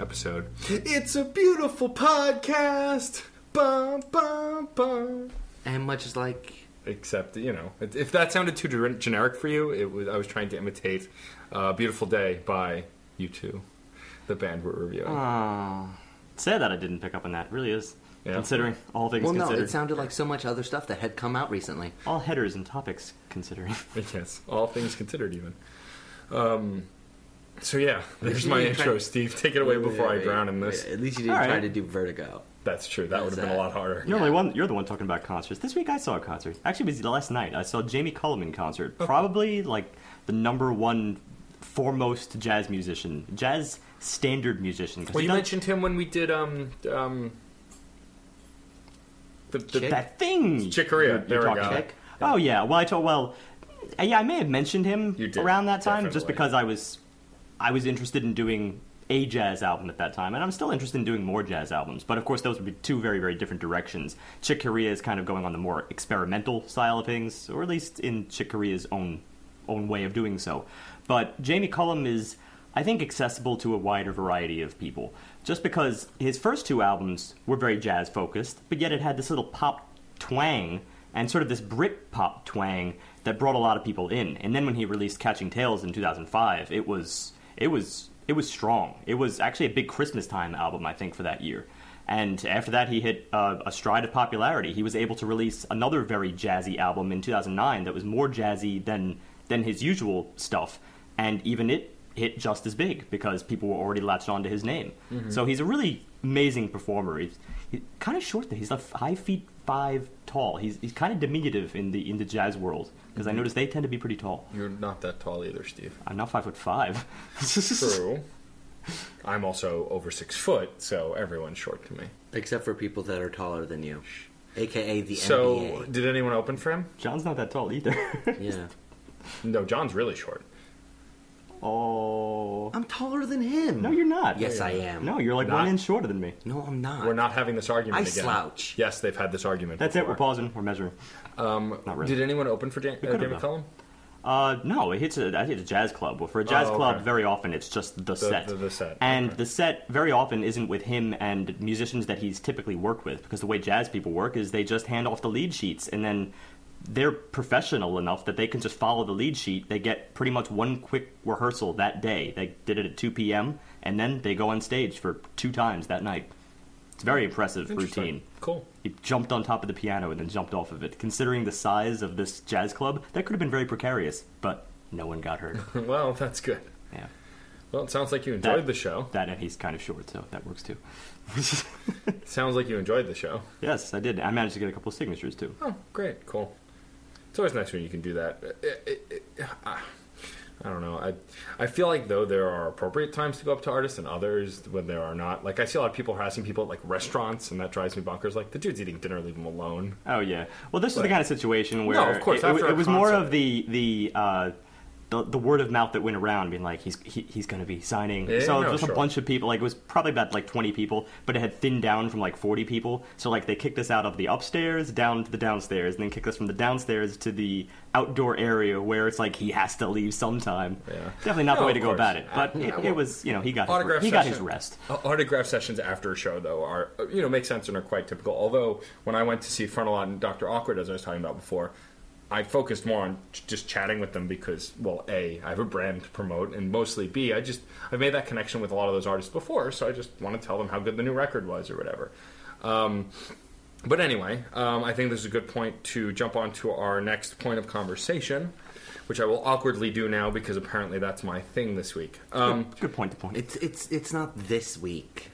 Episode. It's a beautiful podcast. Bum, bum, bum. And much like... Except, you know, if that sounded too generic for you, I was trying to imitate Beautiful Day by U2, the band we're reviewing. Sad that I didn't pick up on that. It really is. Yeah. Considering all things considered. Well, no, it sounded like so much other stuff that had come out recently. All headers and topics considering. Yes, all things considered even. So yeah, there's my intro, Steve. Take it away before I drown in this. At least you didn't try to do Vertigo. That's true. That would have been a lot harder. You're the one talking about concerts. This week I saw a concert. Actually, it was last night. I saw Jamie Cullum in concert. Okay. Probably like the number one foremost jazz musician, jazz standard musician. Well, you mentioned him when we did that thing. Chick Corea. There we go. Chick? Oh yeah. Well, I may have mentioned him around that time, definitely. Just because I was interested in doing a jazz album at that time, and I'm still interested in doing more jazz albums. But of course, those would be two very, very different directions. Chick Corea is kind of going on the more experimental style of things, or at least in Chick Corea's own way of doing so. But Jamie Cullum is, I think, accessible to a wider variety of people, just because his first two albums were very jazz focused, but yet it had this little pop twang and sort of this Brit pop twang that brought a lot of people in. And then when he released Catching Tales in 2005, it was strong. It was actually a big Christmas time album, I think, for that year. And after that, he hit a stride of popularity. He was able to release another very jazzy album in 2009 that was more jazzy than his usual stuff. And even it hit just as big because people were already latched onto his name. Mm-hmm. So he's a really amazing performer. He's kind of short, though. He's like 5'5" tall. He's kind of diminutive in the jazz world. Because I noticed they tend to be pretty tall. You're not that tall either, Steve. I'm not 5'5". True. I'm also over 6 foot, so everyone's short to me. Except for people that are taller than you. A.K.A. the NBA. So, did anyone open for him? John's not that tall either. Yeah. No, John's really short. Oh. I'm taller than him. No, you're not. Yes, I am. No, you're like 1 inch shorter than me. No, I'm not. We're not having this argument again. I slouch. Yes, they've had this argument That's before. it. We're pausing. We're measuring. Not really. Did anyone open for Jamie Cullum? No, I hit a jazz club. Well, for a jazz club, very often it's just the set. The set. And the set very often isn't with him and musicians that he's typically worked with, because the way jazz people work is they just hand off the lead sheets, and then they're professional enough that they can just follow the lead sheet. They get pretty much one quick rehearsal that day. They did it at 2 p.m., and then they go on stage for 2 times that night. It's a very impressive routine. Cool. He jumped on top of the piano and then jumped off of it. Considering the size of this jazz club, that could have been very precarious, but no one got hurt. Well, that's good. Yeah. Well, it sounds like you enjoyed the show. That, and he's kind of short, so that works too. Sounds like you enjoyed the show. Yes, I did. I managed to get a couple of signatures too. Oh, great. Cool. It's always nice when you can do that. I don't know. I feel like, though, there are appropriate times to go up to artists and others when there are not. Like, I see a lot of people harassing people at, like, restaurants, and that drives me bonkers. Like, the dude's eating dinner, leave him alone. Oh, yeah. Well, this is the kind of situation where... No, of course, it was more of the word of mouth that went around, being like, he's going to be signing. Yeah, so just a bunch of people, like, it was probably about like 20 people, but it had thinned down from like 40 people. So like they kicked us out of the upstairs down to the downstairs, and then kicked us from the downstairs to the outdoor area where it's like he has to leave sometime. Yeah. Definitely not the way to go about it. But it was, he got his rest. Autograph sessions after a show, though, are, make sense and are quite typical. Although when I went to see Frontalot and Dr. Awkward, as I was talking about before, I focused more on just chatting with them because, well, A, I have a brand to promote, and mostly B, I've made that connection with a lot of those artists before, so I just want to tell them how good the new record was or whatever. But anyway, I think this is a good point to jump on to our next point of conversation, which I will awkwardly do now because apparently that's my thing this week. Good point to point. It's not this week.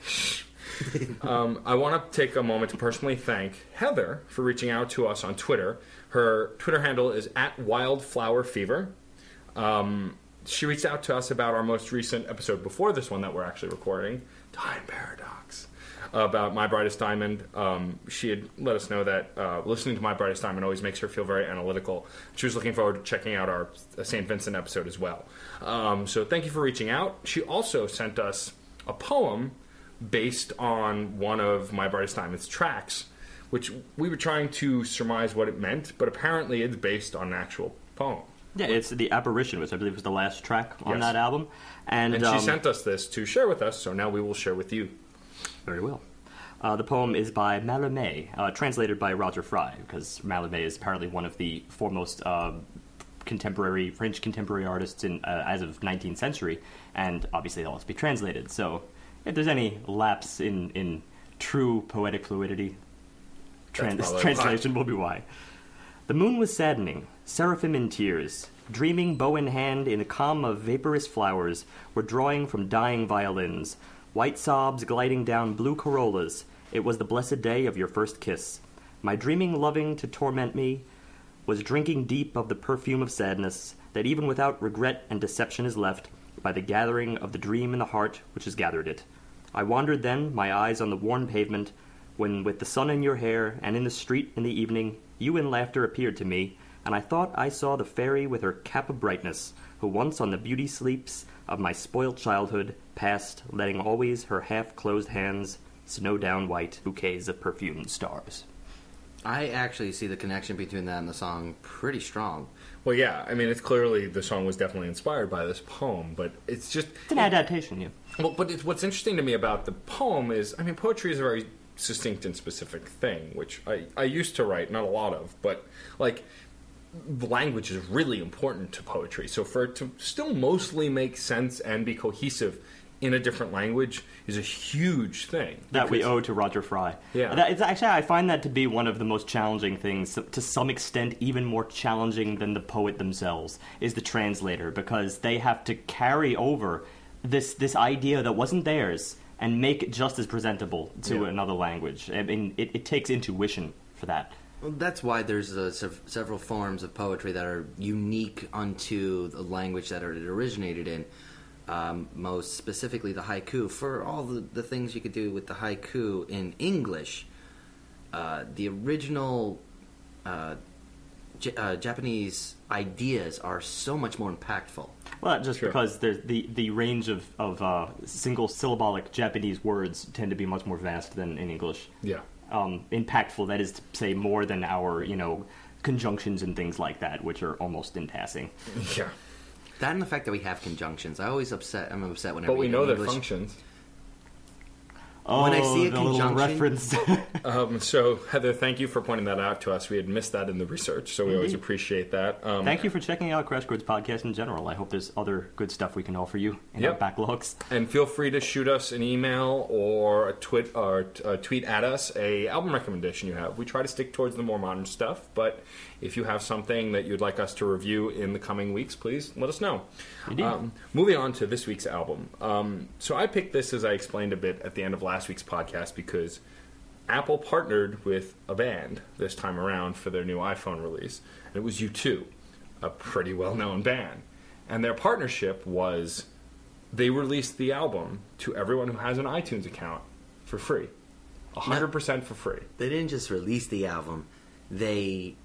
I want to take a moment to personally thank Heather for reaching out to us on Twitter. Her Twitter handle is @wildflowerfever. she reached out to us about our most recent episode before this one that we're actually recording, Time Paradox, about My Brightest Diamond. She had let us know that listening to My Brightest Diamond always makes her feel very analytical. She was looking forward to checking out our St. Vincent episode as well. So thank you for reaching out. She also sent us a poem based on one of My Brightest Diamond's tracks, which we were trying to surmise what it meant, but apparently it's based on an actual poem. Yeah, it's The Apparition, which I believe was the last track on that album. And she sent us this to share with us, so now we will share with you. Very well. The poem is by Mallarmé, translated by Roger Fry, because Mallarmé is apparently one of the foremost French contemporary artists as of 19th century, and obviously they'll also be translated. So if there's any lapse in true poetic fluidity, translation will be why. The moon was saddening, seraphim in tears, dreaming bow in hand in a calm of vaporous flowers, were drawing from dying violins, white sobs gliding down blue corollas. It was the blessed day of your first kiss. My dreaming loving to torment me was drinking deep of the perfume of sadness that even without regret and deception is left by the gathering of the dream in the heart which has gathered it. I wandered then, my eyes on the worn pavement, when with the sun in your hair and in the street in the evening, you in laughter appeared to me, and I thought I saw the fairy with her cap of brightness, who once on the beauty sleeps of my spoilt childhood passed, letting always her half-closed hands snow down white bouquets of perfumed stars. I actually see the connection between that and the song pretty strong. Well, yeah, I mean, it's clearly the song was definitely inspired by this poem, but it's just... It's an adaptation, yeah. Well, but what's interesting to me about the poem is, I mean, poetry is a very succinct and specific thing, which I used to write, not a lot of, but, like, language is really important to poetry. So for it to still mostly make sense and be cohesive in a different language is a huge thing. That we owe to Roger Fry. Yeah. It's actually, I find that to be one of the most challenging things, to some extent even more challenging than the poet themselves, is the translator, because they have to carry over this idea that wasn't theirs and make it just as presentable to another language. I mean, it takes intuition for that. Well, that's why there's several forms of poetry that are unique unto the language that it originated in. Most specifically the haiku. For all the things you could do with the haiku in English, the original Japanese ideas are so much more impactful. Well, just because the range of single syllabic Japanese words tend to be much more vast than in English. Yeah. Impactful, that is to say, more than our, conjunctions and things like that, which are almost in passing. Yeah. That and the fact that we have conjunctions. I'm upset whenever But we know their English functions. When I see a the conjunction... reference. So, Heather, thank you for pointing that out to us. We had missed that in the research, so we always appreciate that. Thank you for checking out Crash Chords Podcast in general. I hope there's other good stuff we can offer you in our backlogs. And feel free to shoot us an email or a tweet at us a album recommendation you have. We try to stick towards the more modern stuff, but if you have something that you'd like us to review in the coming weeks, please let us know. Moving on to this week's album. So I picked this, as I explained a bit at the end of last week's podcast, because Apple partnered with a band this time around for their new iPhone release. And it was U2, a pretty well-known band. And their partnership was they released the album to everyone who has an iTunes account for free. 100% for free. They didn't just release the album. They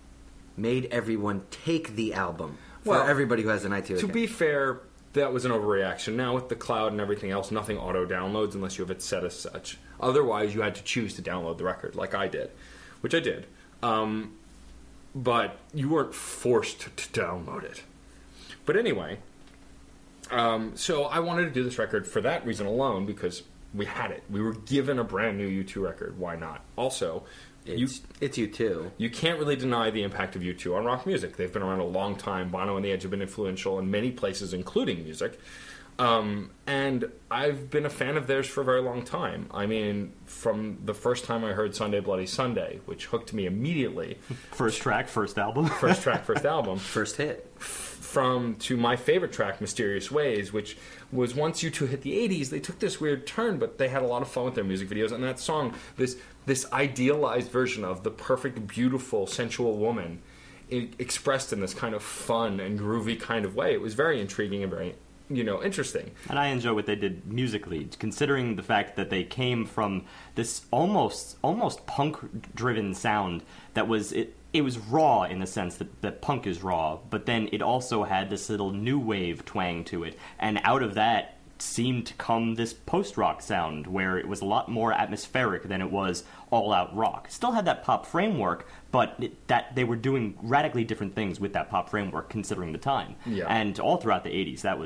made everyone take the album for everybody who has an iTunes account. To be fair, that was an overreaction. Now, with the cloud and everything else, nothing auto-downloads unless you have it set as such. Otherwise, you had to choose to download the record, like I did, which I did. But you weren't forced to download it. But anyway, so I wanted to do this record for that reason alone, because we had it. We were given a brand new U2 record. Why not? Also, it's U2. You can't really deny the impact of U2 on rock music. They've been around a long time. Bono and the Edge have been influential in many places, including music. And I've been a fan of theirs for a very long time. I mean, from the first time I heard Sunday Bloody Sunday, which hooked me immediately. First track, first album. First track, first album. First hit. To my favorite track, Mysterious Ways, which was once U2 hit the 80s, they took this weird turn, but they had a lot of fun with their music videos. And that song, this idealized version of the perfect, beautiful, sensual woman, expressed in this kind of fun and groovy kind of way. It was very intriguing and very, interesting. And I enjoy what they did musically, considering the fact that they came from this almost punk-driven sound that was it was raw in the sense that punk is raw, but then it also had this little new wave twang to it, and out of that seemed to come this post-rock sound where it was a lot more atmospheric than it was all-out rock. Still had that pop framework, but that they were doing radically different things with that pop framework considering the time. Yeah. And all throughout the 80s, that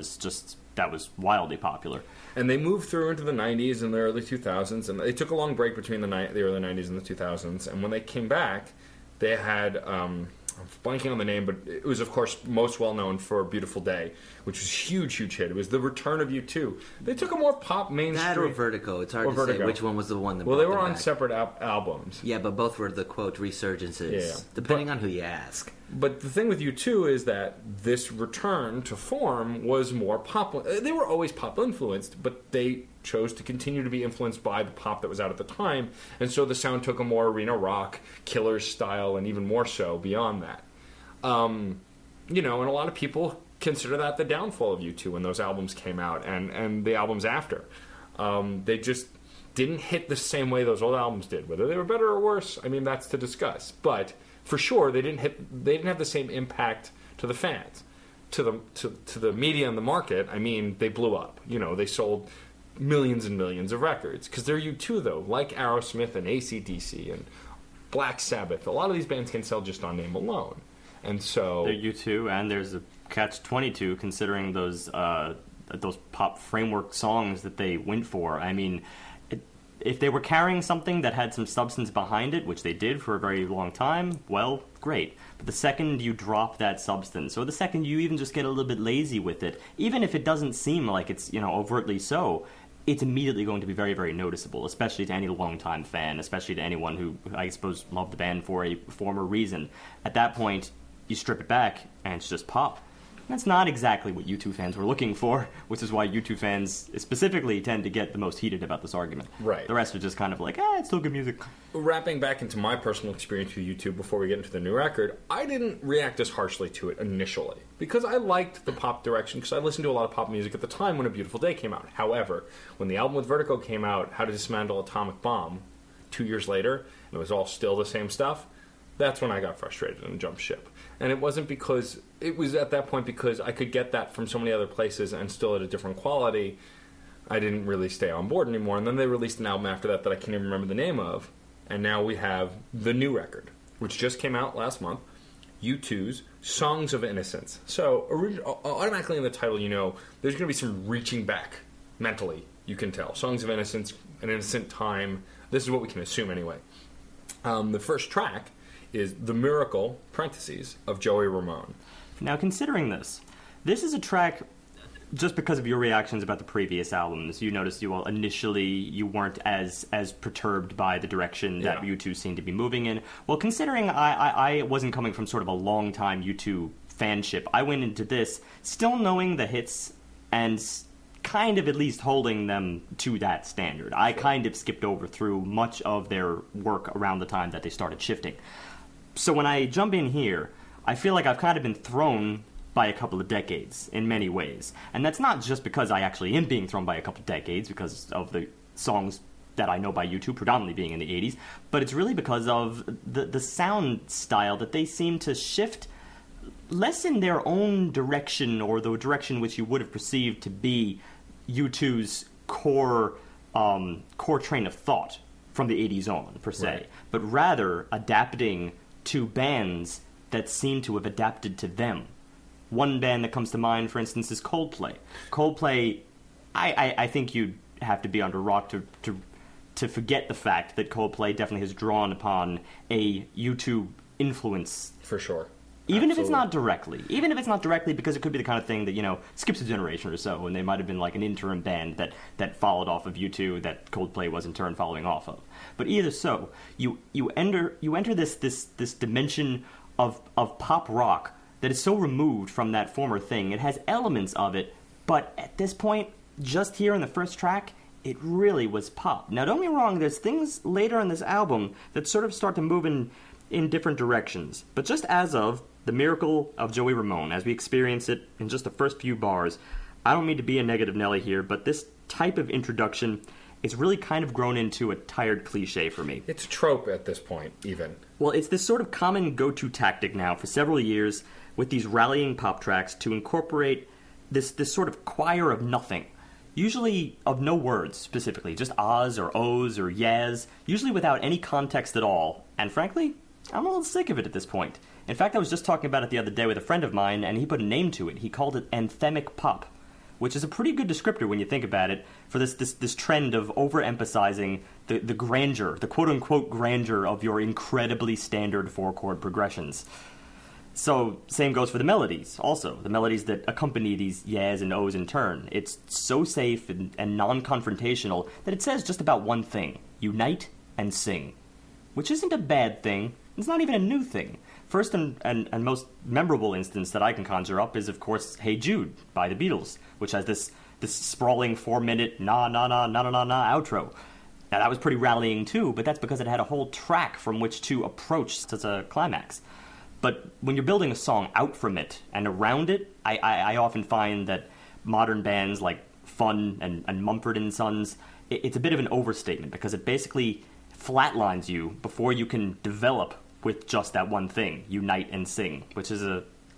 was wildly popular. And they moved through into the 90s and the early 2000s, and they took a long break between the early 90s and the 2000s, and when they came back, they had... I'm blanking on the name, but it was, of course, most well-known for Beautiful Day, which was a huge, huge hit. It was the return of U2. They took a more pop mainstream... That or Vertigo. It's hard to say which one was the one that Well, they were brought on them back. separate albums. Yeah, but both were the, quote, resurgences, depending on who you ask. But the thing with U2 is that this return to form was more pop... They were always pop-influenced, but they chose to continue to be influenced by the pop that was out at the time, and so the sound took a more arena rock, Killers style, and even more so beyond that. And a lot of people consider that the downfall of U2 when those albums came out, and the albums after. They just didn't hit the same way those old albums did. Whether they were better or worse, I mean, that's to discuss. But for sure, they didn't have the same impact to the fans, to the media and the market. I mean, they blew up. They sold millions and millions of records because they're U2 though, like Aerosmith and AC/DC and Black Sabbath. A lot of these bands can sell just on name alone, and so they're U2, and there's a catch-22 considering those pop framework songs that they went for. I mean, if they were carrying something that had some substance behind it, which they did for a very long time, well, great. But the second you drop that substance, or the second you even just get a little bit lazy with it, even if it doesn't seem like it's overtly so, it's immediately going to be very, very noticeable, especially to any longtime fan, especially to anyone who, I suppose, loved the band for a former reason. At that point, you strip it back, and it's just pop. That's not exactly what U2 fans were looking for, which is why U2 fans specifically tend to get the most heated about this argument. Right. The rest are just kind of like, it's still good music. Wrapping back into my personal experience with U2 before we get into the new record, I didn't react as harshly to it initially, because I liked the pop direction, because I listened to a lot of pop music at the time when A Beautiful Day came out. However, when the album with Vertigo came out, How to Dismantle an Atomic Bomb, 2 years later, and it was all still the same stuff, that's when I got frustrated and jumped ship. And it wasn't because... It was at that point because I could get that from so many other places and still at a different quality. I didn't really stay on board anymore. And then they released an album after that I can't even remember the name of. And now we have the new record, which just came out last month, U2's Songs of Innocence. So automatically in the title, there's going to be some reaching back mentally, you can tell. Songs of Innocence, An Innocent Time. This is what we can assume anyway. The first track is The Miracle, parentheses, of Joey Ramone. Now, considering this is a track, just because of your reactions about the previous albums, you noticed initially you weren't as perturbed by the direction that U2 seemed to be moving in. Well, considering I wasn't coming from sort of a long-time U2 fanship, I went into this still knowing the hits and kind of at least holding them to that standard. I kind of skipped over through much of their work around the time that they started shifting. So when I jump in here, I feel like I've kind of been thrown by a couple of decades in many ways. And that's not just because I actually am being thrown by a couple of decades because of the songs that I know by U2 predominantly being in the 80s, but it's really because of the sound style that they seem to shift less in their own direction or the direction which you would have perceived to be U2's core train of thought from the 80s on, per se, right, but rather adapting to bands that seem to have adapted to them. One band that comes to mind, for instance, is Coldplay. Coldplay, I think you'd have to be under rock to forget the fact that Coldplay definitely has drawn upon a U2 influence. For sure. Even if it's not directly. Even if it's not directly, because it could be the kind of thing that, skips a generation or so, and they might have been like an interim band that followed off of U2 that Coldplay was in turn following off of. But either so, you enter this dimension of pop rock that is so removed from that former thing. It has elements of it, but at this point, just here in the first track, it really was pop. Now, don't get me wrong, there's things later in this album that sort of start to move in different directions. But just as of The miracle of Joey Ramone, as we experience it in just the first few bars. I don't mean to be a negative Nelly here, but this type of introduction is really kind of grown into a tired cliche for me. It's a trope at this point, even. Well, it's this sort of common go-to tactic now for several years with these rallying pop tracks to incorporate this sort of choir of nothing. Usually of no words, specifically, just ahs or ohs or yeahs, usually without any context at all. And frankly, I'm a little sick of it at this point. In fact, I was just talking about it the other day with a friend of mine, and he put a name to it. He called it Anthemic Pop, which is a pretty good descriptor when you think about it, for this trend of overemphasizing the grandeur, the quote-unquote grandeur of your incredibly standard four-chord progressions. So, same goes for the melodies, also. The melodies that accompany these yeahs and ohs in turn. It's so safe and non-confrontational that it says just about one thing. Unite and sing. Which isn't a bad thing. It's not even a new thing. First and most memorable instance that I can conjure up is, of course, Hey Jude by the Beatles, which has this sprawling 4-minute na-na-na-na-na-na outro. Now, that was pretty rallying, too, but that's because it had a whole track from which to approach such a climax. But when you're building a song out from it and around it, I often find that modern bands like Fun and Mumford & Sons, it's a bit of an overstatement because it basically flatlines you before you can develop with just that one thing, unite and sing, which is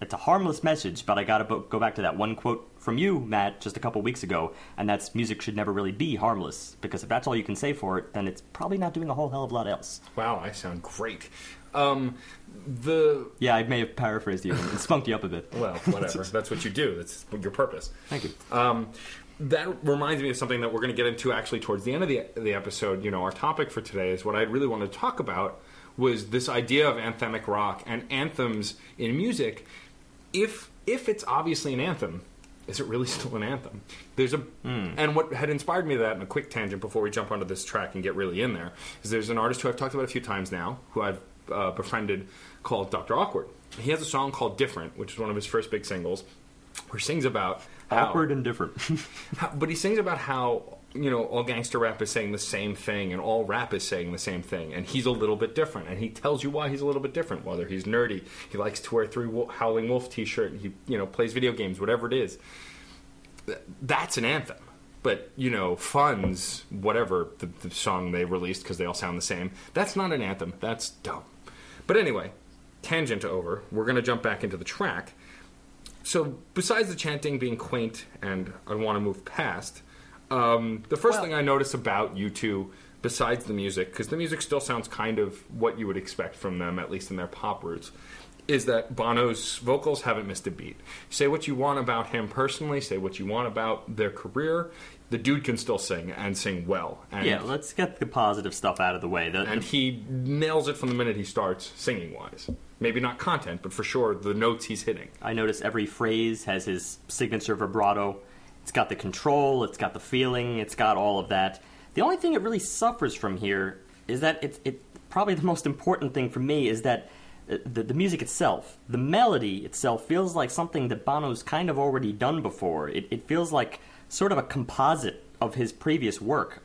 it's a harmless message, but I gotta go back to that one quote from you, Matt, just a couple weeks ago, and that's music should never really be harmless, because if that's all you can say for it, then it's probably not doing a whole hell of a lot else. Wow, I sound great. Yeah, I may have paraphrased you and spunked you up a bit. Well, whatever. That's what you do. That's your purpose. Thank you. That reminds me of something that we're going to get into actually towards the end of the episode. You know, our topic for today is what I really wanted to talk about was this idea of anthemic rock and anthems in music. If it's obviously an anthem, is it really still an anthem? And what had inspired me to that, in a quick tangent before we jump onto this track and get really in there, is there's an artist who I've talked about a few times now, who I've befriended, called Dr. Awkward. He has a song called Different, which is one of his first big singles, where he sings about how... Awkward and different. But he sings about how, you know, all gangster rap is saying the same thing, and all rap is saying the same thing, and he's a little bit different, and he tells you why he's a little bit different, whether he's nerdy, he likes to wear 3 Howling Wolf t-shirt, he, you know, plays video games, whatever it is. That's an anthem. But, you know, Fun's, whatever the song they released, because they all sound the same, that's not an anthem. That's dumb. But anyway, tangent over. We're going to jump back into the track. So, besides the chanting being quaint and I want to move past, the first thing I notice about U2, besides the music, because the music still sounds kind of what you would expect from them, at least in their pop roots, is that Bono's vocals haven't missed a beat. Say what you want about him personally, say what you want about their career, the dude can still sing, and sing well. And yeah, let's get the positive stuff out of the way. And he nails it from the minute he starts, singing-wise. Maybe not content, but for sure the notes he's hitting. I notice every phrase has his signature vibrato. It's got the control, it's got the feeling, it's got all of that. The only thing it really suffers from here is that it probably the most important thing for me is that the music itself, the melody itself, feels like something that Bono's kind of already done before. It feels like sort of a composite of his previous work.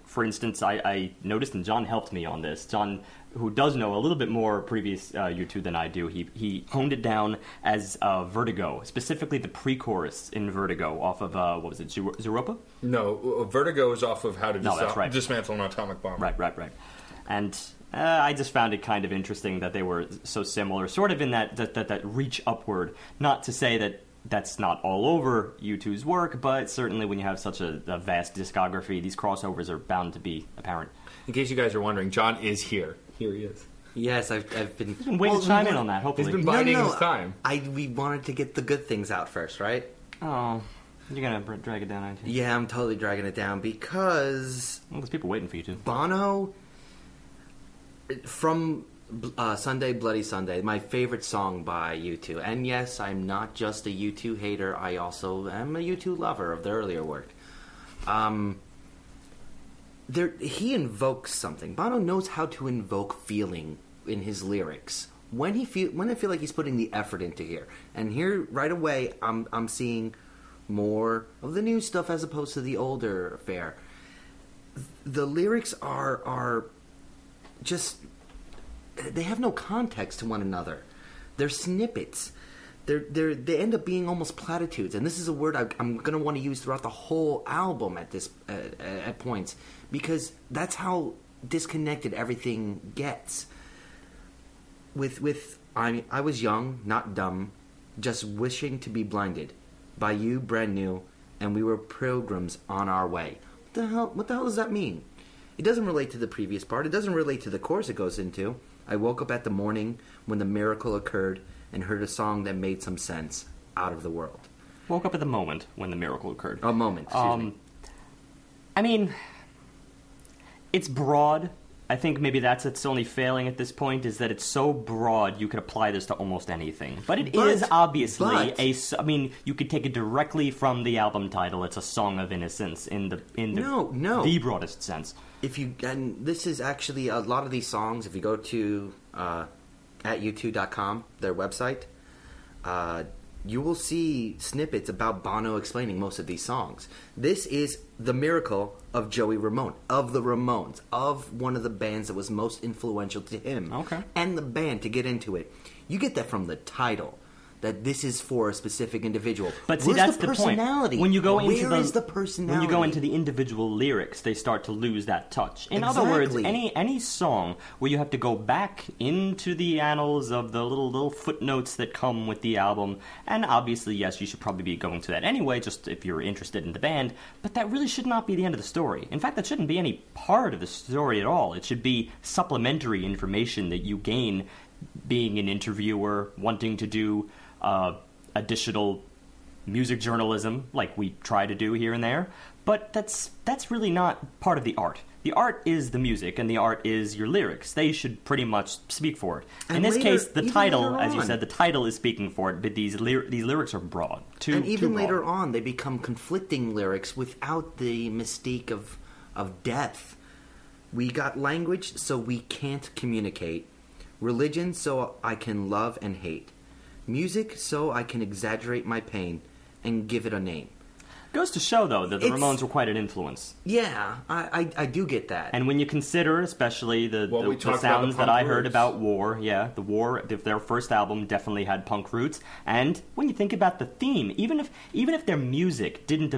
For instance, I noticed, and John helped me on this, John, who does know a little bit more previous U2 than I do, he honed it down as Vertigo, specifically the pre-chorus in Vertigo off of, what was it, Zeropa? No, Vertigo is off of How to right. Dismantle an Atomic Bomb. Right. And I just found it kind of interesting that they were so similar, sort of in that reach upward. Not to say that that's not all over U2's work, but certainly when you have such a vast discography, these crossovers are bound to be apparent. In case you guys are wondering, John is here. Here he is. Yes, I've been... He's been waiting to chime in on that, hopefully. He's been biding his time. We wanted to get the good things out first, right? Oh, you're going to drag it down, aren't you? Yeah, I'm totally dragging it down because... Well, there's people waiting for you to. Bono, from Sunday Bloody Sunday, my favorite song by U2. And yes, I'm not just a U2 hater, I also am a U2 lover of their earlier work. He invokes something. Bono knows how to invoke feeling in his lyrics. When I feel like he's putting the effort into here. And here, right away, I'm seeing more of the new stuff as opposed to the older fare. The lyrics are just... They have no context to one another. They're snippets. They end up being almost platitudes, and this is a word I'm going to want to use throughout the whole album at points, because that's how disconnected everything gets. I was young, not dumb, just wishing to be blinded by you, brand new, and we were pilgrims on our way. What the hell does that mean? It doesn't relate to the previous part. It doesn't relate to the chorus it goes into. I woke up at the morning when the miracle occurred and heard a song that made some sense out of the world. Woke up at the moment when the miracle occurred. A moment, excuse me. I mean, it's broad. I think maybe that's its only failing at this point, is that it's so broad you could apply this to almost anything. But it is obviously I mean, you could take it directly from the album title. It's a Song of Innocence in the broadest sense. And this is actually a lot of these songs. If you go to at u2.com, their website, you will see snippets about Bono explaining most of these songs. This is the miracle of Joey Ramone, of the Ramones, of one of the bands that was most influential to him. Okay. And the band, to get into it. You get that from the title, that this is for a specific individual. But see, that's the personality. When you go into Where is the personality? When you go into the individual lyrics, they start to lose that touch. In other words, any song where you have to go back into the annals of the little footnotes that come with the album, and obviously, yes, you should probably be going to that anyway, just if you're interested in the band, but that really should not be the end of the story. In fact, that shouldn't be any part of the story at all. It should be supplementary information that you gain being an interviewer, wanting to do additional music journalism, like we try to do here and there, but that's really not part of the art. The art is the music, and the art is your lyrics. They should pretty much speak for it. In this case, the title, as you said, the title is speaking for it, but these lyrics are broad. And even later on, they become conflicting lyrics without the mystique of depth. We got language, so we can't communicate. Religion, so I can love and hate. Music, so I can exaggerate my pain and give it a name. Goes to show, though, that the Ramones were quite an influence. Yeah, I do get that. And when you consider, especially the sounds that I heard about War, the War, their first album definitely had punk roots. And when you think about the theme, even if their music didn't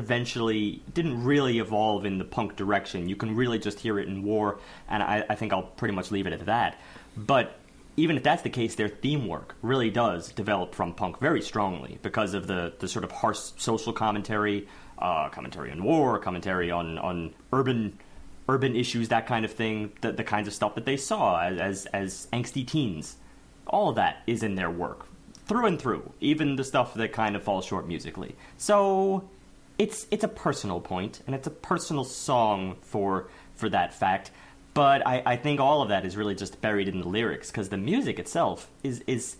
really evolve in the punk direction, you can really just hear it in War, and I think I'll pretty much leave it at that. But even if that's the case, their theme work really does develop from punk very strongly because of the sort of harsh social commentary, commentary on war, commentary on urban issues, that kind of thing, the kinds of stuff that they saw as angsty teens. All of that is in their work, through and through, even the stuff that kind of falls short musically. So it's a personal point, and it's a personal song for that fact. But I think all of that is really just buried in the lyrics, because the music itself it's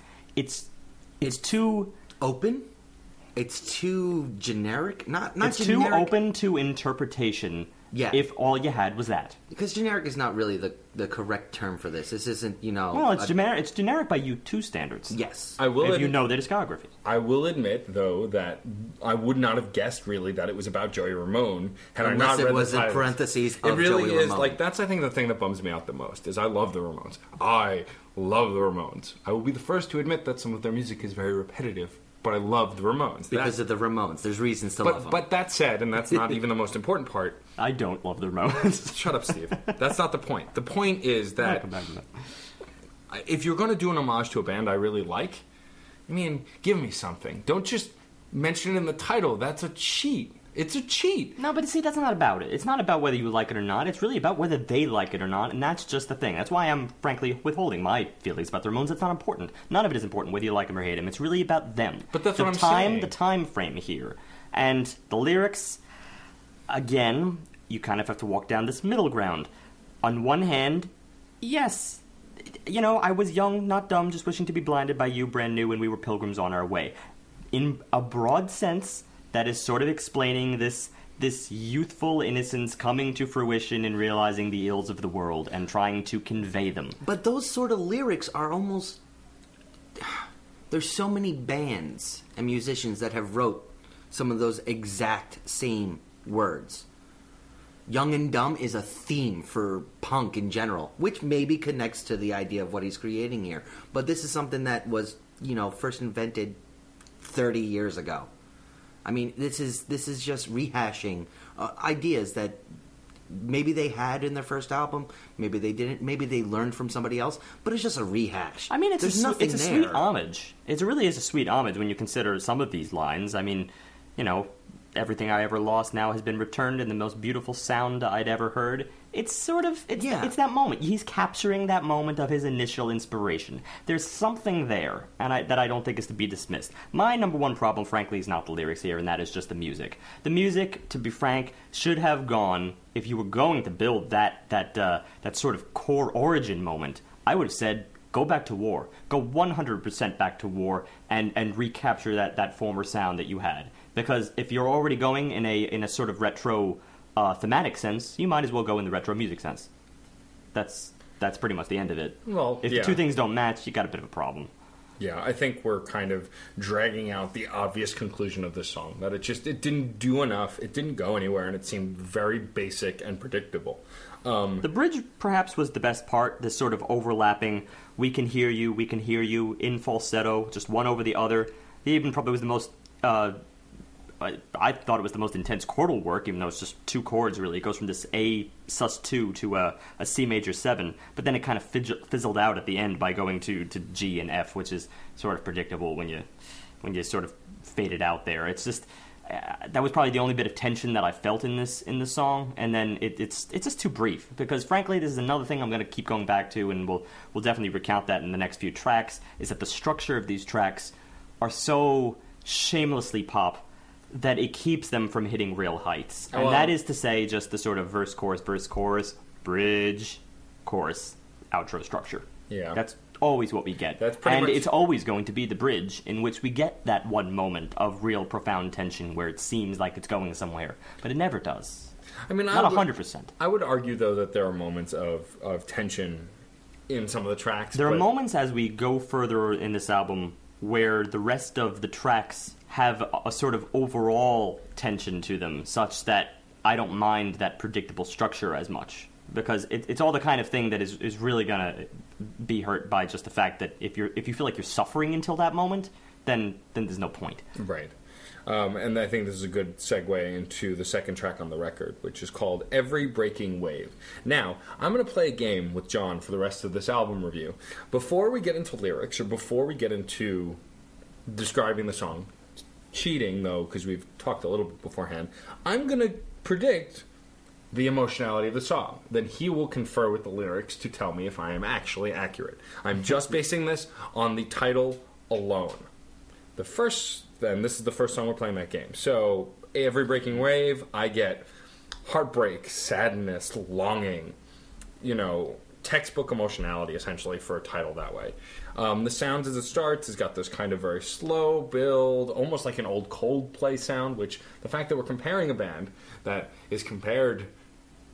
too open. It's too generic. It's too open to interpretation. Yeah. If all you had was that. Because generic is not really the correct term for this. This isn't, Well, it's generic. It's generic by U2 standards. Yes. If you know the discography. I will admit, though, that I would not have guessed really that it was about Joey Ramone had I not read the titles. Unless it was in parentheses of Joey Ramone. It really is. Ramone. That's, I think, the thing that bums me out the most, is I love the Ramones. I love the Ramones. I will be the first to admit that some of their music is very repetitive. But I love the Ramones. Because of the Ramones. There's reasons to love them. But that said, and that's not even the most important part. I don't love the Ramones. Shut up, Steve. That's not the point. The point is that if you're going to do an homage to a band I really like, give me something. Don't just mention it in the title. That's a cheat. It's a cheat. No, but see, that's not about it. It's not about whether you like it or not. It's really about whether they like it or not, and that's just the thing. That's why I'm, frankly, withholding my feelings about the Ramones. It's not important. None of it is important, whether you like them or hate them. It's really about them. But that's what I'm saying. The time frame here. And the lyrics, again, you kind of have to walk down this middle ground. On one hand, yes, I was young, not dumb, just wishing to be blinded by you, brand new, when we were pilgrims on our way. In a broad sense, that is sort of explaining this youthful innocence coming to fruition and realizing the ills of the world and trying to convey them. But those sort of lyrics are almost... There's so many bands and musicians that have wrote some of those exact same words. Young and Dumb is a theme for punk in general, which maybe connects to the idea of what he's creating here. But this is something that was first invented 30 years ago. I mean, this is just rehashing ideas that maybe they had in their first album, maybe they didn't, maybe they learned from somebody else, but it's just a rehash. I mean, it's There's nothing there. Sweet homage. It really is a sweet homage when you consider some of these lines. I mean, everything I ever lost now has been returned in the most beautiful sound I'd ever heard. It's sort of, it's that moment. He's capturing that moment of his initial inspiration. There's something there, and that I don't think is to be dismissed. My number one problem, frankly, is not the lyrics here, and that is just the music. The music, to be frank, should have gone, if you were going to build that sort of core origin moment, I would have said, go back to war. Go 100% back to war and recapture that former sound that you had. Because if you're already going in a sort of retro thematic sense, you might as well go in the retro music sense. That's pretty much the end of it. Well, if the two things don't match, you got a bit of a problem. Yeah, I think we're kind of dragging out the obvious conclusion of this song, that it didn't do enough, it didn't go anywhere, and it seemed very basic and predictable. The bridge perhaps was the best part, this sort of overlapping, we can hear you, in falsetto, just one over the other. It even probably was the most... I thought it was the most intense chordal work, even though it's just two chords, really. It goes from this A sus2 to a C major 7, but then it kind of fizzled out at the end by going to G and F, which is sort of predictable when you sort of fade it out there. It's just... that was probably the only bit of tension that I felt in this song, and then it's just too brief, because frankly this is another thing I'm going to keep going back to, and we'll definitely recount that in the next few tracks, is that the structure of these tracks are so shamelessly pop that it keeps them from hitting real heights. And that is to say, just the sort of verse, chorus, bridge, chorus, outro structure. Yeah. That's always what we get. That's pretty much... it's always going to be the bridge in which we get that one moment of real profound tension where it seems like it's going somewhere. But it never does. I mean, not 100%. I would argue, though, that there are moments of tension in some of the tracks. There are moments as we go further in this album where the rest of the tracks have a sort of overall tension to them, such that I don't mind that predictable structure as much. Because it's all the kind of thing that is really going to be hurt by just the fact that if you feel like you're suffering until that moment, then there's no point. Right. And I think this is a good segue into the second track on the record, which is called Every Breaking Wave. Now, I'm going to play a game with John for the rest of this album review. Before we get into lyrics, or before we get into describing the song, cheating, though, because we've talked a little bit beforehand, I'm going to predict the emotionality of the song. Then he will confer with the lyrics to tell me if I am actually accurate. I'm just basing this on the title alone. This is the first song we're playing that game. So, Every Breaking Wave, I get heartbreak, sadness, longing, textbook emotionality, essentially, for a title that way. The sounds as it starts has got this kind of very slow build, almost like an old Coldplay sound, which the fact that we're comparing a band that is compared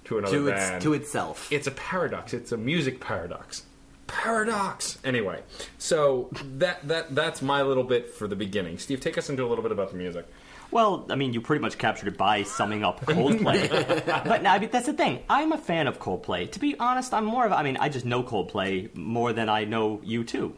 to another band... to itself. It's a paradox. It's a music paradox. Paradox! Anyway, so that's my little bit for the beginning. Steve, take us into a little bit about the music. Well, I mean, you pretty much captured it by summing up Coldplay. But that's the thing. I'm a fan of Coldplay. To be honest, I just know Coldplay more than I know U2.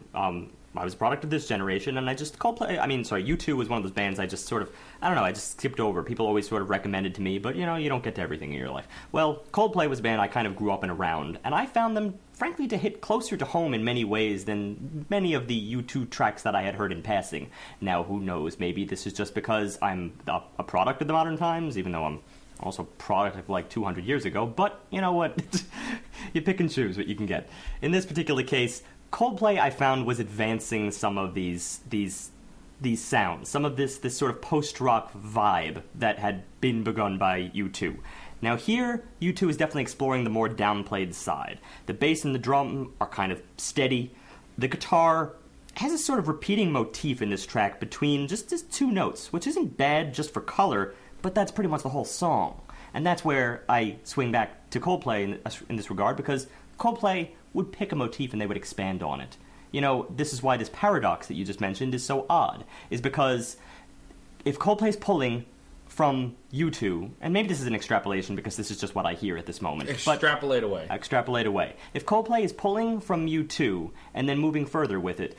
I was a product of this generation, and U2 was one of those bands I just sort of, I just skipped over. People always sort of recommended to me, but, you don't get to everything in your life. Well, Coldplay was a band I kind of grew up and around, and I found them, frankly, to hit closer to home in many ways than many of the U2 tracks that I had heard in passing. Now, who knows, maybe this is just because I'm a product of the modern times, even though I'm also a product of like 200 years ago, but you know what? You pick and choose what you can get. In this particular case, Coldplay, I found, was advancing some of these sounds, some of this sort of post-rock vibe that had been begun by U2. Now here, U2 is definitely exploring the more downplayed side. The bass and the drum are kind of steady. The guitar has a sort of repeating motif in this track between just two notes, which isn't bad just for color, but that's pretty much the whole song. And that's where I swing back to Coldplay in this regard, because Coldplay would pick a motif and they would expand on it. This is why this paradox that you just mentioned is so odd, is because if Coldplay's pulling from U2, and maybe this is an extrapolation because this is just what I hear at this moment. Extrapolate away. If Coldplay is pulling from U2 and then moving further with it,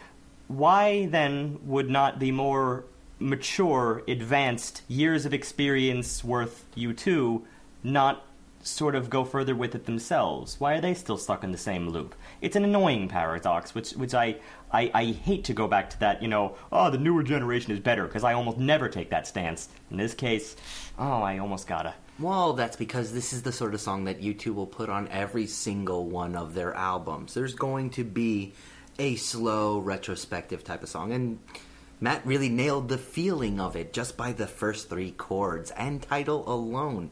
why then would not the more mature, advanced, years of experience worth U2 not sort of go further with it themselves? Why are they still stuck in the same loop? It's an annoying paradox, which I hate to go back to that, the newer generation is better, because I almost never take that stance. In this case, I almost gotta. Well, that's because this is the sort of song that U2 will put on every single one of their albums. There's going to be a slow, retrospective type of song, and Matt really nailed the feeling of it just by the first 3 chords and title alone,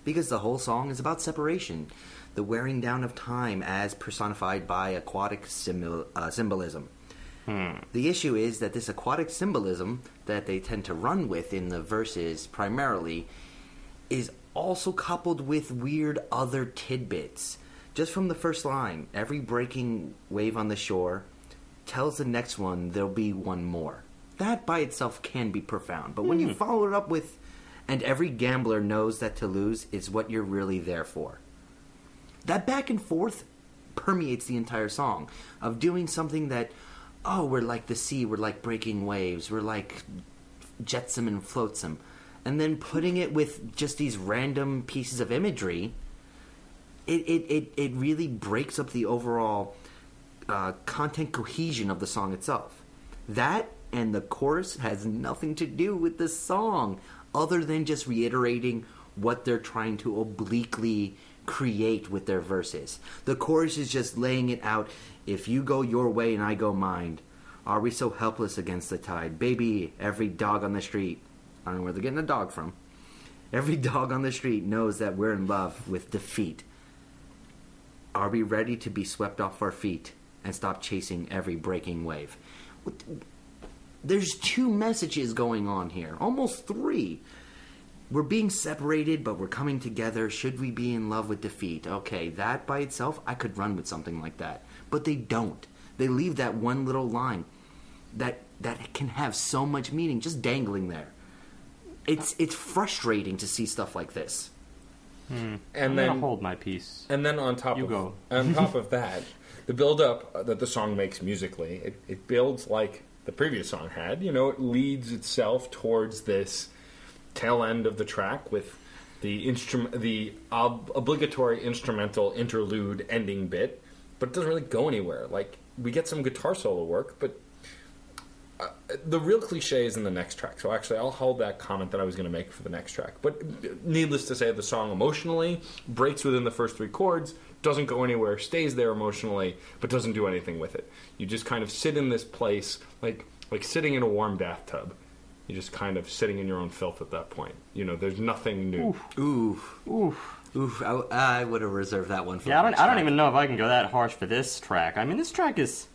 because the whole song is about separation, the wearing down of time as personified by aquatic symbolism. The issue is that this aquatic symbolism that they tend to run with in the verses primarily is also coupled with weird other tidbits. Just from the first line, every breaking wave on the shore tells the next one there'll be one more. That by itself can be profound, but when you follow it up with, and every gambler knows that to lose is what you're really there for. That back and forth permeates the entire song, of doing something that, we're like the sea, we're like breaking waves, we're like jetsam and flotsam, and then putting it with just these random pieces of imagery, it really breaks up the overall content cohesion of the song itself. That and the chorus has nothing to do with the song, other than just reiterating what they're trying to obliquely create with their verses. The chorus is just laying it out. If you go your way and I go mine, are we so helpless against the tide? Baby, every dog on the street, I don't know where they're getting a dog from, every dog on the street knows that we're in love with defeat. Are we ready to be swept off our feet and stop chasing every breaking wave? There's 2 messages going on here, almost 3. We're being separated, but we're coming together. Should we be in love with defeat? Okay, that by itself, I could run with something like that. But they don't. They leave that one little line that can have so much meaning just dangling there. It's frustrating to see stuff like this. And I'm gonna hold my peace. And then on top of that, the build-up that the song makes musically, it builds like the previous song had. It leads itself towards this tail end of the track with the obligatory instrumental interlude ending bit, but it doesn't really go anywhere. Like, we get some guitar solo work, but the real cliche is in the next track. So actually, I'll hold that comment that I was going to make for the next track. But needless to say, the song emotionally breaks within the first 3 chords, doesn't go anywhere, stays there emotionally, but doesn't do anything with it. You just kind of sit in this place, like sitting in a warm bathtub. You're just kind of sitting in your own filth at that point. There's nothing new. Oof. I would have reserved that one for I don't even know if I can go that harsh for this track. I mean, this track is...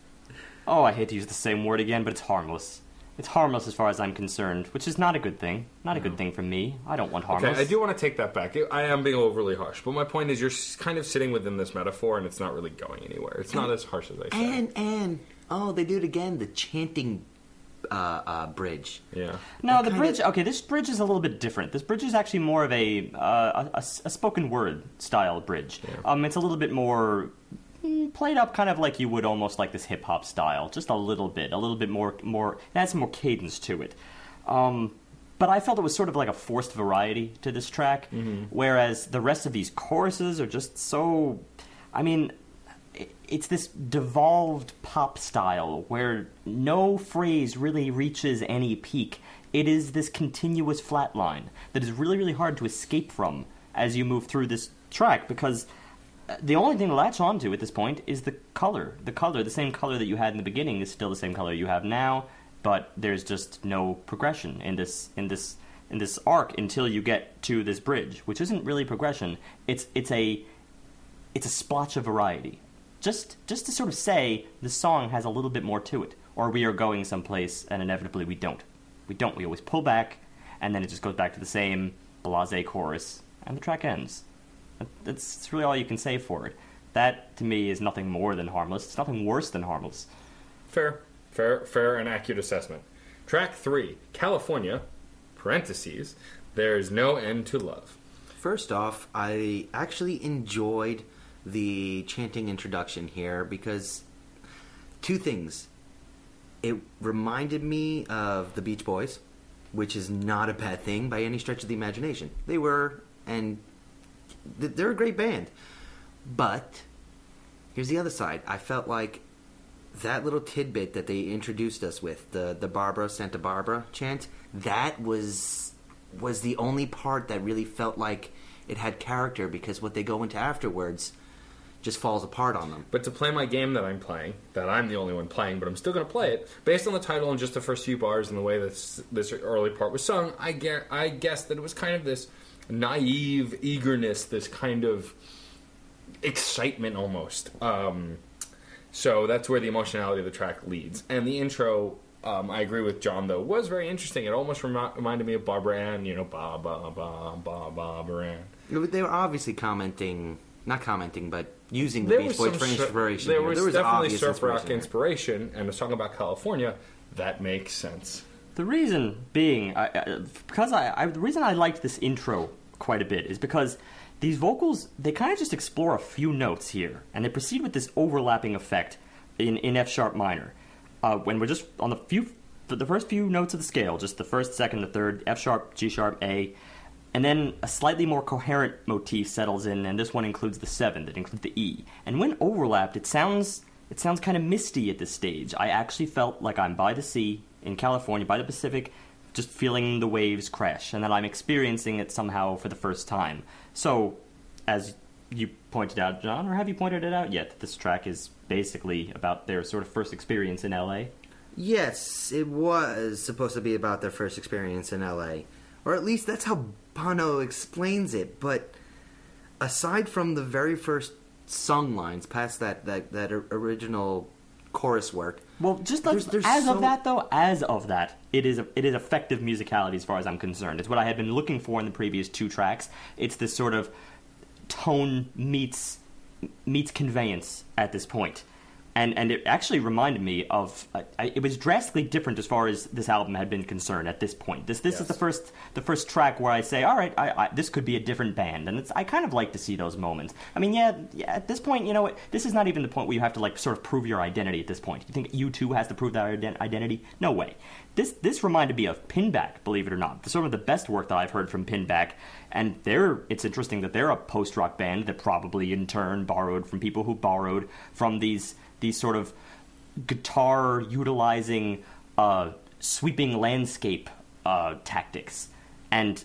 I hate to use the same word again, but it's harmless. It's harmless as far as I'm concerned, which is not a good thing. Not a good thing for me. I don't want harmless. Okay, I do want to take that back. I am being overly harsh, but my point is you're kind of sitting within this metaphor, and it's not really going anywhere. It's not as harsh as I said. And they do it again, the chanting bridge. Yeah. No, the bridge... Okay, this bridge is a little bit different. This bridge is actually more of a spoken word style bridge. Yeah. It's a little bit more... played up kind of like you would almost like this hip-hop style, just a little bit more, it has some more cadence to it. But I felt it was sort of like a forced variety to this track, whereas the rest of these choruses are just so... I mean, it's this devolved pop style where no phrase really reaches any peak. It is this continuous flat line that is really, really hard to escape from as you move through this track, because... the only thing to latch onto at this point is the color. The same color that you had in the beginning is still the same color you have now, but there's just no progression in this arc until you get to this bridge, which isn't really progression. It's a splotch of variety. Just to sort of say the song has a little bit more to it, or we are going someplace and inevitably we don't. We always pull back, and then it just goes back to the same blasé chorus, and the track ends. That's really all you can say for it. That, to me, is nothing more than harmless. It's nothing worse than harmless. Fair and accurate assessment. Track 3, California, parentheses, There's No End to Love. First off, I actually enjoyed the chanting introduction here because 2 things. It reminded me of the Beach Boys, which is not a bad thing by any stretch of the imagination. They were, and they're a great band. But here's the other side. I felt like that little tidbit that they introduced us with, the Barbara, Santa Barbara chant, that was the only part that really felt like it had character, because what they go into afterwards just falls apart on them. But to play my game that I'm playing, that I'm the only one playing, but I'm still going to play it, based on the title and just the first few bars and the way this early part was sung, I guess that it was kind of this naive eagerness, this kind of excitement almost. So that's where the emotionality of the track leads. And the intro, I agree with John, though, was very interesting. It almost reminded me of Barbara Ann, Barbara Ann. They were obviously not commenting, but using the Beach Boys for inspiration. There was definitely surf rock inspiration, and a song about California, that makes sense. The reason being, the reason I liked this intro quite a bit is because these vocals, they kind of just explore a few notes here, and they proceed with this overlapping effect in F sharp minor. When we're just on the first few notes of the scale, just the first, second, the third, F sharp, G sharp, A, and then a slightly more coherent motif settles in, and this one includes the seventh, it includes the E. And when overlapped, it sounds kind of misty at this stage. I actually felt like I'm by the sea, in California, by the Pacific, just feeling the waves crash, and that I'm experiencing it somehow for the first time. So, as you pointed out, John, or have you pointed it out yet, this track is basically about their sort of first experience in L.A.? Yes, it was supposed to be about their first experience in L.A., or at least that's how Bono explains it, but aside from the very first sung lines, past that original chorus work... Well, just as of that, it is effective musicality as far as I'm concerned. It's what I had been looking for in the previous two tracks. It's this sort of tone meets conveyance at this point. And it actually reminded me of... it was drastically different as far as this album had been concerned at this point. This is the first track where I say, all right, this could be a different band. And I kind of like to see those moments. I mean, yeah, at this point, you know, this is not even the point where you have to, like, sort of prove your identity at this point. You think U2 has to prove their identity? No way. This reminded me of Pinback, believe it or not. Sort of the best work that I've heard from Pinback. And it's interesting that they're a post-rock band that probably in turn borrowed from people who borrowed from these sort of guitar-utilizing, sweeping landscape tactics. And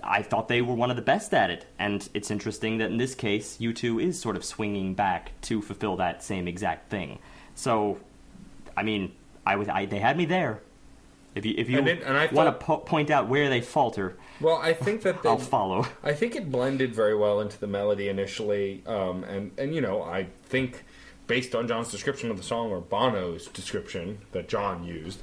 I thought they were one of the best at it. And it's interesting that in this case, U2 is sort of swinging back to fulfill that same exact thing. So, I mean, they had me there. If you want to point out where they falter, well, I think that I'll follow. I think it blended very well into the melody initially, and you know, I think based on John's description of the song, or Bono's description that John used,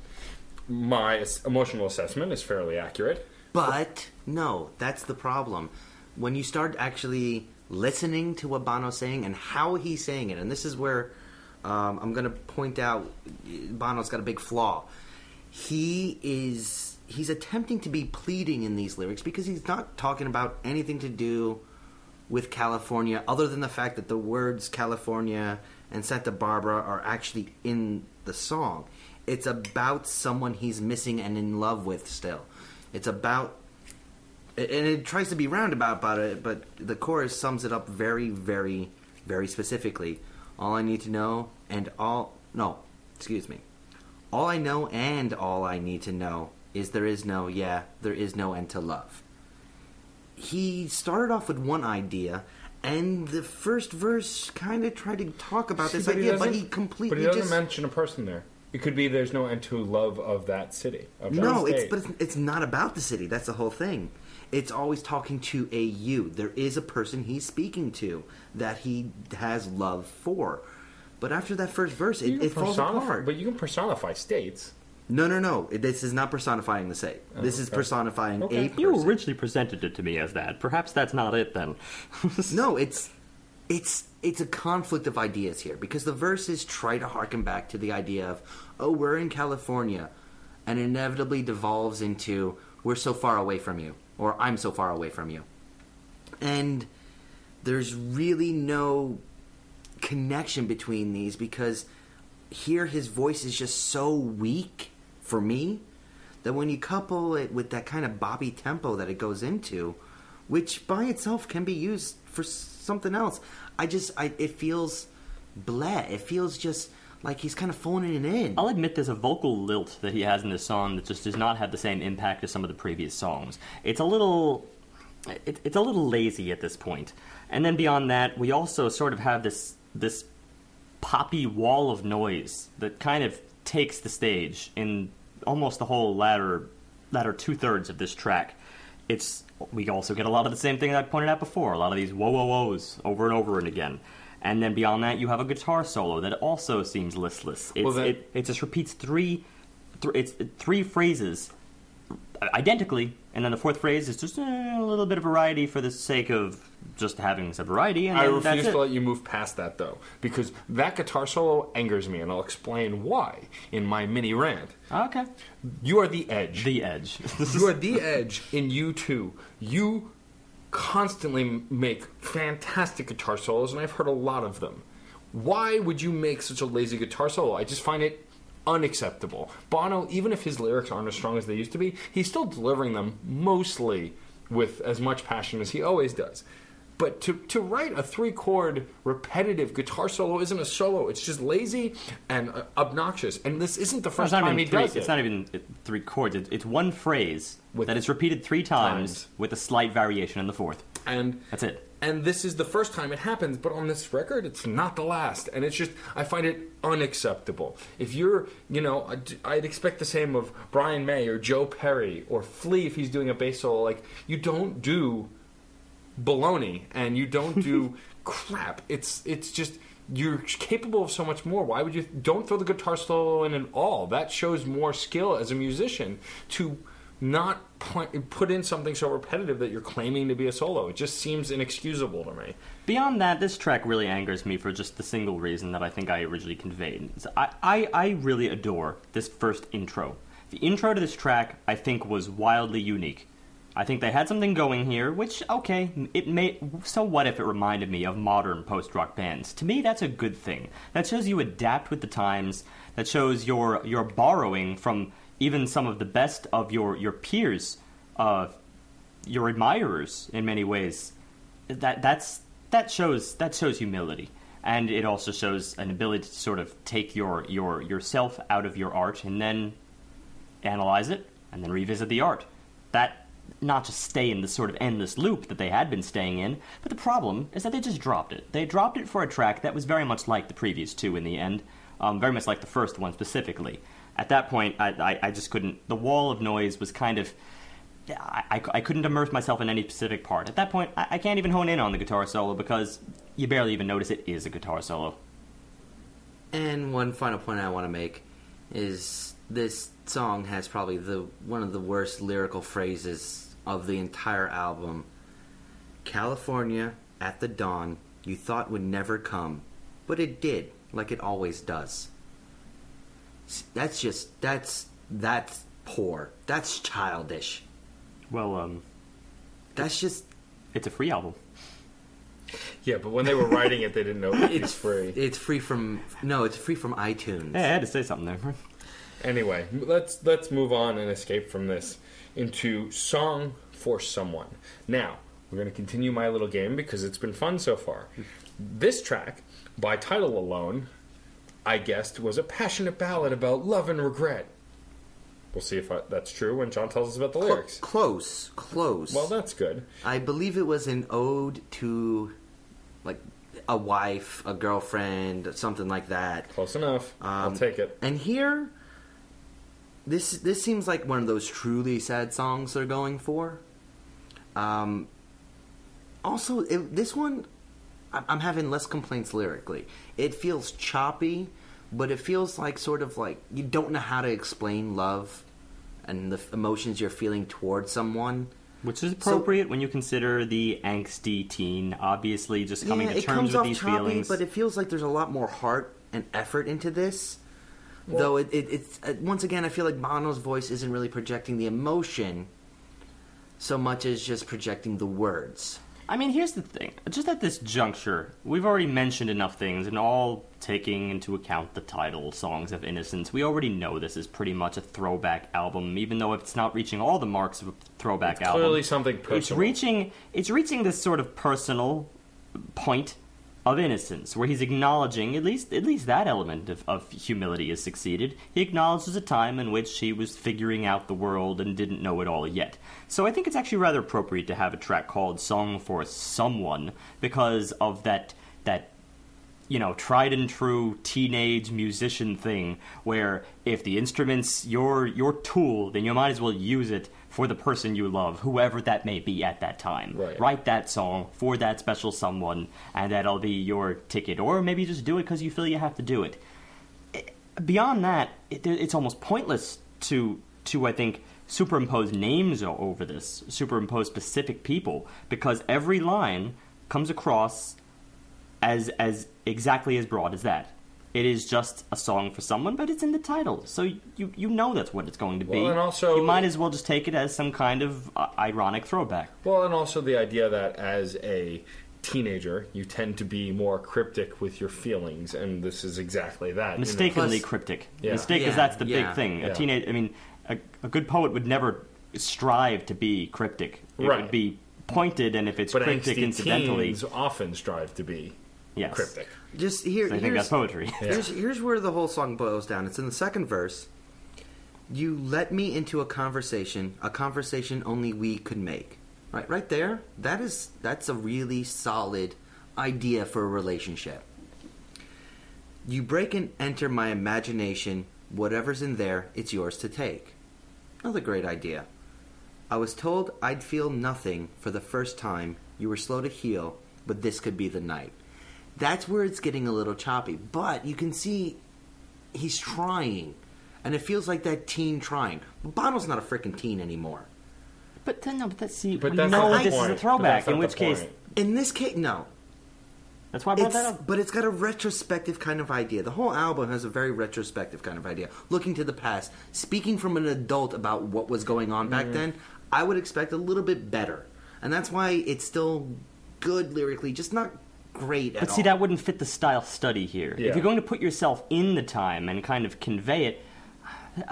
my emotional assessment is fairly accurate. But no, that's the problem. When you start actually listening to what Bono's saying and how he's saying it, and this is where I'm going to point out Bono's got a big flaw. He's attempting to be pleading in these lyrics because he's not talking about anything to do with California other than the fact that the words California and Santa Barbara are actually in the song. It's about someone he's missing and in love with still. It's about... And it tries to be roundabout about it, but the chorus sums it up very, very, very specifically. All I need to know and all... No, excuse me. All I know and all I need to know is there is no end to love. He started off with one idea, and the first verse kind of tried to talk about this idea, but he completely But he doesn't mention a person there. It could be there's no end to love of that city. Of that it's not about the city. That's the whole thing. It's always talking to a you. There is a person he's speaking to that he has love for. But after that first verse, it falls apart. But you can personify states. No. This is not personifying the state. This is personifying a person. You originally presented it to me as that. Perhaps that's not it, then. No, it's a conflict of ideas here. Because the verses try to harken back to the idea of, oh, we're in California. And inevitably devolves into, we're so far away from you. Or I'm so far away from you. And there's really no connection between these because here his voice is just so weak for me that when you couple it with that kind of bobby tempo that it goes into, which by itself can be used for something else, it feels bleh. It feels just like he's kind of phoning it in. I'll admit there's a vocal lilt that he has in this song that just does not have the same impact as some of the previous songs. It's a little lazy at this point. And then beyond that, we also sort of have this poppy wall of noise that kind of takes the stage in almost the whole latter 2/3 of this track. We also get a lot of the same thing that I pointed out before, a lot of these whoa-whoa-whoas over and over and again. And then beyond that, you have a guitar solo that also seems listless. It just repeats three phrases identically, and then the fourth phrase is just a little bit of variety for the sake of just having some variety. And I refuse to let you move past that, though, because that guitar solo angers me, and I'll explain why in my mini rant. Okay. You are the edge. The edge. You are the edge in U2. You constantly make fantastic guitar solos, and I've heard a lot of them. Why would you make such a lazy guitar solo? I just find it unacceptable. Bono, even if his lyrics aren't as strong as they used to be, he's still delivering them mostly with as much passion as he always does. But to write a 3-chord repetitive guitar solo isn't a solo. It's just lazy and obnoxious. And this isn't the first time he does it. It's not even 3 chords. It's one phrase that is repeated 3 times with a slight variation in the fourth. And that's it. And this is the first time it happens, but on this record, it's not the last. And it's just, I find it unacceptable. If you're, I'd expect the same of Brian May or Joe Perry or Flea if he's doing a bass solo. Like, you don't do baloney and you don't do crap. It's just, you're capable of so much more. Why would you, don't throw the guitar solo in at all. That shows more skill as a musician to not put in something so repetitive that you're claiming to be a solo. It just seems inexcusable to me. Beyond that, this track really angers me for just the single reason that I think I originally conveyed. I really adore this first intro. The intro to this track, I think, was wildly unique. I think they had something going here, which, okay, so what if it reminded me of modern post-rock bands? To me, that's a good thing. That shows you adapt with the times. That shows you're borrowing from even some of the best of your peers, your admirers in many ways. That shows humility, and it also shows an ability to sort of take yourself out of your art and then analyze it and then revisit the art. That not just stay in this sort of endless loop that they had been staying in, but the problem is that they just dropped it. They dropped it for a track that was very much like the previous two in the end, very much like the first one specifically. At that point, I just couldn't. The wall of noise was kind of. I couldn't immerse myself in any specific part. At that point, I can't even hone in on the guitar solo because you barely even notice it is a guitar solo. And one final point I want to make is this song has probably one of the worst lyrical phrases of the entire album. California at the dawn you thought would never come, but it did, like it always does. That's poor. That's childish. Well, that's just... It's a free album. Yeah, but when they were writing it, they didn't know it's free. It's free from... No, it's free from iTunes. Yeah, I had to say something there. Anyway, let's move on and escape from this into Song for Someone. Now, we're going to continue my little game because it's been fun so far. This track, by title alone, I guessed was a passionate ballad about love and regret. We'll see if that's true when John tells us about the lyrics. Close. Well, that's good. I believe it was an ode to, like, a wife, a girlfriend, something like that. Close enough. I'll take it. And here, this seems like one of those truly sad songs they're going for. Also, this one, I'm having less complaints lyrically. It feels choppy, but it feels like sort of like you don't know how to explain love and the emotions you're feeling towards someone. Which is appropriate when you consider the angsty teen, obviously just coming to terms with these choppy, feelings. But it feels like there's a lot more heart and effort into this. Well, though it's once again, I feel like Bono's voice isn't really projecting the emotion so much as just projecting the words. I mean, here's the thing. Just at this juncture, we've already mentioned enough things, and all taking into account the title, Songs of Innocence. We already know this is pretty much a throwback album, even though it's not reaching all the marks of a throwback album. Clearly something personal. It's reaching this sort of personal point of innocence, where he's acknowledging at least that element of humility has succeeded. He acknowledges a time in which he was figuring out the world and didn't know it all yet. So I think it's actually rather appropriate to have a track called Song for Someone, because of that tried and true teenage musician thing, where if the instrument's your tool, then you might as well use it for the person you love, whoever that may be at that time. Right. Write that song for that special someone, and that'll be your ticket. Or maybe just do it because you feel you have to do it. Beyond that, it's almost pointless to I think, superimpose names over this, superimpose specific people, because every line comes across as exactly as broad as that. It is just a song for someone, but it's in the title, so you know that's what it's going to be. Well, and also, you might as well just take it as some kind of ironic throwback. Well, and also the idea that as a teenager, you tend to be more cryptic with your feelings, and this is exactly that. Mistakenly cryptic. Yeah. Because that's the big thing. Yeah. A good poet would never strive to be cryptic. It would be pointed, and if it's cryptic incidentally, teens often strive to be cryptic. Just here, so I think that's poetry. Here's where the whole song boils down. It's in the second verse. You let me into a conversation only we could make. Right there. That's a really solid idea for a relationship. You break and enter my imagination. Whatever's in there, it's yours to take. Another great idea. I was told I'd feel nothing for the first time. You were slow to heal, but this could be the night. That's where it's getting a little choppy. But you can see he's trying. And it feels like that teen trying. Bono's not a freaking teen anymore. But this is a throwback, in which case... In this case, no. That's why I brought that up. But it's got a retrospective kind of idea. The whole album has a very retrospective kind of idea. Looking to the past. Speaking from an adult about what was going on back then, I would expect a little bit better. And that's why it's still good lyrically, just not great at all. But see, that wouldn't fit the style study here. Yeah. If you're going to put yourself in the time and kind of convey it...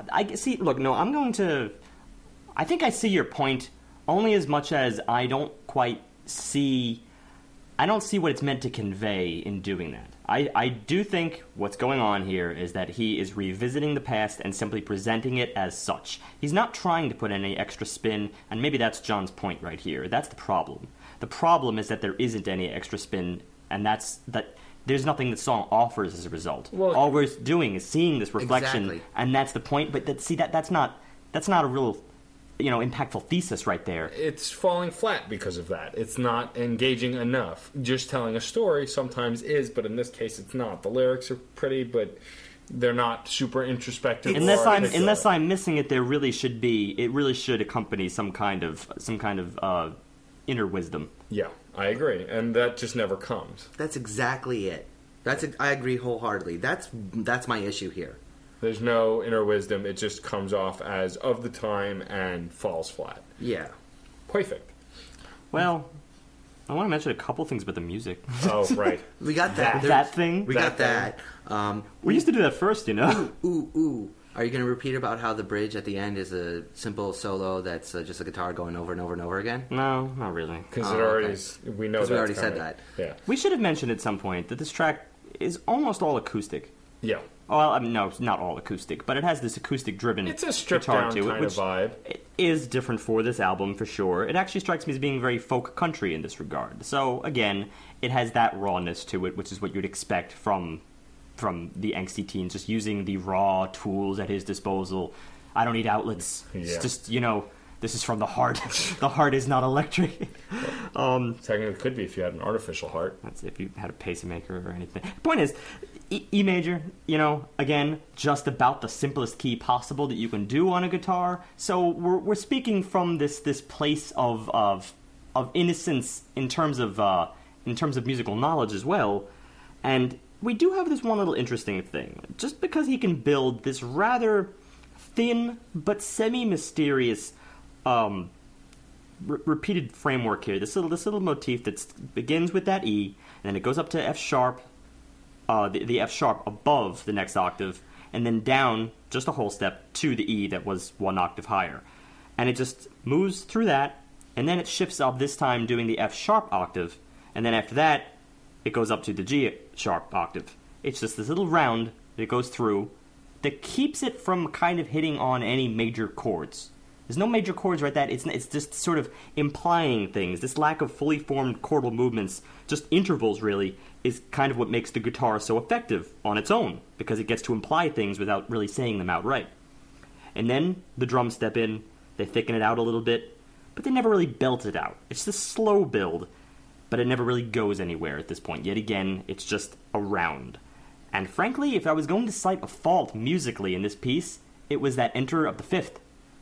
I think I see your point only as much as I don't see what it's meant to convey in doing that. I do think what's going on here is that he is revisiting the past and simply presenting it as such. He's not trying to put any extra spin, and maybe that's John's point right here. That's the problem. The problem is that there isn't any extra spin, and that's that. There's nothing the song offers as a result. Well, all we're doing is seeing this reflection, and that's the point. But that's not a real, impactful thesis right there. It's falling flat because of that. It's not engaging enough. Just telling a story sometimes is, but in this case, it's not. The lyrics are pretty, but they're not super introspective. Unless I'm missing it, it really should accompany some kind of inner wisdom. Yeah, I agree, and that just never comes. That's exactly it. I agree wholeheartedly. That's my issue here. There's no inner wisdom. It just comes off as of the time and falls flat. Yeah. Perfect. Well, I want to mention a couple things about the music. Oh, right. We got that. That thing? We got that. We used to do that first, Ooh. Are you going to repeat about how the bridge at the end is a simple solo that's just a guitar going over and over and over again? No, not really. Because we already said that. Yeah. We should have mentioned at some point that this track is almost all acoustic. Yeah. Well, no, it's not all acoustic, but it has this acoustic-driven It's a stripped-down kind of vibe. It is different for this album, for sure. It actually strikes me as being very folk country in this regard. So, again, it has that rawness to it, which is what you'd expect from the angsty teen, just using the raw tools at his disposal. I don't need outlets. Yeah. It's just, this is from the heart. The heart is not electric. Technically, it could be if you had an artificial heart. That's if you had a pacemaker or anything. The point is, E major, again, just about the simplest key possible that you can do on a guitar. So we're speaking from this place of innocence in terms of musical knowledge as well, and we do have this one little interesting thing. Just because he can build this rather thin but semi-mysterious repeated framework here. This little motif that begins with that E, and then it goes up to F sharp, the F sharp above the next octave, and then down just a whole step to the E that was one octave higher. And it just moves through that, and then it shifts up, this time doing the F sharp octave, and then after that, it goes up to the G sharp octave. It's just this little round that it goes through that keeps it from kind of hitting on any major chords. There's no major chords right there. It's just sort of implying things. This lack of fully formed chordal movements, just intervals really, is kind of what makes the guitar so effective on its own, because it gets to imply things without really saying them outright. And then the drums step in, they thicken it out a little bit, but they never really belt it out. It's this slow build, but it never really goes anywhere at this point. Yet again, it's just around. And frankly, if I was going to cite a fault musically in this piece, it was that enter of the fifth.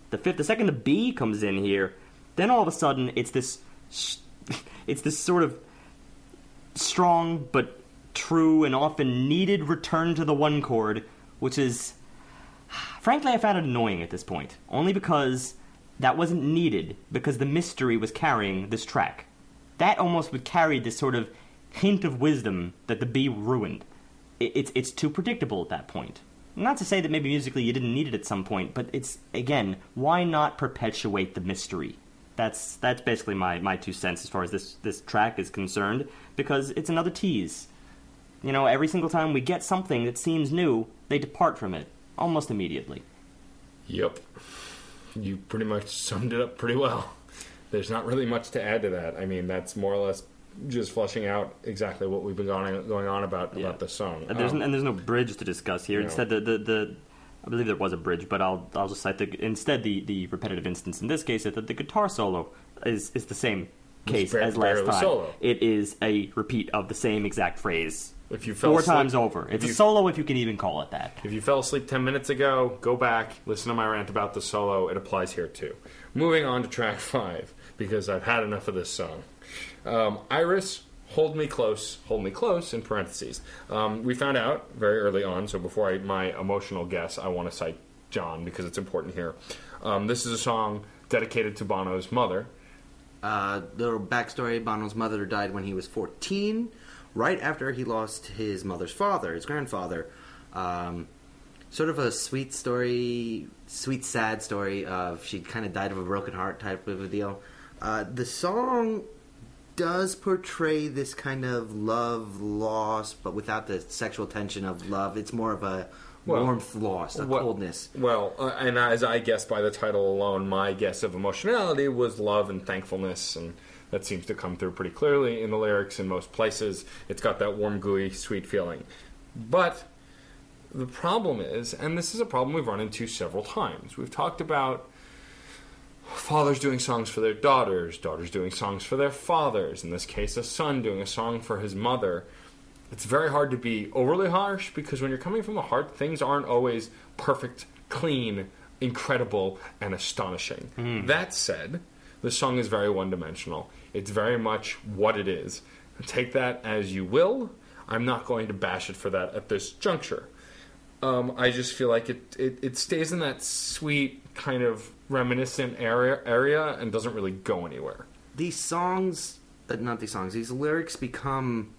The second the B comes in here, then all of a sudden it's this sort of strong but true and often needed return to the one chord, which is, frankly, I found it annoying at this point. Only because that wasn't needed, because the mystery was carrying this track. That almost would carry this sort of hint of wisdom that the B ruined. It's too predictable at that point. Not to say that maybe musically you didn't need it at some point, but it's, again, why not perpetuate the mystery? That's basically my 2 cents as far as this track is concerned, because it's another tease. You know, every single time we get something that seems new, they depart from it, almost immediately. Yep. You pretty much summed it up pretty well. There's not really much to add to that. I mean, that's more or less just fleshing out exactly what we've been going on about the song. And there's no bridge to discuss here. Instead, the I believe there was a bridge, but I'll just cite the repetitive instance in this case is that the guitar solo is the same case as last time. Solo. It is a repeat of the same exact phrase. If you fell 4 asleep, times over. It's a solo, if you can even call it that. If you fell asleep 10 minutes ago, go back, listen to my rant about the solo. It applies here too. Moving on to track 5, because I've had enough of this song. Iris, Hold Me Close, in parentheses. We found out very early on, so before my emotional guess, I want to cite John, because it's important here. This is a song dedicated to Bono's mother. Little backstory, Bono's mother died when he was 14, right after he lost his mother's father, his grandfather. Sort of a sweet story, sad story of she kind of died of a broken heart type of a deal. The song does portray this kind of love lost, but without the sexual tension of love. It's more of a warmth lost, coldness. Well, and as I guessed by the title alone, my guess of emotionality was love and thankfulness, and that seems to come through pretty clearly in the lyrics in most places. It's got that warm, gooey, sweet feeling. But the problem is, and this is a problem we've run into several times, we've talked about fathers doing songs for their daughters, daughters doing songs for their fathers, in this case a son doing a song for his mother. It's very hard to be overly harsh, because when you're coming from the heart, things aren't always perfect, clean, incredible, and astonishing. That said, the song is very one-dimensional. It's very much what it is. Take that as you will. I'm not going to bash it for that at this juncture. I just feel like it stays in that sweet, kind of reminiscent area and doesn't really go anywhere. These lyrics become,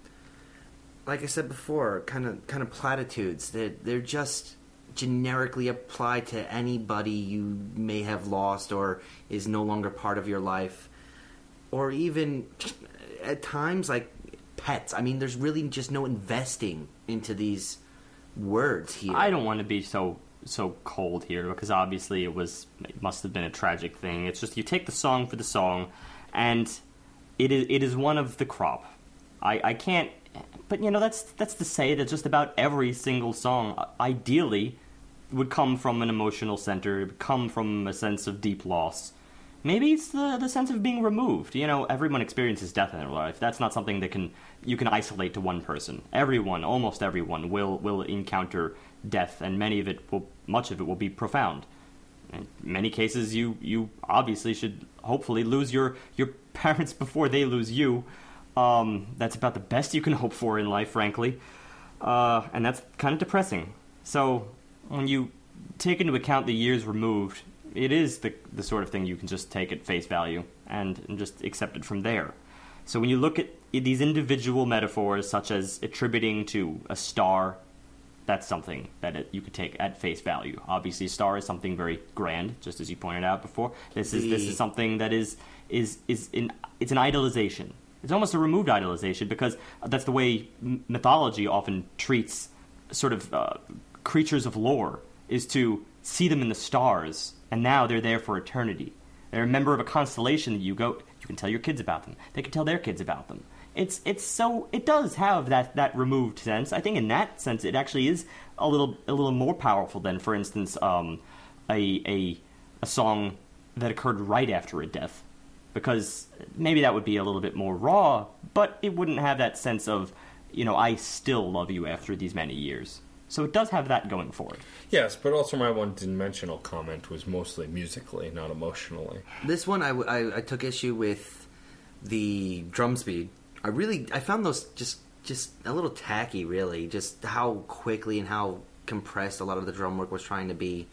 like I said before, kind of platitudes. They're just generically applied to anybody you may have lost or is no longer part of your life, or even at times like pets. I mean, there's really just no investing into these words here. I don't want to be so cold here, because obviously it must have been a tragic thing. It's just you take the song for the song, and it is one of the crop. I can't, but that's to say that just about every single song ideally would come from an emotional center, come from a sense of deep loss. Maybe it's the sense of being removed. Everyone experiences death in their life. That's not something that you can isolate to one person. Almost everyone will encounter death, and much of it will be profound. In many cases, you obviously should hopefully lose your parents before they lose you. That's about the best you can hope for in life, frankly. And that's kind of depressing. So when you take into account the years removed, it is the sort of thing you can just take at face value and just accept it from there. So when you look at these individual metaphors, such as attributing to a star, that's something that you could take at face value. Obviously, a star is something very grand, just as you pointed out before. This is something that it's an idolization. It's almost a removed idolization, because that's the way mythology often treats sort of creatures of lore, is to see them in the stars, and now they're there for eternity. They're a member of a constellation that you can tell your kids about them. They can tell their kids about them. It does have that removed sense. I think in that sense it actually is a little more powerful than, for instance, a song that occurred right after a death, because maybe that would be a little bit more raw, but it wouldn't have that sense of, I still love you after these many years. So it does have that going for it. Yes, but also my one-dimensional comment was mostly musically, not emotionally. This one, I took issue with the drum speed. I found those just a little tacky, really. Just how quickly and how compressed a lot of the drum work was trying to be.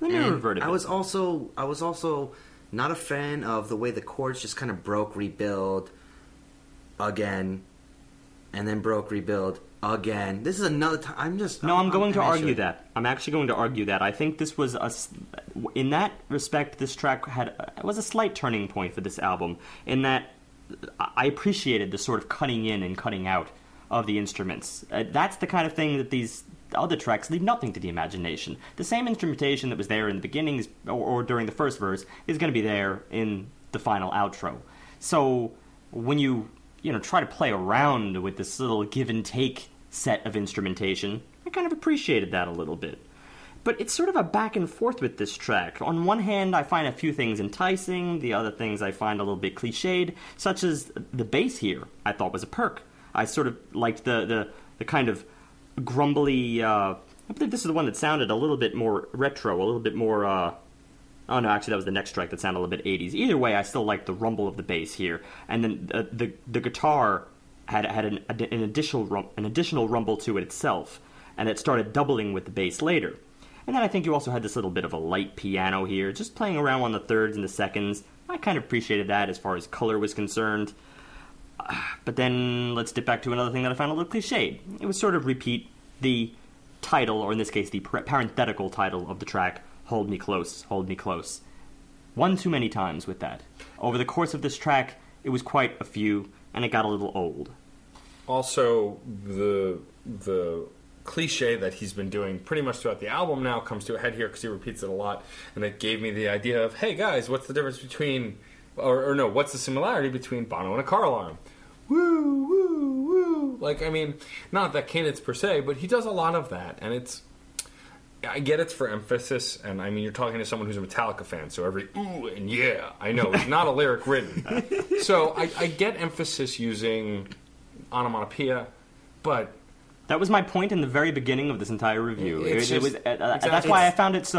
I was also not a fan of the way the chords just kind of broke, rebuild again, and then broke, rebuild again. This is another time. I'm going to argue that. I'm actually going to argue that. I think this was in that respect, this track was a slight turning point for this album, in that I appreciated the sort of cutting in and cutting out of the instruments. That's the kind of thing that these other tracks leave nothing to the imagination. The same instrumentation that was there in the beginning or during the first verse is going to be there in the final outro. So when you try to play around with this little give and take set of instrumentation, I kind of appreciated that a little bit. But it's sort of a back and forth with this track. On one hand, I find a few things enticing, the other things I find a little bit cliched, such as the bass here I thought was a perk. I sort of liked the kind of grumbly, I believe this is the one that sounded a little bit more retro, a little bit more, oh no, actually that was the next track that sounded a little bit 80s. Either way, I still liked the rumble of the bass here. And then the guitar had an additional rumble to it itself, and it started doubling with the bass later. And then I think you also had this little bit of a light piano here, just playing around on the thirds and the seconds. I kind of appreciated that as far as color was concerned. But then let's dip back to another thing that I found a little cliched. It was sort of repeat the title, or in this case the parenthetical title of the track, Hold Me Close, Hold Me Close. One too many times with that. Over the course of this track, it was quite a few, and it got a little old. Also, the cliche that he's been doing pretty much throughout the album now comes to a head here because he repeats it a lot, and it gave me the idea of, hey guys, what's the difference between, or no, what's the similarity between Bono and a car alarm? Woo, woo, woo. Like, I mean, not that cadence per se, but he does a lot of that, and I get it's for emphasis, and I mean, you're talking to someone who's a Metallica fan, so every ooh and yeah, I know, it's not a lyric written. So I get emphasis using onomatopoeia, but that was my point in the very beginning of this entire review. That's why I found it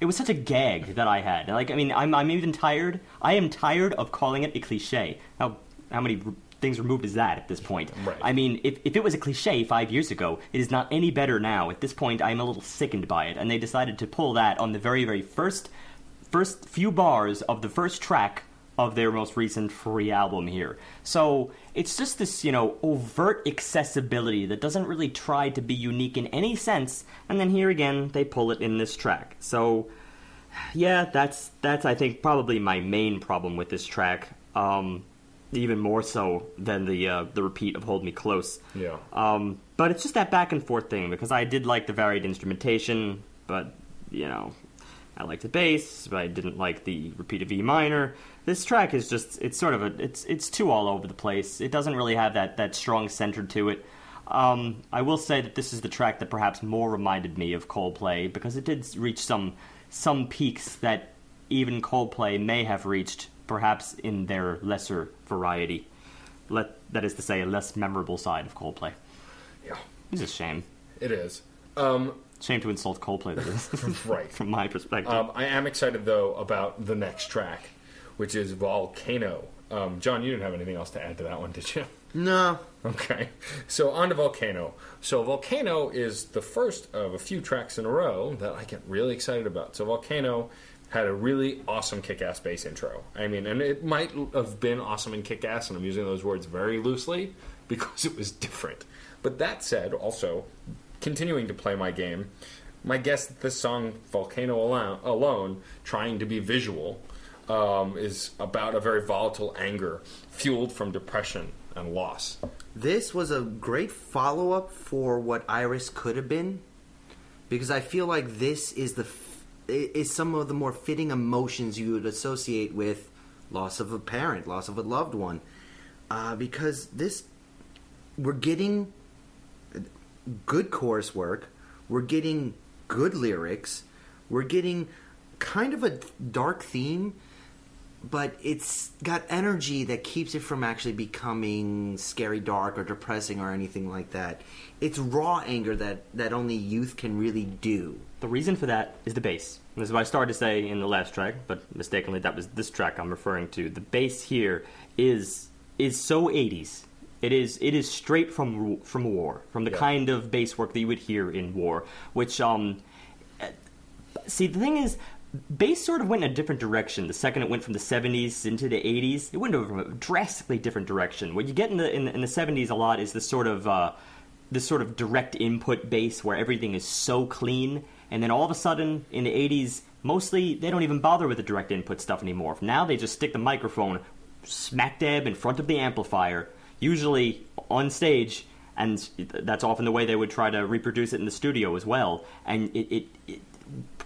it was such a gag that I had. Like, I mean, I'm even tired. I am tired of calling it a cliche. How many things removed is that at this point? Right. I mean, if it was a cliche 5 years ago, it is not any better now. At this point, I'm a little sickened by it, and they decided to pull that on the very, very first few bars of the first track of their most recent free album here. So it's just this, overt accessibility that doesn't really try to be unique in any sense, and then here again, they pull it in this track. So, yeah, that's I think, probably my main problem with this track, even more so than the repeat of Hold Me Close. Yeah. But it's just that back and forth thing, because I did like the varied instrumentation, but, I liked the bass, but I didn't like the repeat of E minor. This track is just, it's sort of it's too all over the place. It doesn't really have that strong center to it. I will say that this is the track that perhaps more reminded me of Coldplay, because it did reach some peaks that even Coldplay may have reached, perhaps in their lesser variety. That is to say, a less memorable side of Coldplay. Yeah. It's a shame. It is. Shame to insult Coldplay, that is. Right. From my perspective. I am excited, though, about the next track, which is Volcano. John, you didn't have anything else to add to that one, did you? No. Okay. So, on to Volcano. So, Volcano is the first of a few tracks in a row that I get really excited about. So, Volcano had a really awesome kick-ass bass intro. I mean, and it might have been awesome in kick-ass, and I'm using those words very loosely because it was different. But that said, also, continuing to play my game, my guess that this song, Volcano Alone, trying to be visual, is about a very volatile anger fueled from depression and loss. This was a great follow-up for what Iris could have been, because I feel like this is some of the more fitting emotions you would associate with loss of a parent, loss of a loved one, because we're getting good chorus work, we're getting good lyrics, we're getting kind of a dark theme, but it's got energy that keeps it from actually becoming scary dark or depressing or anything like that. It's raw anger that only youth can really do. The reason for that is the bass. This is what I started to say in the last track, but mistakenly that was this track I'm referring to. The bass here is so 80s. It is straight from War, from the kind of bass work that you would hear in War, which see, the thing is, bass sort of went in a different direction. The second it went from the 70s into the 80s, it went in a drastically different direction. What you get in the 70s a lot is this sort of direct input bass where everything is so clean, and then all of a sudden in the 80s, mostly they don't even bother with the direct input stuff anymore. Now they just stick the microphone smack dab in front of the amplifier, usually on stage, and that's often the way they would try to reproduce it in the studio as well. And it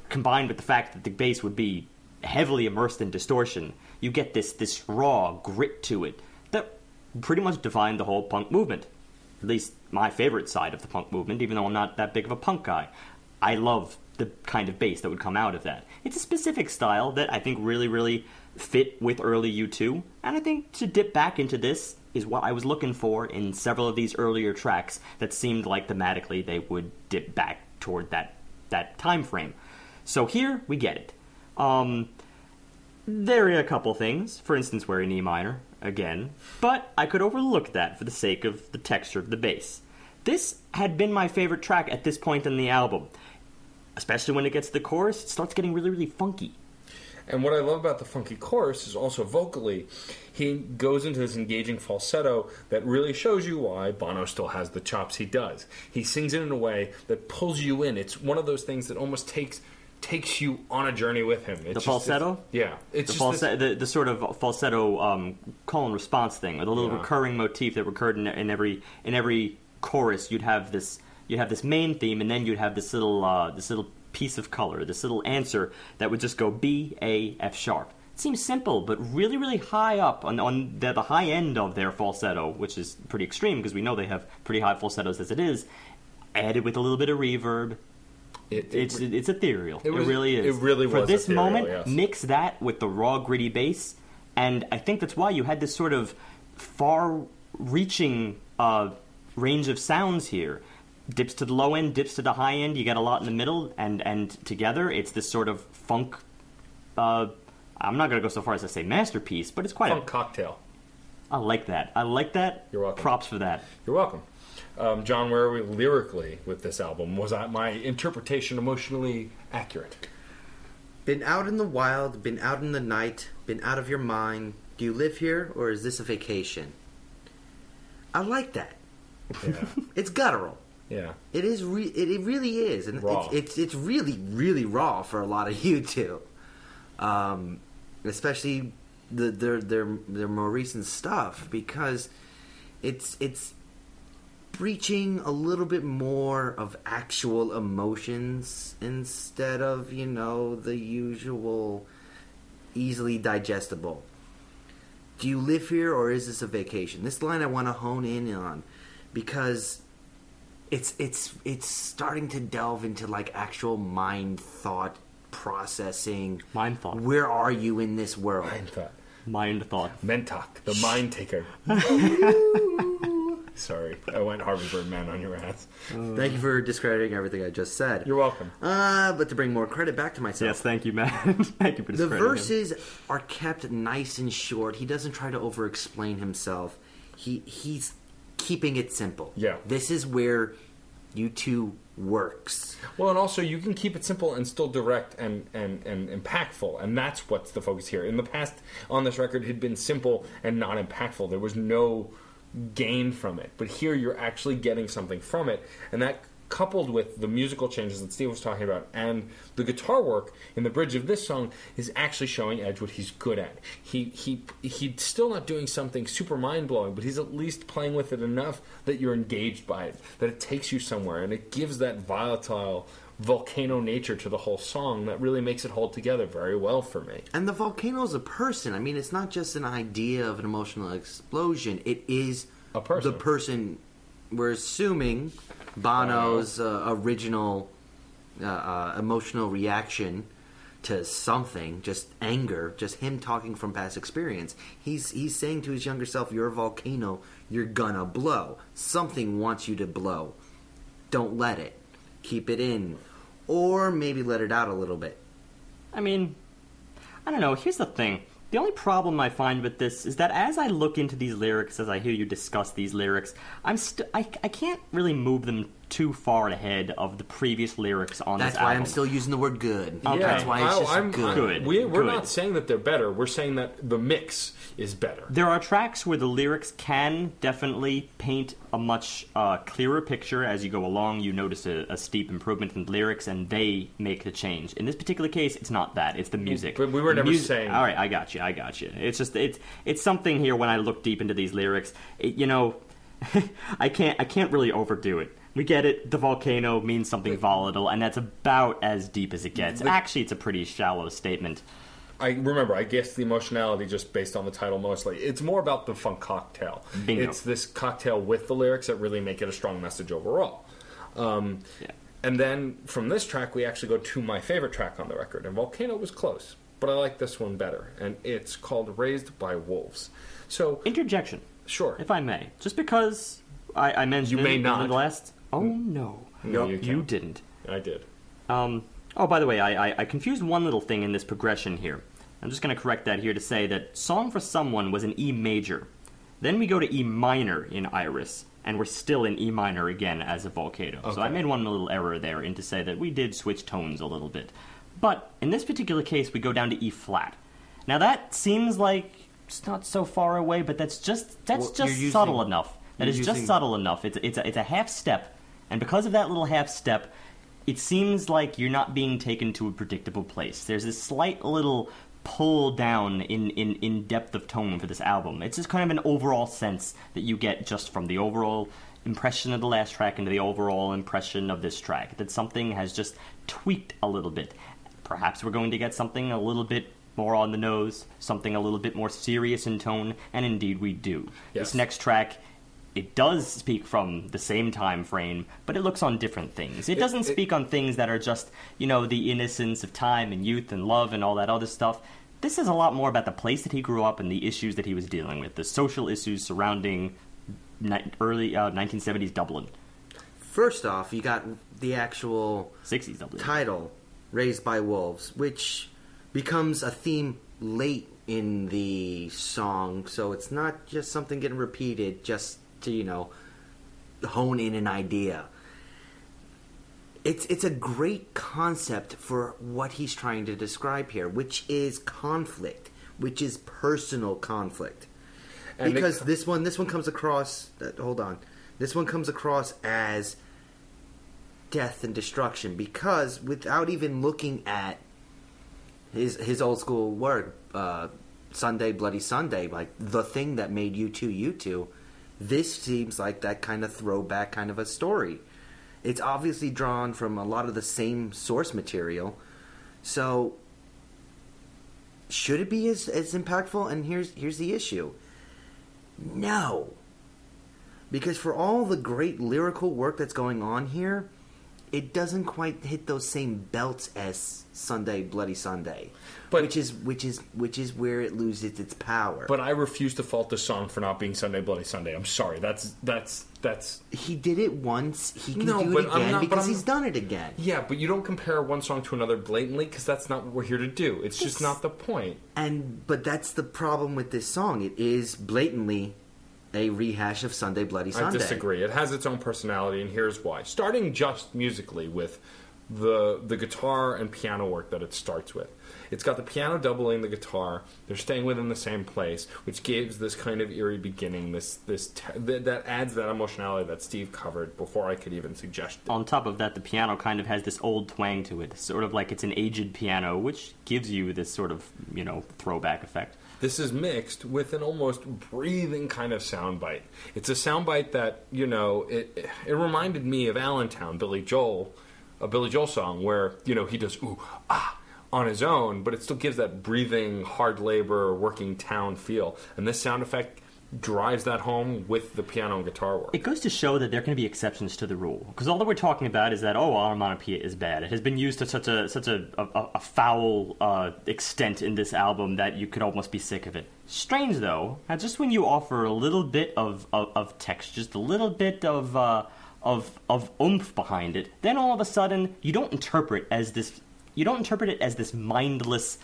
combined with the fact that the bass would be heavily immersed in distortion, you get this raw grit to it that pretty much defined the whole punk movement. At least my favorite side of the punk movement, even though I'm not that big of a punk guy. I love the kind of bass that would come out of that. It's a specific style that I think really, really fit with early U2, and I think to dip back into this is what I was looking for in several of these earlier tracks that seemed like thematically they would dip back toward that time frame. So here, we get it. There are a couple things. For instance, we're in E minor, again. But I could overlook that for the sake of the texture of the bass. This had been my favorite track at this point in the album. Especially when it gets to the chorus, it starts getting really, really funky. And what I love about the funky chorus is also vocally, he goes into this engaging falsetto that really shows you why Bono still has the chops he does. He sings it in a way that pulls you in. It's one of those things that almost takes you on a journey with him. It's the falsetto? It's the sort of falsetto call and response thing, or the little recurring motif that recurred in every chorus. You'd have this main theme, and then you'd have this little piece of color, this little answer that would just go B, A, F sharp. It seems simple, but really, really high up on the high end of their falsetto, which is pretty extreme because we know they have pretty high falsettos as it is, added with a little bit of reverb. It's ethereal. It really is. It really was. For this ethereal, moment, yes. Mix that with the raw, gritty bass, and I think that's why you had this sort of far-reaching range of sounds here. Dips to the low end, dips to the high end. You get a lot in the middle, and together it's this sort of funk. I'm not going to go so far as to say masterpiece, but it's quite funk cocktail. I like that. You're welcome. Props for that. You're welcome. John, where are we lyrically with this album? Was my interpretation emotionally accurate? Been out in the wild, been out in the night, been out of your mind. Do you live here, or is this a vacation? I like that. Yeah. It's guttural. Yeah. It is. It really is, and raw. It's really, really raw for a lot of U2, especially their more recent stuff, because it's preaching a little bit more of actual emotions instead of, the usual easily digestible. Do you live here, or is this a vacation? This line I want to hone in on, because it's starting to delve into like actual mind thought processing. Mind thought. Where are you in this world? Mind thought. Mentok, the mind taker. Sorry, I went Harvey Birdman on your ass. Thank you for discrediting everything I just said. You're welcome. But to bring more credit back to myself. Yes, thank you, Matt. Thank you for discrediting The verses are kept nice and short. He doesn't try to over-explain himself. He's keeping it simple. Yeah. This is where U2 works. Well, and also you can keep it simple and still direct and impactful, and that's what's the focus here. In the past, on this record, it had been simple and not impactful. There was no gain from it. But here you're actually getting something from it, and that coupled with the musical changes that Steve was talking about and the guitar work in the bridge of this song is actually showing Edge what he's good at. He's still not doing something super mind-blowing, but he's at least playing with it enough that you're engaged by it, that it takes you somewhere, and it gives that volatile volcano nature to the whole song that really makes it hold together very well for me. And the volcano's a person. I mean, it's not just an idea of an emotional explosion. It is a person. The person, we're assuming, Bono's original emotional reaction to something, just anger, just him talking from past experience. He's saying to his younger self, you're a volcano, you're gonna blow. Something wants you to blow. Don't let it. Keep it in. Or maybe let it out a little bit. I mean, I don't know. Here's the thing. The only problem I find with this is that as I look into these lyrics, as I hear you discuss these lyrics, I can't really move them too far ahead of the previous lyrics on this album. That's why I'm still using the word good. Okay. That's why it's just good. We're not saying that they're better. We're saying that the mix is better. There are tracks where the lyrics can definitely paint a much clearer picture. As you go along, you notice a steep improvement in the lyrics, and they make the change. In this particular case, it's not that. It's the music. But we were never saying... All right, I got you. It's just... It's something here when I look deep into these lyrics. I can't really overdo it. We get it. The volcano means something volatile, and that's about as deep as it gets. Actually, it's a pretty shallow statement. I guess the emotionality just based on the title mostly. It's more about the funk cocktail. Bingo. It's this cocktail with the lyrics that really make it a strong message overall. And then from this track, we actually go to my favorite track on the record. And Volcano was close, but I like this one better. And it's called Raised by Wolves. So interjection. Sure. If I may. Just because I mentioned you may not. in the last... Oh, no. No, you didn't. I did. By the way, I confused one little thing in this progression here. I'm just going to correct that here to say that Song for Someone was in E major. Then we go to E minor in Iris, and we're still in E minor again as a Volcano. Okay. So I made one little error there in to say that we did switch tones a little bit. But in this particular case, we go down to E flat. Now that seems like it's not so far away, but that's just subtle enough. That is just subtle enough. It's a half step, and because of that little half step, it seems like you're not being taken to a predictable place. There's this slight little pull down in depth of tone for this album. It's just kind of an overall sense that you get just from the overall impression of the last track into the overall impression of this track, that something has just tweaked a little bit. Perhaps we're going to get something a little bit more on the nose, something a little bit more serious in tone, and indeed we do. Yes. This next track, it does speak from the same time frame, but it looks on different things. It doesn't speak on things that are just, the innocence of time and youth and love and all that other stuff. This is a lot more about the place that he grew up and the issues that he was dealing with, the social issues surrounding early 1970s Dublin. First off, you got the actual 60s Dublin title, Raised by Wolves, which becomes a theme late in the song, so it's not just something getting repeated just to, hone in an idea. It's a great concept for what he's trying to describe here, which is conflict, which is personal conflict. And because this one comes across... This one comes across as death and destruction, because without even looking at his old school work, Sunday, Bloody Sunday, like the thing that made U2, this seems like that kind of throwback kind of a story. It's obviously drawn from a lot of the same source material. So, should it be as impactful? And here's the issue. No. Because for all the great lyrical work that's going on here, it doesn't quite hit those same belts as Sunday, Bloody Sunday, which is where it loses its power. But I refuse to fault the song for not being Sunday, Bloody Sunday. I'm sorry. That's. He did it once. He can do it again because he's done it again. Yeah, but you don't compare one song to another blatantly, because that's not what we're here to do. It's just not the point. But that's the problem with this song. It is blatantly a rehash of Sunday Bloody Sunday. I disagree. It has its own personality, and here's why. Starting just musically with the guitar and piano work that it starts with. It's got the piano doubling the guitar. They're staying within the same place, which gives this kind of eerie beginning, that adds that emotionality that Steve covered before I could even suggest it. On top of that, the piano kind of has this old twang to it, sort of like it's an aged piano, which gives you this sort of, throwback effect. This is mixed with an almost breathing kind of soundbite. It's a soundbite that, it reminded me of Allentown, a Billy Joel song, where, he does ooh, ah, on his own, but it still gives that breathing, hard labor, working town feel. And this sound effect drives that home with the piano and guitar work. It goes to show that there can be exceptions to the rule. Because all that we're talking about is that, onomatopoeia is bad. It has been used to such a foul extent in this album that you could almost be sick of it. Strange, though, that just when you offer a little bit of text, just a little bit of oomph behind it, then all of a sudden you don't interpret it as this mindless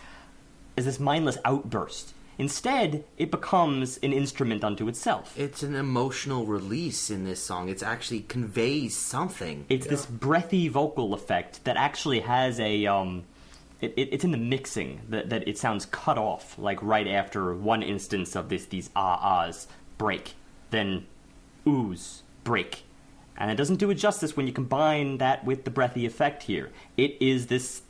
outburst. Instead, it becomes an instrument unto itself. It's an emotional release in this song. It actually conveys something. It's this breathy vocal effect that actually has a it's in the mixing that it sounds cut off, like right after one instance of these ahs break, then oohs break. And it doesn't do it justice when you combine that with the breathy effect here. It is this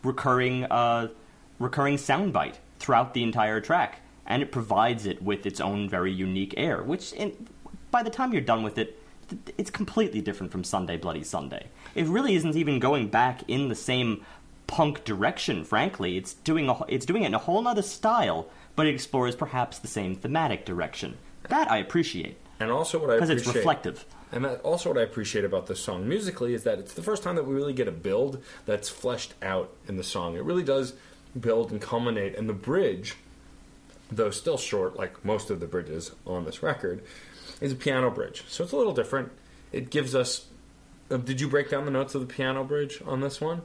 recurring soundbite throughout the entire track, and it provides it with its own very unique air, which, by the time you're done with it, it's completely different from Sunday Bloody Sunday. It really isn't even going back in the same punk direction, frankly. It's doing it in a whole other style, but it explores perhaps the same thematic direction. That I appreciate. And also what I appreciate... Because it's reflective. And also what I appreciate about this song musically is that it's the first time that we really get a build that's fleshed out in the song. It really does build and culminate, and the bridge, though still short like most of the bridges on this record, is a piano bridge. So it's a little different. It gives us... did you break down the notes of the piano bridge on this one?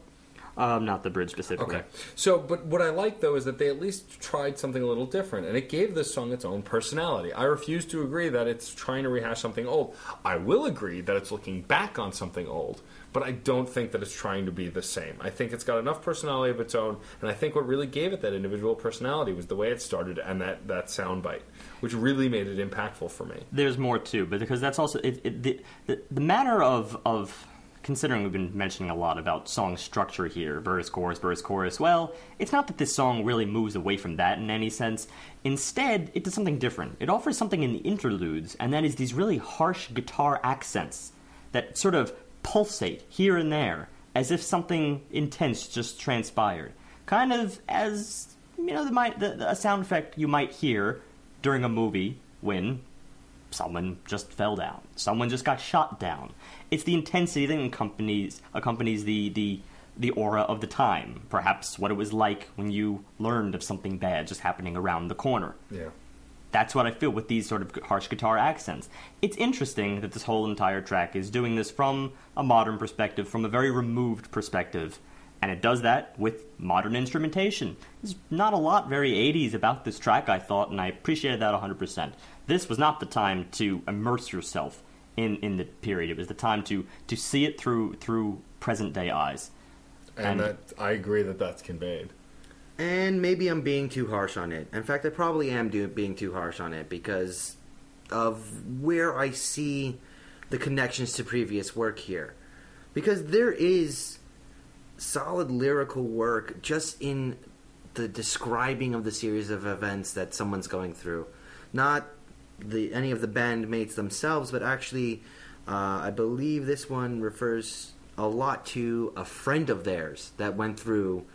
Not the bridge specifically. Okay. So, but what I like, though, is that they at least tried something a little different, and it gave this song its own personality. I refuse to agree that it's trying to rehash something old. I will agree that it's looking back on something old, but I don't think that it's trying to be the same. I think it's got enough personality of its own, and I think what really gave it that individual personality was the way it started and that sound bite, which really made it impactful for me. There's more, too, but because that's also... the manner of considering we've been mentioning a lot about song structure here, verse, chorus, well, it's not that this song really moves away from that in any sense. Instead, it does something different. It offers something in the interludes, and that is these really harsh guitar accents that sort of pulsate here and there, as if something intense just transpired. Kind of as, a sound effect you might hear during a movie when someone just fell down. Someone just got shot down. It's the intensity that accompanies the aura of the time. Perhaps what it was like when you learned of something bad just happening around the corner. Yeah. That's what I feel with these sort of harsh guitar accents. It's interesting that this whole entire track is doing this from a modern perspective, from a very removed perspective. And it does that with modern instrumentation. There's not a lot very 80s about this track, I thought, and I appreciated that 100%. This was not the time to immerse yourself in the period. It was the time to see it through present-day eyes. And that, I agree that that's conveyed. And maybe I'm being too harsh on it. In fact, I probably am being too harsh on it because of where I see the connections to previous work here. Because there is solid lyrical work just in the describing of the series of events that someone's going through. Not any of the bandmates themselves, but actually, I believe this one refers a lot to a friend of theirs that went through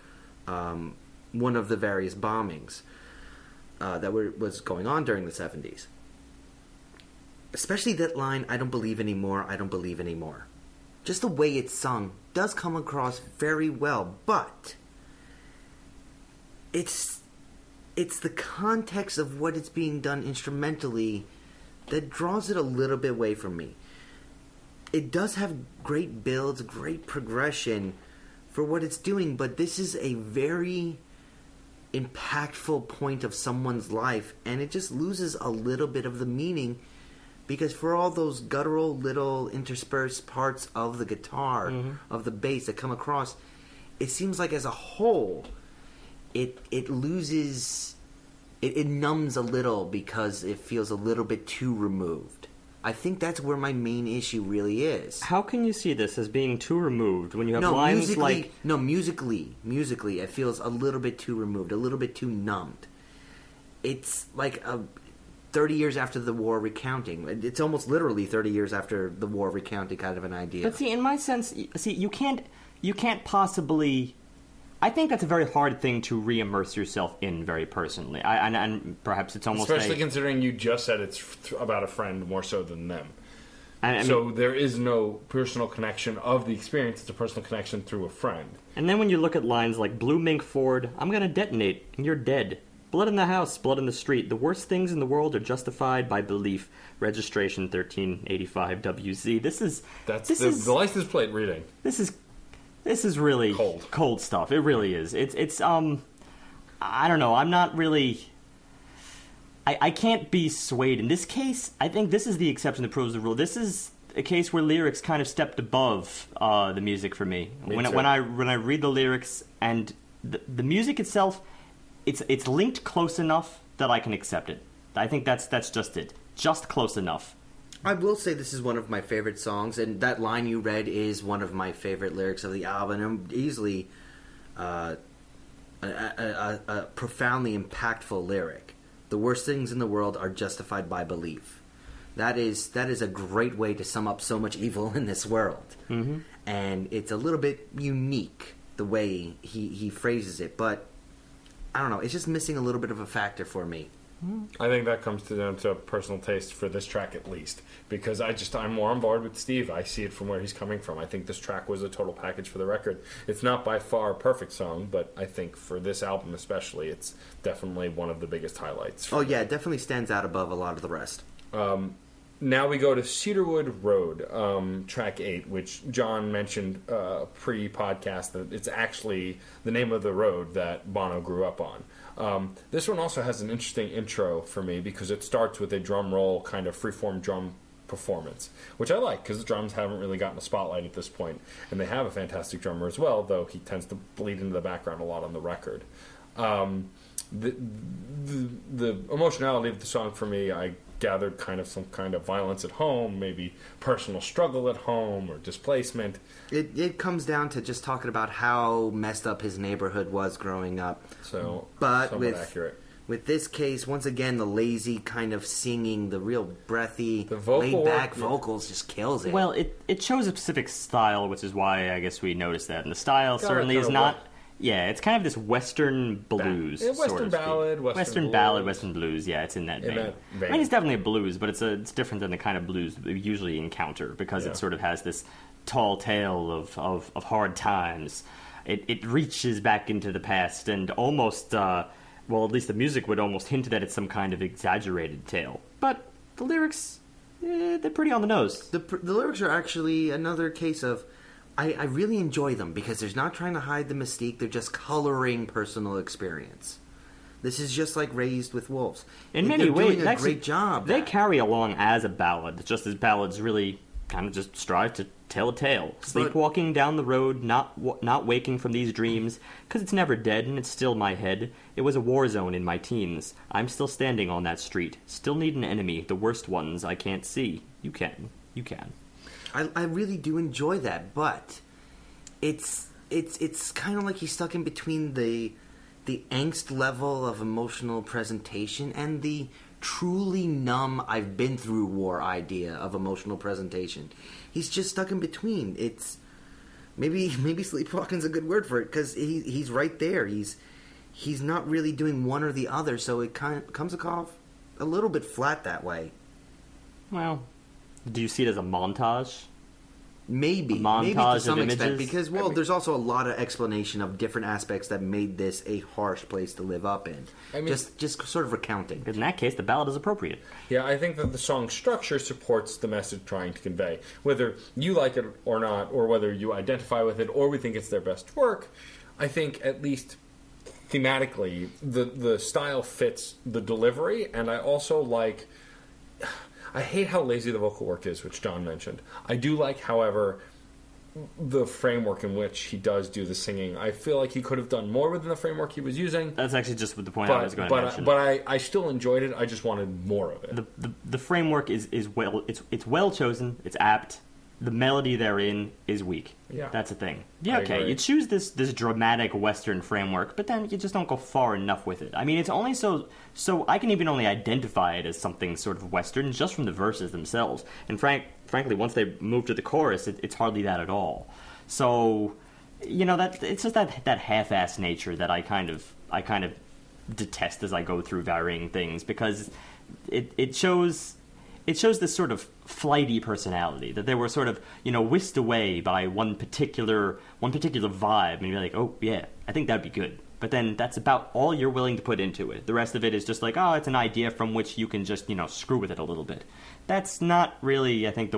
one of the various bombings that was going on during the 70s. Especially that line, I don't believe anymore, I don't believe anymore. Just the way it's sung does come across very well, but it's the context of what it's being done instrumentally that draws it a little bit away from me. It does have great builds, great progression for what it's doing, but this is a very impactful point of someone's life, and it just loses a little bit of the meaning, because for all those guttural little interspersed parts of the guitar, of the bass that come across, it seems like as a whole, it loses, it numbs a little because it feels a little bit too removed. I think that's where my main issue really is. How can you see this as being too removed when you have lines like... No, musically, it feels a little bit too removed, a little bit too numbed. It's like 30 years after the war recounting. It's almost literally 30 years after the war recounting kind of an idea. But see, in my sense, you can't possibly... I think that's a very hard thing to re-immerse yourself in very personally. And perhaps it's almost... Especially considering you just said it's about a friend more so than them. So there is no personal connection of the experience. It's a personal connection through a friend. And then when you look at lines like Blue Mink Ford, I'm going to detonate, and you're dead. Blood in the house, blood in the street. The worst things in the world are justified by belief. Registration 1385 WZ. This is the license plate reading. This is really cold stuff. It really is. It's I don't know. I'm not really... I can't be swayed. In this case, I think this is the exception that proves the rule. This is a case where lyrics kind of stepped above the music for me. When I read the lyrics and the music itself, it's linked close enough that I can accept it. I think that's just it. Just close enough. I will say this is one of my favorite songs, and that line you read is one of my favorite lyrics of the album, and easily a profoundly impactful lyric. The worst things in the world are justified by belief. That is a great way to sum up so much evil in this world. Mm-hmm. And it's a little bit unique, the way he phrases it, but I don't know, it's just missing a little bit of a factor for me. I think that comes down to personal taste for this track at least, because I'm more on board with Steve. I see it from where he's coming from. I think this track was a total package for the record. It's not by far a perfect song, but I think for this album especially, it's definitely one of the biggest highlights. Oh yeah, it definitely stands out above a lot of the rest. Now we go to Cedarwood Road, track 8, which John mentioned pre-podcast that it's actually the name of the road that Bono grew up on. This one also has an interesting intro for me because it starts with a drum roll kind of freeform drum performance, which I like because the drums haven't really gotten a spotlight at this point, and they have a fantastic drummer as well, though he tends to bleed into the background a lot on the record. The emotionality of the song for me, I gathered kind of some kind of violence at home, maybe personal struggle at home or displacement. It comes down to just talking about how messed up his neighborhood was growing up. But accurate. With this case, once again, the lazy kind of singing, the real breathy, laid-back vocals just kills it. Well, it shows a specific style, which is why I guess we noticed that. And the style certainly is not... Yeah, it's kind of this Western blues. Western ballad, Western blues. Yeah, it's in that vein. I mean, it's definitely a blues, but it's different than the kind of blues we usually encounter because it sort of has this tall tale of hard times. It reaches back into the past and almost, at least the music would almost hint that it's some kind of exaggerated tale. But the lyrics, they're pretty on the nose. The lyrics are actually another case of... I really enjoy them because they're not trying to hide the mystique. They're just coloring personal experience. This is just like Raised with Wolves. In many ways, doing a great job. They carry along as a ballad, just as ballads really kind of just strive to tell a tale. Sleepwalking down the road, not waking from these dreams, because it's never dead and it's still my head. It was a war zone in my teens. I'm still standing on that street. Still need an enemy, the worst ones I can't see. You can. I really do enjoy that, but it's kind of like he's stuck in between the angst level of emotional presentation and the truly numb I've been through war idea of emotional presentation. He's just stuck in between. It's maybe sleepwalking's a good word for it because he's right there. He's not really doing one or the other, so it kind of comes off a little bit flat that way. Well, do you see it as a montage? Maybe to some extent, because there's also a lot of explanation of different aspects that made this a harsh place to live up in. I mean, just sort of recounting. In that case, the ballad is appropriate. Yeah, I think that the song structure supports the message trying to convey. Whether you like it or not, or whether you identify with it, or we think it's their best work, I think at least thematically, the style fits the delivery, and I also like... I hate how lazy the vocal work is, which John mentioned. I do like, however, the framework in which he does do the singing. I feel like he could have done more within the framework he was using. That's actually just the point I was going to mention. But I still enjoyed it. I just wanted more of it. The framework is well, it's well chosen. It's apt. The melody therein is weak. Yeah, that's the thing. Yeah, okay. You choose this dramatic Western framework, but then you just don't go far enough with it. I mean, it's only so I can even only identify it as something sort of Western just from the verses themselves. And frankly, once they move to the chorus, it's hardly that at all. So, that it's just that half-assed nature that I kind of detest as I go through varying things, because it shows this sort of flighty personality, that they were sort of, whisked away by one particular vibe, and you're like, oh yeah, I think that'd be good. But then that's about all you're willing to put into it. The rest of it is just like, oh, it's an idea from which you can just, screw with it a little bit. That's not really, I think,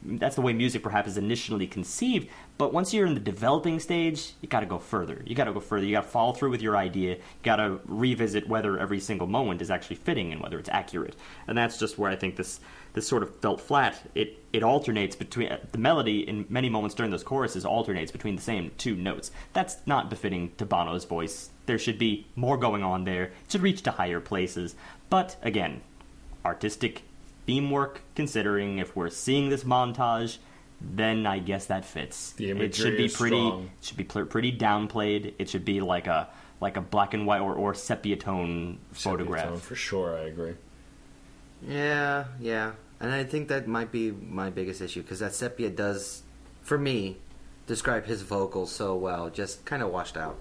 that's the way music perhaps is initially conceived. But once you're in the developing stage, you got to go further. You got to follow through with your idea. You got to revisit whether every single moment is actually fitting and whether it's accurate. And that's just where I think this sort of felt flat. It alternates between the melody in many moments during those choruses alternates between the same two notes. That's not befitting to Bono's voice. There should be more going on there. It should reach to higher places. But again, artistic theme work, considering if we're seeing this montage, then I guess that fits. The imagery is strong. It should be pretty downplayed. It should be like a black and white or sepia tone photograph. Sepia tone, for sure, I agree. Yeah. And I think that might be my biggest issue, because that sepia does, for me, describe his vocals so well, just kind of washed out.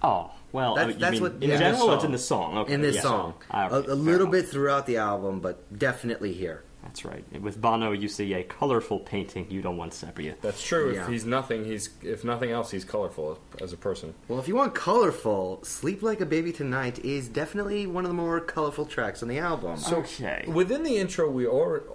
Oh, well, that's what in general, it's in the song. Okay, in this song. Right, a little bit throughout the album, but definitely here. That's right. With Bono, you see a colorful painting. You don't want sepia. That's true. Yeah. If nothing else, he's colorful as a person. Well, if you want colorful, "Sleep Like a Baby Tonight" is definitely one of the more colorful tracks on the album. So, okay. Within the intro, we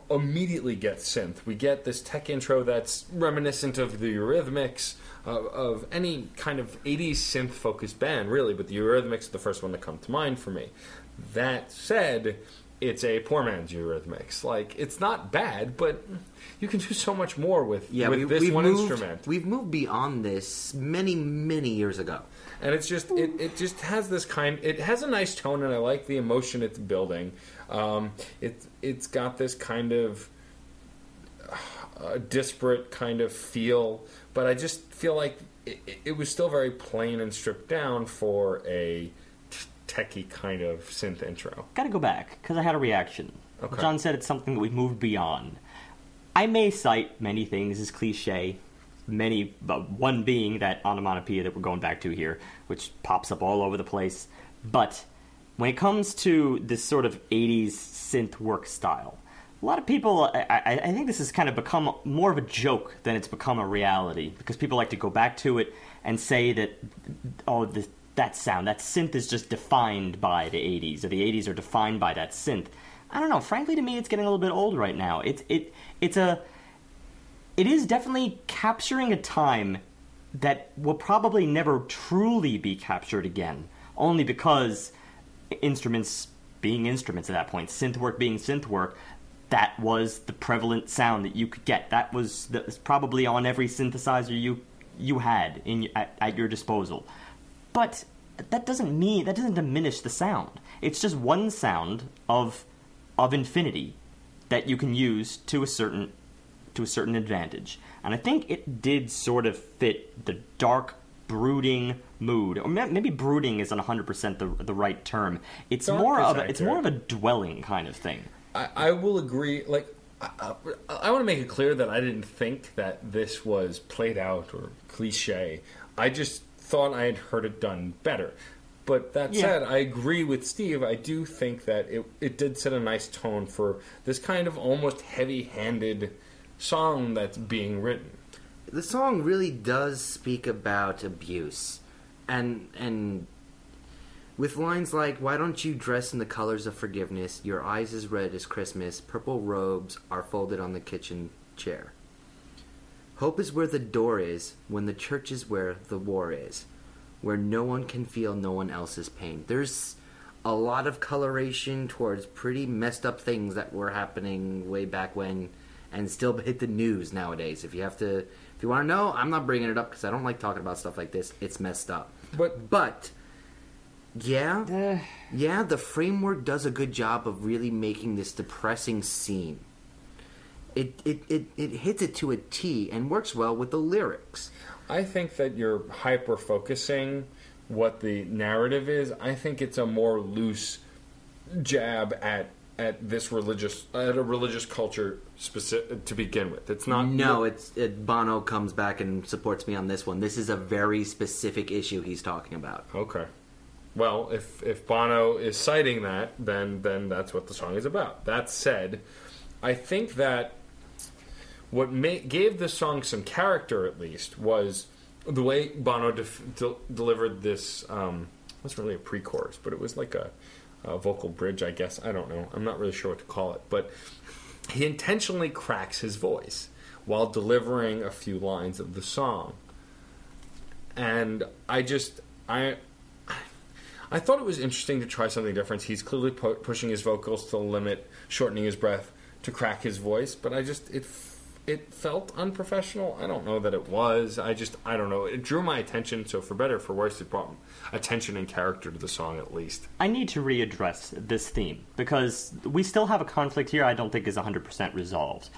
immediately get synth. We get this tech intro that's reminiscent of the Eurythmics, of any kind of 80s synth-focused band, really, but the Eurythmics are the first one to come to mind for me. That said, it's a poor man's Eurythmics. Like, it's not bad, but you can do so much more with this one instrument. We've moved beyond this many, many years ago. And it's just, it just has this it has a nice tone, and I like the emotion it's building. It's got this kind of disparate kind of feel, but I just feel like it was still very plain and stripped down for a techie kind of synth intro. Gotta go back, because I had a reaction. Okay. John said it's something that we've moved beyond. I may cite many things as cliche, one being that onomatopoeia that we're going back to here, which pops up all over the place. But when it comes to this sort of 80s synth work style, a lot of people, I think this has kind of become more of a joke than it's become a reality, because people like to go back to it and say that, that sound, that synth is just defined by the 80s, or the 80s are defined by that synth. I don't know. Frankly, to me, it's getting a little bit old right now. It is definitely capturing a time that will probably never truly be captured again, only because instruments being instruments at that point, synth work being synth work, that was the prevalent sound that you could get. That was probably on every synthesizer you had at your disposal. But that doesn't diminish the sound. It's just one sound of infinity that you can use to a certain advantage. And I think it did sort of fit the dark, brooding mood. Or maybe brooding isn't 100% the right term. It's more of a dwelling kind of thing. I will agree. Like, I want to make it clear that I didn't think that this was played out or cliche. I just thought I had heard it done better. But that said, I agree with Steve. I do think that it did set a nice tone for this kind of almost heavy-handed song that's being written. The song really does speak about abuse. And with lines like, "Why don't you dress in the colors of forgiveness? Your eyes as red as Christmas. Purple robes are folded on the kitchen chair. Hope is where the door is when the church is where the war is. where no one can feel no one else's pain. There's a lot of coloration towards pretty messed up things that were happening way back when and still hit the news nowadays. If you want to know, I'm not bringing it up because I don't like talking about stuff like this. It's messed up. But yeah, the framework does a good job of really making this depressing scene. It hits it to a T and works well with the lyrics. I think that you're hyper-focusing what the narrative is. I think it's a more loose jab at a religious culture to begin with. It's not. No, Bono comes back and supports me on this one. This is a very specific issue he's talking about. Okay. Well, if Bono is citing that, then that's what the song is about. That said, I think that what gave this song some character, at least, was the way Bono delivered this. It wasn't really a pre-chorus, but it was like a vocal bridge, I guess. I don't know. I'm not really sure what to call it. But he intentionally cracks his voice while delivering a few lines of the song. And I thought it was interesting to try something different. He's clearly pushing his vocals to the limit, shortening his breath to crack his voice. But it felt unprofessional. I don't know that it was. I don't know. It drew my attention, so for better or for worse, it brought attention and character to the song at least. I need to readdress this theme, because we still have a conflict here I don't think is 100% resolved.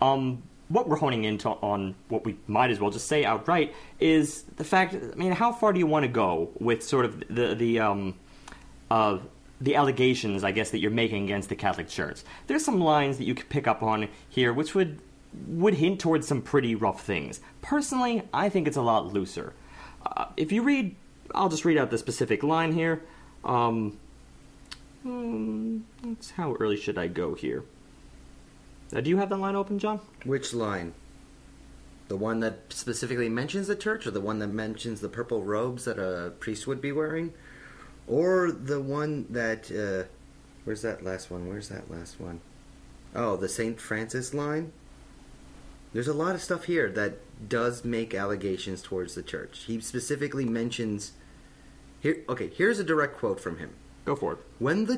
What we're honing into on, what we might as well just say outright, is the fact, how far do you want to go with sort of the allegations, I guess, that you're making against the Catholic Church? There's some lines that you could pick up on here which would hint towards some pretty rough things. Personally, I think it's a lot looser. If you read, I'll just read out the specific line here. How early should I go here? Do you have that line open, John? Which line? The one that specifically mentions the church, or the one that mentions the purple robes that a priest would be wearing? Or the one that... where's that last one? Oh, the St. Francis line? There's a lot of stuff here that does make allegations towards the church. He specifically mentions... here's a direct quote from him. Go for it. When the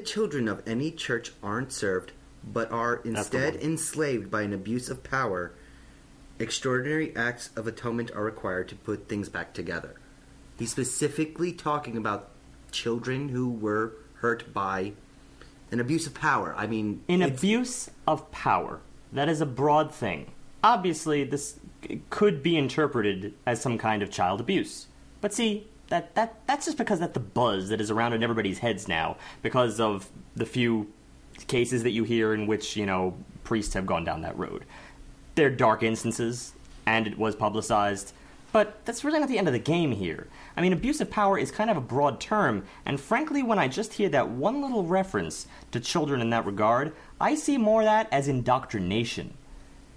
children of any church aren't served, but are instead enslaved by an abuse of power, extraordinary acts of atonement are required to put things back together. He's specifically talking about children who were hurt by an abuse of power. Abuse of power. That is a broad thing. Obviously, this could be interpreted as some kind of child abuse. But see, that's just because that's the buzz that is around in everybody's heads now, because of the few cases that you hear in which, priests have gone down that road. They're dark instances, and it was publicized, but that's really not the end of the game here. Abuse of power is kind of a broad term, and frankly, when I just hear that one little reference to children in that regard, I see more of that as indoctrination.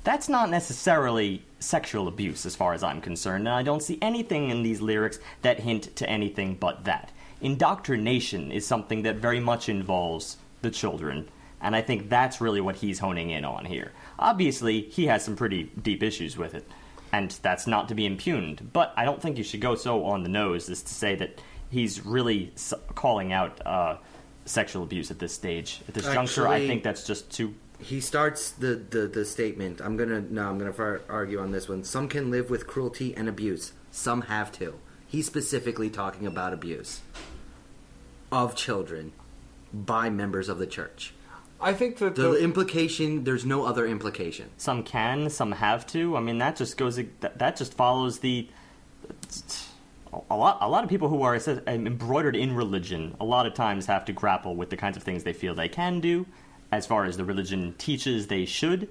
That's not necessarily sexual abuse as far as I'm concerned, and I don't see anything in these lyrics that hint to anything but that. Indoctrination is something that very much involves the children, and I think that's really what he's honing in on here. Obviously, he has some pretty deep issues with it, and that's not to be impugned, but I don't think you should go so on the nose as to say that he's really calling out sexual abuse at this stage. At this juncture, I think that's just too... He starts the statement. I'm gonna argue on this one. Some can live with cruelty and abuse. Some have to. He's specifically talking about abuse of children by members of the church. I think that the implication. There's no other implication. Some can, some have to. That just goes. That just follows the. A lot of people who are embroidered in religion a lot of times have to grapple with the kinds of things they feel they can do, as far as the religion teaches they should.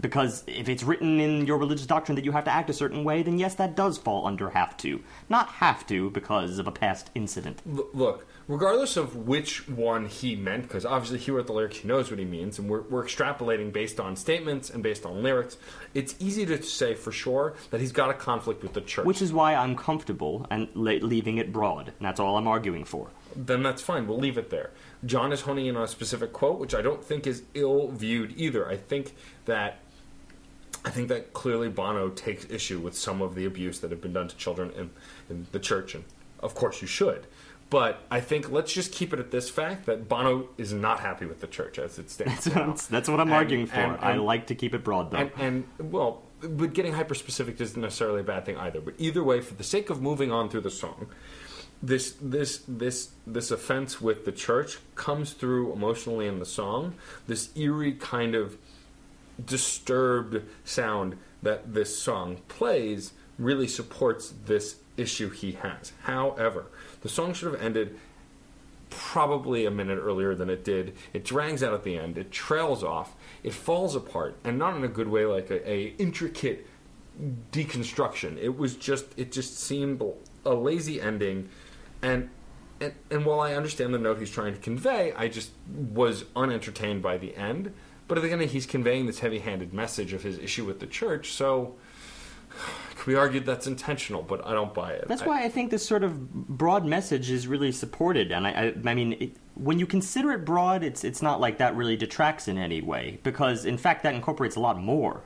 Because if it's written in your religious doctrine that you have to act a certain way, then yes, that does fall under have to. Not have to because of a past incident. Look, regardless of which one he meant, because obviously he wrote the lyrics, he knows what he means, and we're extrapolating based on statements and based on lyrics, it's easy to say for sure that he's got a conflict with the church. Which is why I'm comfortable and leaving it broad, and that's all I'm arguing for. Then that's fine, we'll leave it there. John is honing in on a specific quote, which I don't think is ill-viewed either. I think that I think that clearly Bono takes issue with some of the abuse that have been done to children in the church, and of course you should. But I think let's just keep it at this fact that Bono is not happy with the church as it stands now. That's what I'm arguing for. I like to keep it broad, though. But getting hyper-specific isn't necessarily a bad thing either. But either way, for the sake of moving on through the song, this offense with the church comes through emotionally in the song. This eerie kind of disturbed sound that this song plays really supports this issue he has. However, the song should have ended probably a minute earlier than it did. It drags out at the end. It trails off. It falls apart, and not in a good way, like a intricate deconstruction. It just seemed a lazy ending, and while I understand the note he's trying to convey, I just was unentertained by the end. But again, he's conveying this heavy-handed message of his issue with the church, so it could be argued that's intentional, but I don't buy it. That's why I think this sort of broad message is really supported, and I mean, when you consider it broad, it's not like that really detracts in any way, because in fact that incorporates a lot more.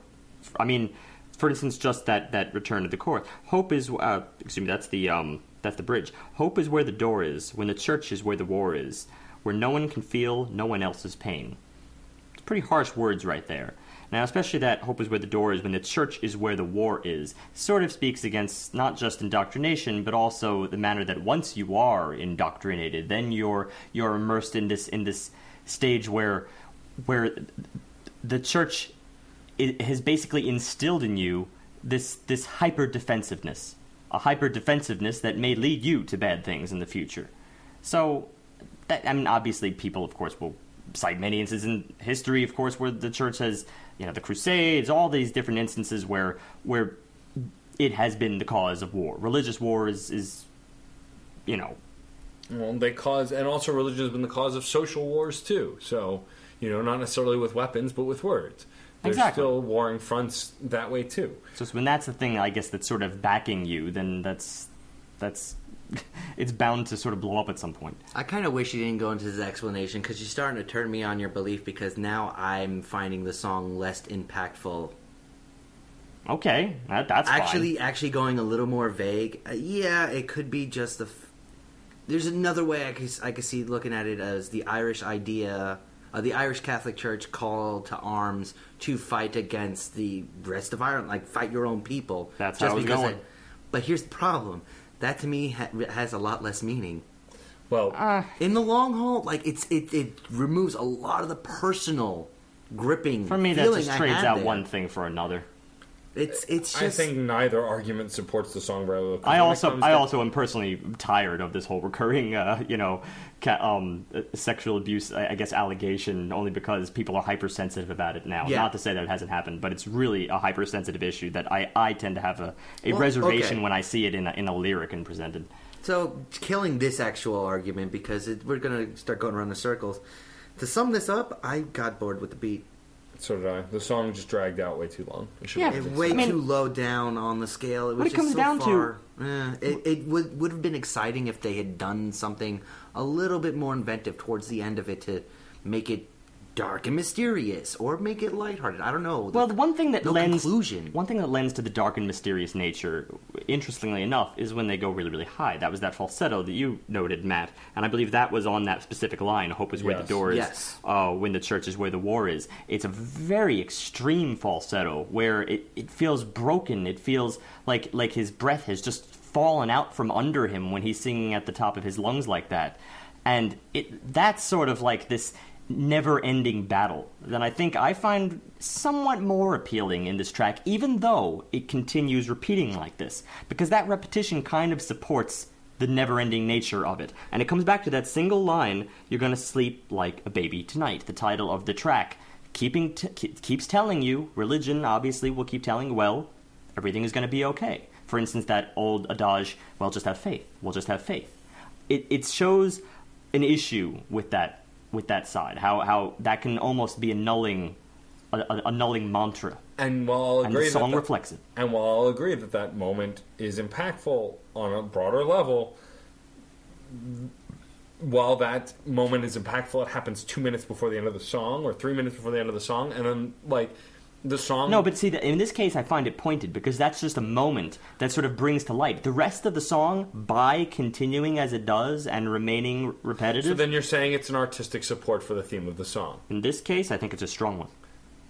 I mean, for instance, just that return to the chorus. Hope is, that's the bridge. Hope is where the door is, when the church is where the war is, where no one can feel no one else's pain. It's pretty harsh words right there. Now, especially that hope is where the door is, when the church is where the war is, sort of speaks against not just indoctrination, but also the manner that once you are indoctrinated, then you're immersed in this stage where the church has basically instilled in you this hyper-defensiveness, a hyper-defensiveness that may lead you to bad things in the future. So, obviously people, of course, will cite many instances in history, of course, where the church has, the Crusades, all these different instances where it has been the cause of war. Religious war is. Well, and also religion has been the cause of social wars too. So, not necessarily with weapons, but with words. There's still warring fronts that way too. So when that's the thing, I guess, that's sort of backing you, then that's it's bound to sort of blow up at some point. I kind of wish you didn't go into this explanation, because you're starting to turn me on your belief, because now I'm finding the song less impactful. Okay, that's fine. Actually going a little more vague. It could be just there's another way I could see looking at it as the Irish idea, the Irish Catholic Church call to arms to fight against the rest of Ireland, like fight your own people. That's how it's going. But here's the problem. That to me has a lot less meaning. Well, in the long haul, like it removes a lot of the personal gripping. For me, that just trades out one thing for another. It's just. I think neither argument supports the song very well. I also am personally tired of this whole recurring, sexual abuse, I guess, allegation, only because people are hypersensitive about it now. Yeah. Not to say that it hasn't happened, but it's really a hypersensitive issue that I tend to have a reservation when I see it in a lyric and presented. So, killing this actual argument, because we're going to start going around in circles. To sum this up, I got bored with the beat. So did I. The song just dragged out way too long. Too low down on the scale. It was just so far. It would have been exciting if they had done something a little bit more inventive towards the end of it to make it dark and mysterious, or make it lighthearted. I don't know. Well, one thing that lends to the dark and mysterious nature, interestingly enough, is when they go really, really high. That was that falsetto that you noted, Matt, and I believe that was on that specific line, hope is where the door is, when the church is where the war is. It's a very extreme falsetto, where it feels broken. It feels like his breath has just fallen out from under him when he's singing at the top of his lungs like that. And that's sort of like this never-ending battle that I find somewhat more appealing in this track, even though it continues repeating like this, because that repetition kind of supports the never-ending nature of it. And it comes back to that single line, "You're gonna sleep like a baby tonight," the title of the track, keeps telling you, religion obviously will keep telling you, well, everything is going to be okay. For instance, that old adage, well, just have faith. We'll just have faith. It shows an issue with that side, how that can almost be a nulling mantra. And while I'll agree the song reflects it. And while I'll agree that moment is impactful on a broader level, while that moment is impactful, it happens 2 minutes before the end of the song, or 3 minutes before the end of the song, and then The song... No, but see, in this case, I find it pointed, because that's just a moment that sort of brings to light. The rest of the song, by continuing as it does and remaining repetitive... So then you're saying it's an artistic support for the theme of the song. In this case, I think it's a strong one.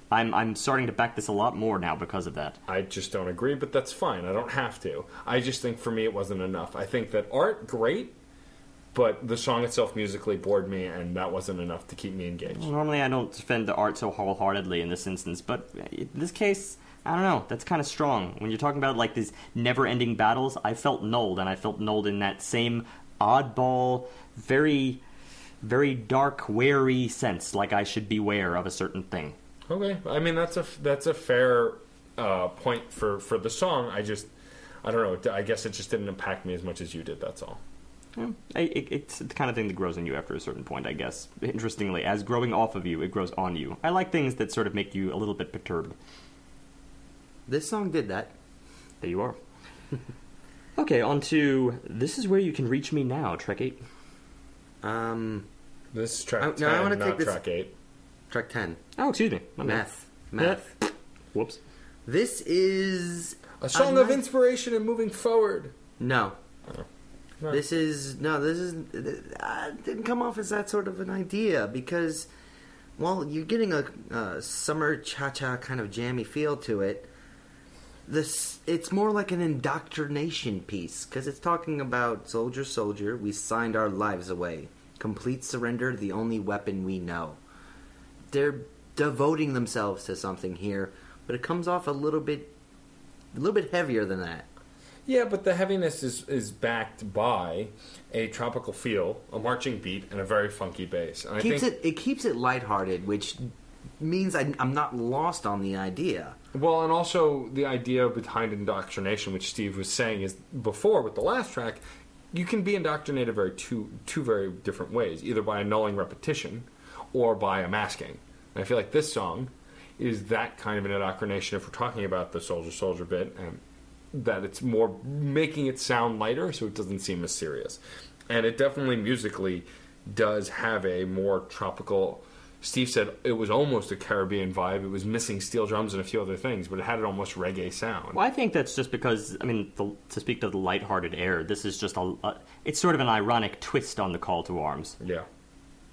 I'm starting to back this a lot more now because of that. I just don't agree, but that's fine. I don't have to. I just think for me it wasn't enough. I think that art, great, but the song itself musically bored me, and that wasn't enough to keep me engaged. Well, normally I don't defend the art so wholeheartedly in this instance, but in this case, I don't know, that's kind of strong. When you're talking about like these never-ending battles, I felt nulled, and I felt nulled in that same oddball, very, very dark, wary sense, like I should beware of a certain thing. Okay, I mean, that's a fair point for the song. I don't know, I guess it just didn't impact me as much as you did, that's all. Yeah, it's the kind of thing that grows on you after a certain point, I guess. Interestingly, as growing off of you, it grows on you. I like things that sort of make you a little bit perturbed. This song did that. There you are. Okay, on to This Is Where You Can Reach Me Now, track 8. This is track 10, I want to not take track 8. Track 10. Oh, excuse me. Math. Whoops. This is... A song of inspiration and moving forward. No. Oh. No. This didn't come off as that sort of an idea, because, well, you're getting a summer cha-cha kind of jammy feel to it. It's more like an indoctrination piece, because it's talking about soldier, soldier, we signed our lives away. Complete surrender, the only weapon we know. They're devoting themselves to something here, but it comes off a little bit heavier than that. Yeah, but the heaviness is backed by a tropical feel, a marching beat, and a very funky bass. And it keeps it lighthearted, which means I'm not lost on the idea. Well, and also the idea behind indoctrination, which Steve was saying is before with the last track, you can be indoctrinated two very different ways, either by annulling repetition or by a masking. And I feel like this song is that kind of an indoctrination if we're talking about the soldier, soldier bit, and that it's more making it sound lighter so it doesn't seem as serious. And it definitely musically does have a more tropical... Steve said it was almost a Caribbean vibe. It was missing steel drums and a few other things, but it had an almost reggae sound. Well, I think that's just because, I mean, to speak to the lighthearted air, this is just it's sort of an ironic twist on the call to arms. Yeah.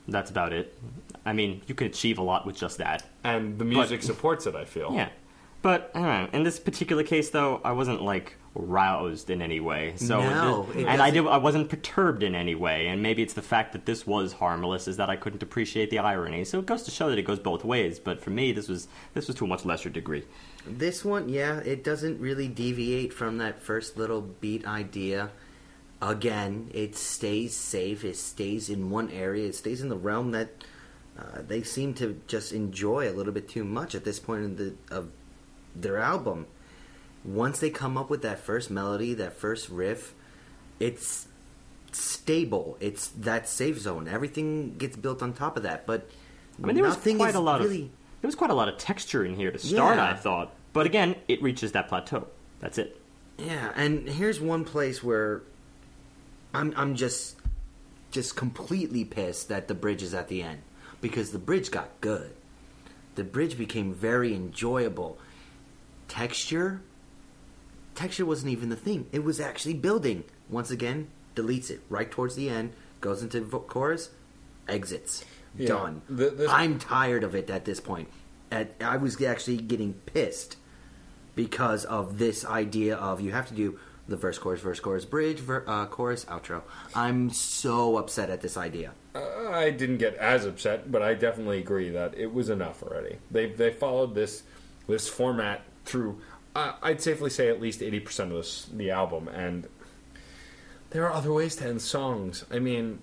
That's about it. I mean, you can achieve a lot with just that. And the music supports it, I feel. Yeah. But, I don't know, in this particular case, though, I wasn't, like, roused in any way. So I wasn't perturbed in any way, and maybe it's the fact that this was harmless is that I couldn't appreciate the irony. So it goes to show that it goes both ways, but for me, this was to a much lesser degree. This one, yeah, it doesn't really deviate from that first little beat idea. Again, it stays safe, it stays in one area, it stays in the realm that they seem to just enjoy a little bit too much at this point of their album. Once they come up with that first melody, that first riff, it's stable. It's that safe zone. Everything gets built on top of that. But I mean, there was quite a lot of texture in here to start, I thought. But again, it reaches that plateau. That's it. Yeah, and here's one place where I'm just completely pissed that the bridge is at the end, because the bridge got good. The bridge became very enjoyable. Texture wasn't even the thing. It was actually building. Once again, deletes it right towards the end, goes into chorus, exits. Yeah, done. I'm tired of it at this point. I was actually getting pissed because of this idea of you have to do the verse, chorus, bridge, chorus, outro. I'm so upset at this idea. I didn't get as upset, but I definitely agree that it was enough already. They followed this format through, I'd safely say, at least 80% of the album, and there are other ways to end songs. I mean,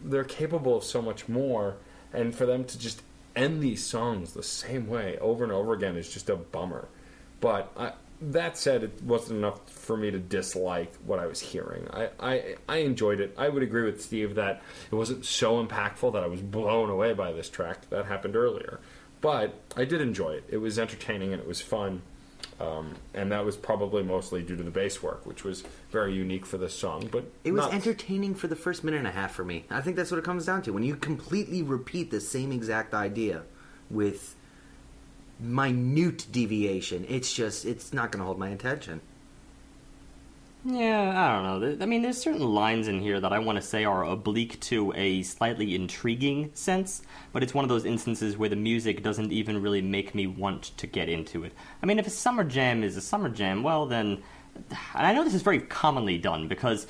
they're capable of so much more, and for them to just end these songs the same way over and over again is just a bummer. But that said, it wasn't enough for me to dislike what I was hearing. I enjoyed it. I would agree with Steve that it wasn't so impactful that I was blown away by this track. That happened earlier. But I did enjoy it. It was entertaining and it was fun. And that was probably mostly due to the bass work, which was very unique for this song. But it was entertaining for the first minute and a half for me. I think that's what it comes down to. When you completely repeat the same exact idea with minute deviation. It's not going to hold my attention. Yeah, I don't know. I mean, there's certain lines in here that I want to say are oblique to a slightly intriguing sense, but it's one of those instances where the music doesn't even really make me want to get into it. I mean, if a summer jam is a summer jam, well then... And I know this is very commonly done, because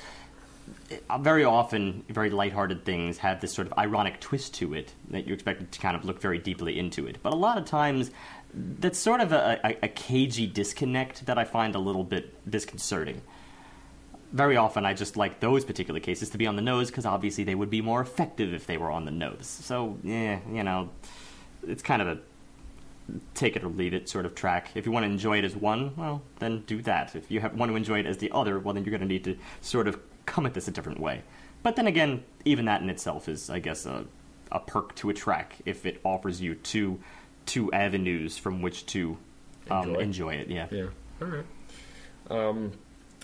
very often very lighthearted things have this sort of ironic twist to it that you expect it to kind of look very deeply into it. But a lot of times, that's sort of a cagey disconnect that I find a little bit disconcerting. Very often, I just like those particular cases to be on the nose, because obviously they would be more effective if they were on the nose. So, yeah, you know, it's kind of a take it or leave it sort of track. If you want to enjoy it as one, well, then do that. If you want to enjoy it as the other, well, then you're going to need to sort of come at this a different way. But then again, even that in itself is, I guess, a perk to a track if it offers you two avenues from which to enjoy it. Yeah. All right.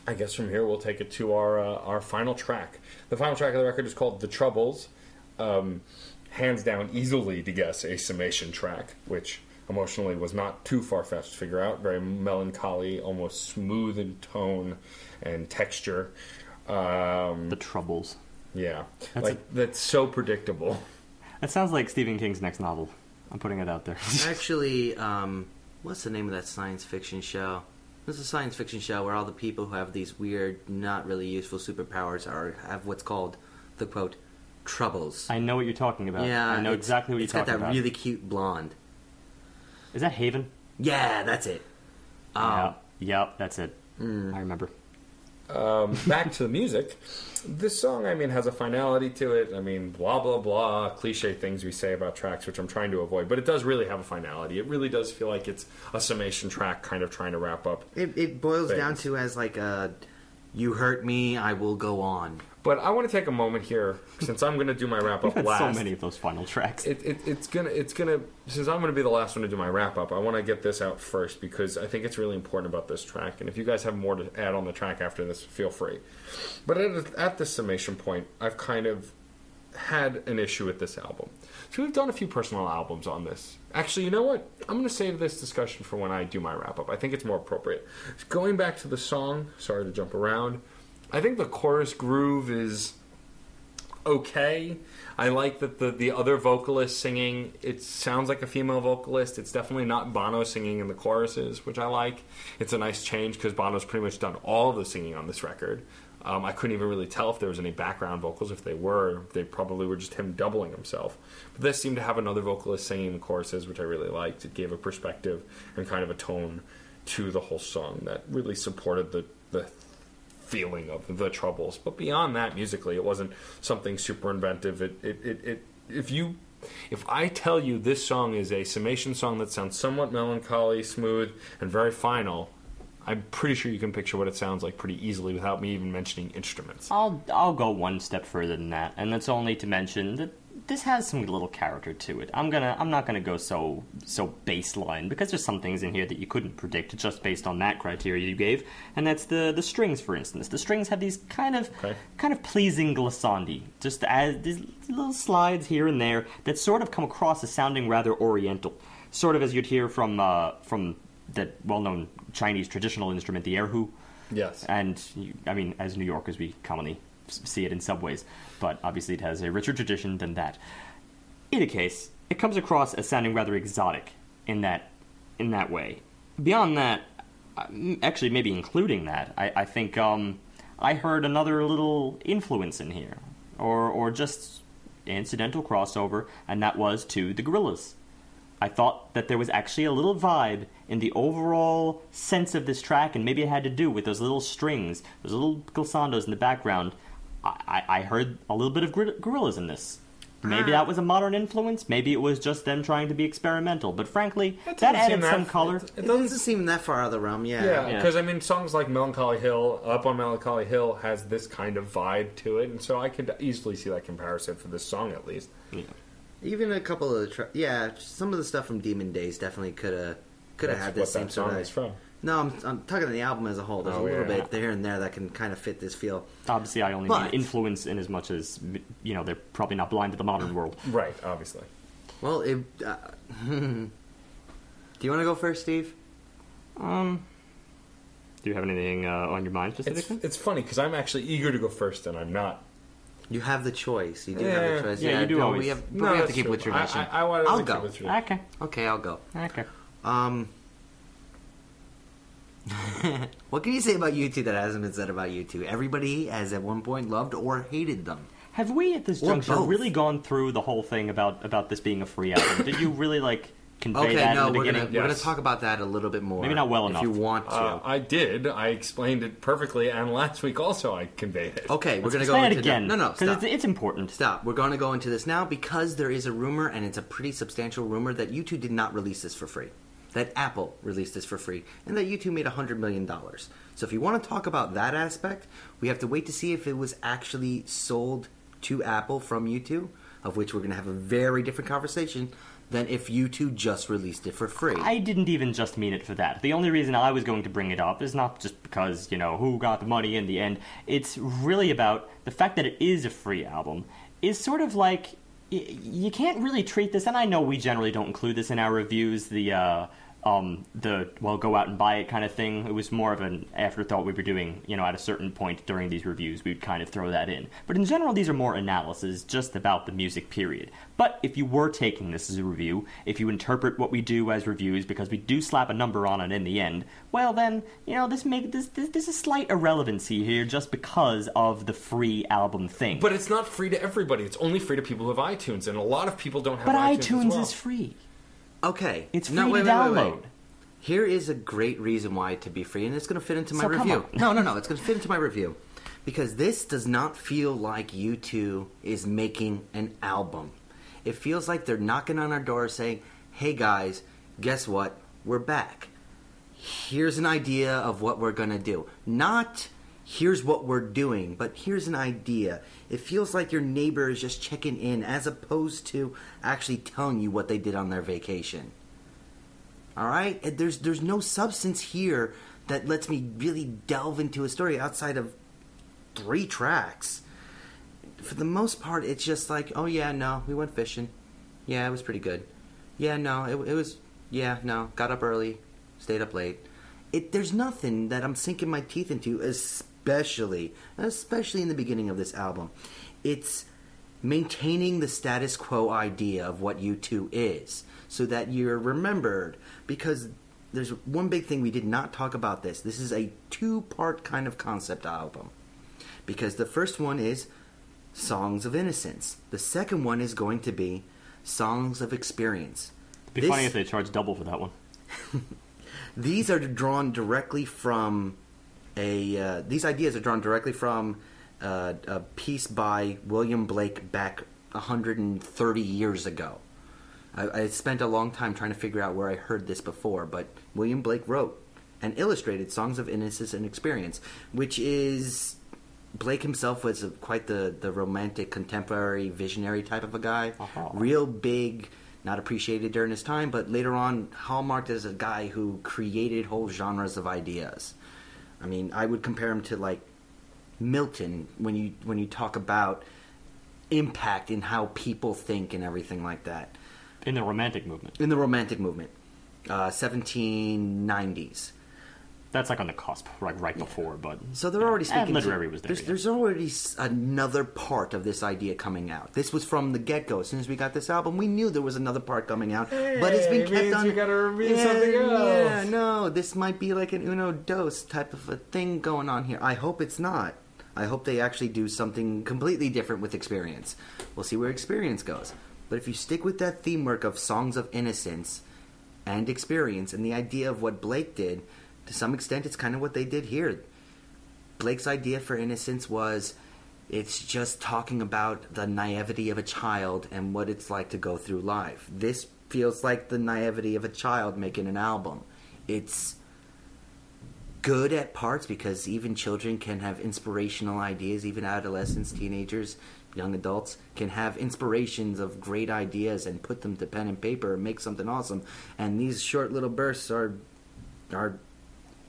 I guess from here we'll take it to our final track. The final track of the record is called "The Troubles." Hands down, easily to guess a summation track, which emotionally was not too far-fetched to figure out. Very melancholy, almost smooth in tone and texture. The Troubles. Yeah, that's so predictable. That sounds like Stephen King's next novel. I'm putting it out there. Actually, what's the name of that science fiction show? There's a science fiction show where all the people who have these weird, not really useful superpowers have what's called the, quote, troubles. I know what you're talking about. Yeah, I know exactly what you're talking about. It's got that really cute blonde. Is that Haven? Yeah, that's it. Yep, that's it. I remember. Back to the music. This song, I mean, has a finality to it. I mean, blah, blah, blah, cliche things we say about tracks, which I'm trying to avoid. But it does really have a finality. It really does feel like it's a summation track kind of trying to wrap up. It boils down to as like a, you hurt me, I will go on. But I want to take a moment here, since I'm going to do my wrap up last. So many of those final tracks. It's gonna. Since I'm going to be the last one to do my wrap up, I want to get this out first because I think it's really important about this track. And if you guys have more to add on the track after this, feel free. But at this summation point, I've kind of had an issue with this album. So we've done a few personal albums on this. Actually, you know what? I'm going to save this discussion for when I do my wrap up. I think it's more appropriate. Going back to the song. Sorry to jump around. I think the chorus groove is okay. I like that the other vocalist singing, it sounds like a female vocalist. It's definitely not Bono singing in the choruses, which I like. It's a nice change because Bono's pretty much done all of the singing on this record. I couldn't even really tell if there was any background vocals. If they were, they probably were just him doubling himself. But this seemed to have another vocalist singing the choruses, which I really liked. It gave a perspective and kind of a tone to the whole song that really supported the feeling of the Troubles. But beyond that, musically, it wasn't something super inventive. If I tell you this song is a summation song that sounds somewhat melancholy, smooth, and very final, I'm pretty sure you can picture what it sounds like pretty easily without me even mentioning instruments. I'll go one step further than that, and that's only to mention that this has some little character to it. I'm not gonna go so baseline because there's some things in here that you couldn't predict just based on that criteria you gave, and that's the strings, for instance. The strings have these kind of pleasing glissandi, just as these little slides here and there that sort of come across as sounding rather oriental, sort of as you'd hear from that well-known Chinese traditional instrument, the erhu. Yes. And I mean, as New Yorkers, we commonly see it in subways, but obviously it has a richer tradition than that. In any case, it comes across as sounding rather exotic in that way. Beyond that, actually maybe including that, I think I heard another little influence in here, or just incidental crossover, and that was to the Gorillaz. I thought that there was actually a little vibe in the overall sense of this track, and maybe it had to do with those little strings, those little glissandos in the background. I heard a little bit of Gorillaz in this. Maybe that was a modern influence. Maybe it was just them trying to be experimental. But frankly, that added some color. It doesn't seem that far out of the realm, Yeah, because I mean, songs like Melancholy Hill, Up on Melancholy Hill, has this kind of vibe to it, and so I could easily see that comparison for this song at least. Yeah. Even a couple of some of the stuff from Demon Days definitely could have had this same sort of. Is from. No, I'm talking about the album as a whole. There's a little bit there and there that can kind of fit this feel. Obviously, I only mean influence in as much as, they're probably not blind to the modern world. Right, obviously. Well, Do you want to go first, Steve? Do you have anything on your mind specifically? It's funny because I'm actually eager to go first, and I'm not. You have the choice. You do have the choice. Yeah, you do always. We have to keep with tradition. I'll go. Okay, I'll go. Okay. What can you say about U2 that hasn't been said about U2? Everybody has at one point loved or hated them. Have we at this juncture really gone through the whole thing about this being a free album? Did you really convey that in the beginning? We're going to talk about that a little bit more. Maybe not well enough. If you want to. I did. I explained it perfectly, and last week also I conveyed it. Okay, we're going to go into it again. No, because it's important. Stop. We're going to go into this now because there is a rumor, and it's a pretty substantial rumor, that U2 did not release this for free. That Apple released this for free, and that U2 made $100 million. So if you want to talk about that aspect, we have to wait to see if it was actually sold to Apple from U2, of which we're going to have a very different conversation than if U2 just released it for free. I didn't even just mean it for that. The only reason I was going to bring it up is not just because, who got the money in the end. It's really about the fact that it is a free album is sort of like, you can't really treat this, and I know we generally don't include this in our reviews, the go out and buy it kind of thing. It was more of an afterthought we were doing, at a certain point during these reviews, we'd kind of throw that in. But in general, these are more analyses just about the music, period. But if you were taking this as a review, if you interpret what we do as reviews, because we do slap a number on it in the end, well then, there's a slight irrelevancy here just because of the free album thing. But it's not free to everybody. It's only free to people who have iTunes, and a lot of people don't have iTunes. iTunes But iTunes as well. is free. Okay. It's free to download. Wait. Here is a great reason why it to be free, and it's going to fit into my review. No, it's going to fit into my review. Because this does not feel like U2 is making an album. It feels like they're knocking on our door saying, hey guys, guess what? We're back. Here's an idea of what we're going to do. Not, here's what we're doing, but here's an idea. It feels like your neighbor is just checking in as opposed to actually telling you what they did on their vacation. All right? There's no substance here that lets me really delve into a story outside of 3 tracks. For the most part, it's just like, oh yeah, no, we went fishing. Yeah, it was pretty good. Yeah, no, it was, yeah, no, got up early, stayed up late. There's nothing that I'm sinking my teeth into, especially in the beginning of this album. It's maintaining the status quo idea of what U2 is, so that you're remembered, because there's one big thing we did not talk about this. This is a 2-part kind of concept album. Because the first one is Songs of Innocence. The second one is going to be Songs of Experience. It'd be funny if they charged double for that one. These are drawn directly from these ideas are drawn directly from a piece by William Blake back 130 years ago. I spent a long time trying to figure out where I heard this before, but William Blake wrote and illustrated Songs of Innocence and Experience, which is... Blake himself was quite the romantic, contemporary, visionary type of a guy. Uh-huh. Real big, not appreciated during his time, but later on hallmarked as a guy who created whole genres of ideas. I mean, I would compare him to, like, Milton when you talk about impact in how people think and everything like that. In the Romantic movement. 1790s. That's like on the cusp, right before, but... So they're already speaking... literary was there. There's already another part of this idea coming out. This was from the get-go. As soon as we got this album, we knew there was another part coming out. Hey, but it's been kept on... you gotta review something else. Yeah, no, this might be like an Uno Dos type of a thing going on here. I hope it's not. I hope they actually do something completely different with Experience. We'll see where Experience goes. But if you stick with that theme work of Songs of Innocence and Experience and the idea of what Blake did... To some extent, it's kind of what they did here. Blake's idea for Innocence was, it's just talking about the naivety of a child and what it's like to go through life. This feels like the naivety of a child making an album. It's good at parts because even children can have inspirational ideas. Even adolescents, teenagers, young adults can have inspirations of great ideas and put them to pen and paper and make something awesome. And these short little bursts are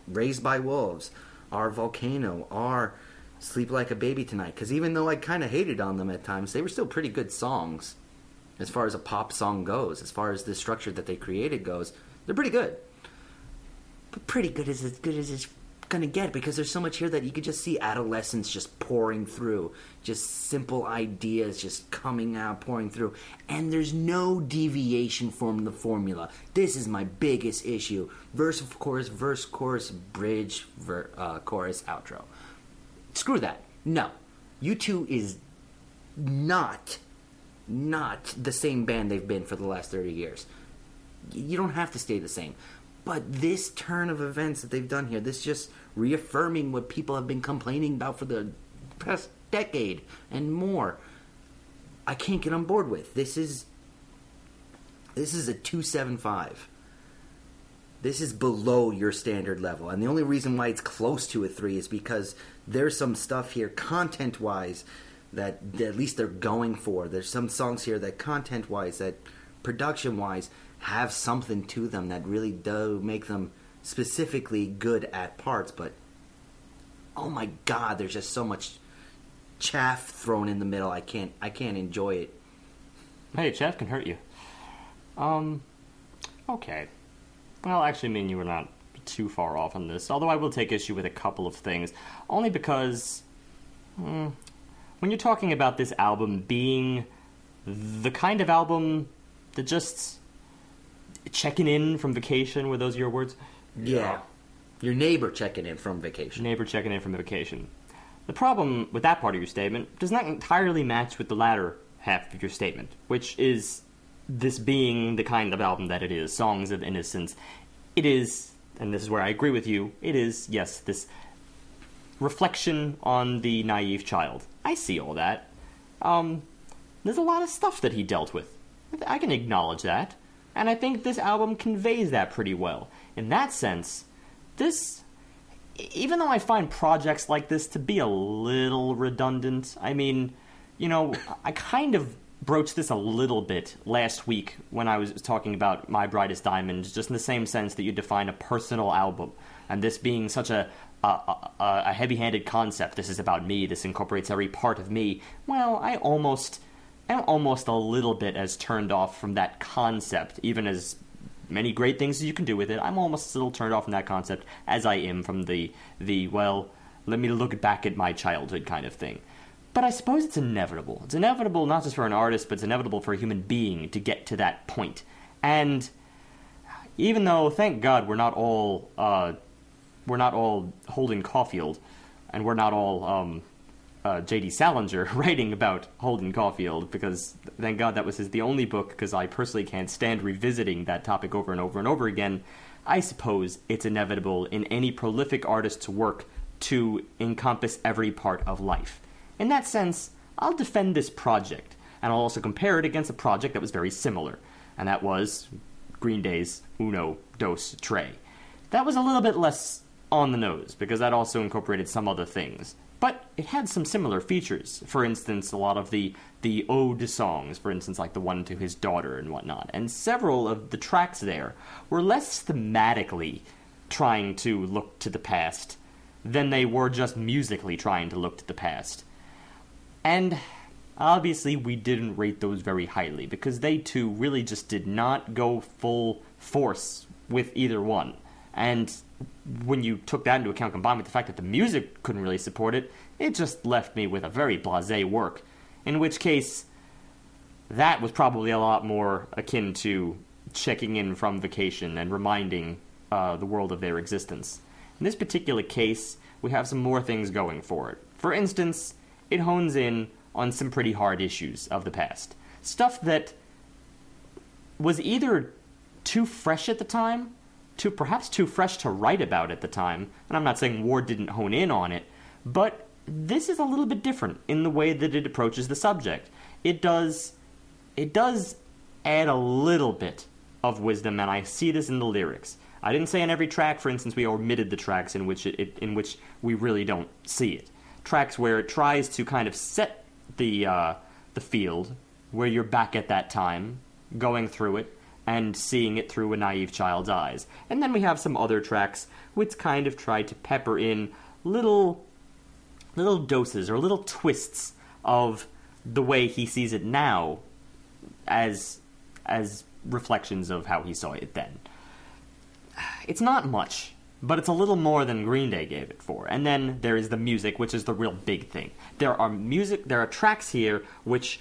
Raised by Wolves, our Volcano, our Sleep Like a Baby Tonight. Because even though I kind of hated on them at times, they were still pretty good songs. As far as a pop song goes, as far as the structure that they created goes, They're pretty good. But pretty good is as good as it's gonna get, because there's so much here that you could just see adolescence just pouring through, just simple ideas just coming out, pouring through, and there's no deviation from the formula. This is my biggest issue: verse, chorus, bridge, chorus, outro. Screw that. No, U2 is not the same band they've been for the last 30 years. You don't have to stay the same. But this turn of events that they've done here, this just reaffirming what people have been complaining about for the past decade and more, I can't get on board with. This is a 2.75. This is below your standard level. And the only reason why it's close to a 3 is because there's some stuff here, content-wise, that at least they're going for. There's some songs here that content-wise, that production-wise, have something to them that really do make them specifically good at parts. But, oh my God, there's just so much chaff thrown in the middle. I can't enjoy it. Hey, chaff can hurt you. Okay. Well, actually, I mean, you were not too far off on this, although I will take issue with a couple of things, only because when you're talking about this album being the kind of album that just checking in from vacation, were those your words? Yeah. Your neighbor checking in from vacation. Neighbor checking in from vacation. The problem with that part of your statement does not entirely match with the latter half of your statement, which is this being the kind of album that it is, Songs of Innocence. It is, and this is where I agree with you, it is, yes, this reflection on the naive child. I see all that. There's a lot of stuff that he dealt with. I can acknowledge that. And I think this album conveys that pretty well. In that sense, this, even though I find projects like this to be a little redundant, I mean, you know, I kind of broached this a little bit last week when I was talking about My Brightest Diamond, just in the same sense that you define a personal album, and this being such a heavy-handed concept. This is about me, this incorporates every part of me. Well, I'm almost a little bit as turned off from that concept, even as many great things as you can do with it. I'm almost a little turned off from that concept as I am from the well, let me look back at my childhood kind of thing. But I suppose it's inevitable. It's inevitable not just for an artist, but it's inevitable for a human being to get to that point. And even though, thank God, we're not all Holden Caulfield, and we're not all J.D. Salinger writing about Holden Caulfield, because thank God that was the only book, because I personally can't stand revisiting that topic over and over and over again. I suppose it's inevitable in any prolific artist's work to encompass every part of life. In that sense, I'll defend this project, and I'll also compare it against a project that was very similar, and that was Green Day's Uno, Dos, Tre. That was a little bit less on the nose, because that also incorporated some other things. But it had some similar features. For instance, a lot of the ode songs, for instance, like the one to his daughter and whatnot. And several of the tracks there were less thematically trying to look to the past than they were just musically trying to look to the past. And obviously we didn't rate those very highly, because they too really just did not go full force with either one. And when you took that into account, combined with the fact that the music couldn't really support it, it just left me with a very blasé work. In which case, that was probably a lot more akin to checking in from vacation and reminding the world of their existence. In this particular case, we have some more things going for it. For instance, it hones in on some pretty hard issues of the past. Stuff that was either too fresh at the time, perhaps too fresh to write about at the time, and I'm not saying war didn't hone in on it, but this is a little bit different in the way that it approaches the subject. It does add a little bit of wisdom, and I see this in the lyrics. I didn't say on every track, for instance, we omitted the tracks in which we really don't see it. Tracks where it tries to kind of set the field, where you're back at that time, going through it, and seeing it through a naive child's eyes. And then we have some other tracks which kind of try to pepper in little doses or little twists of the way he sees it now as reflections of how he saw it then. it's not much, but it's a little more than Green Day gave it for. And then there is the music, which is the real big thing. There are tracks here which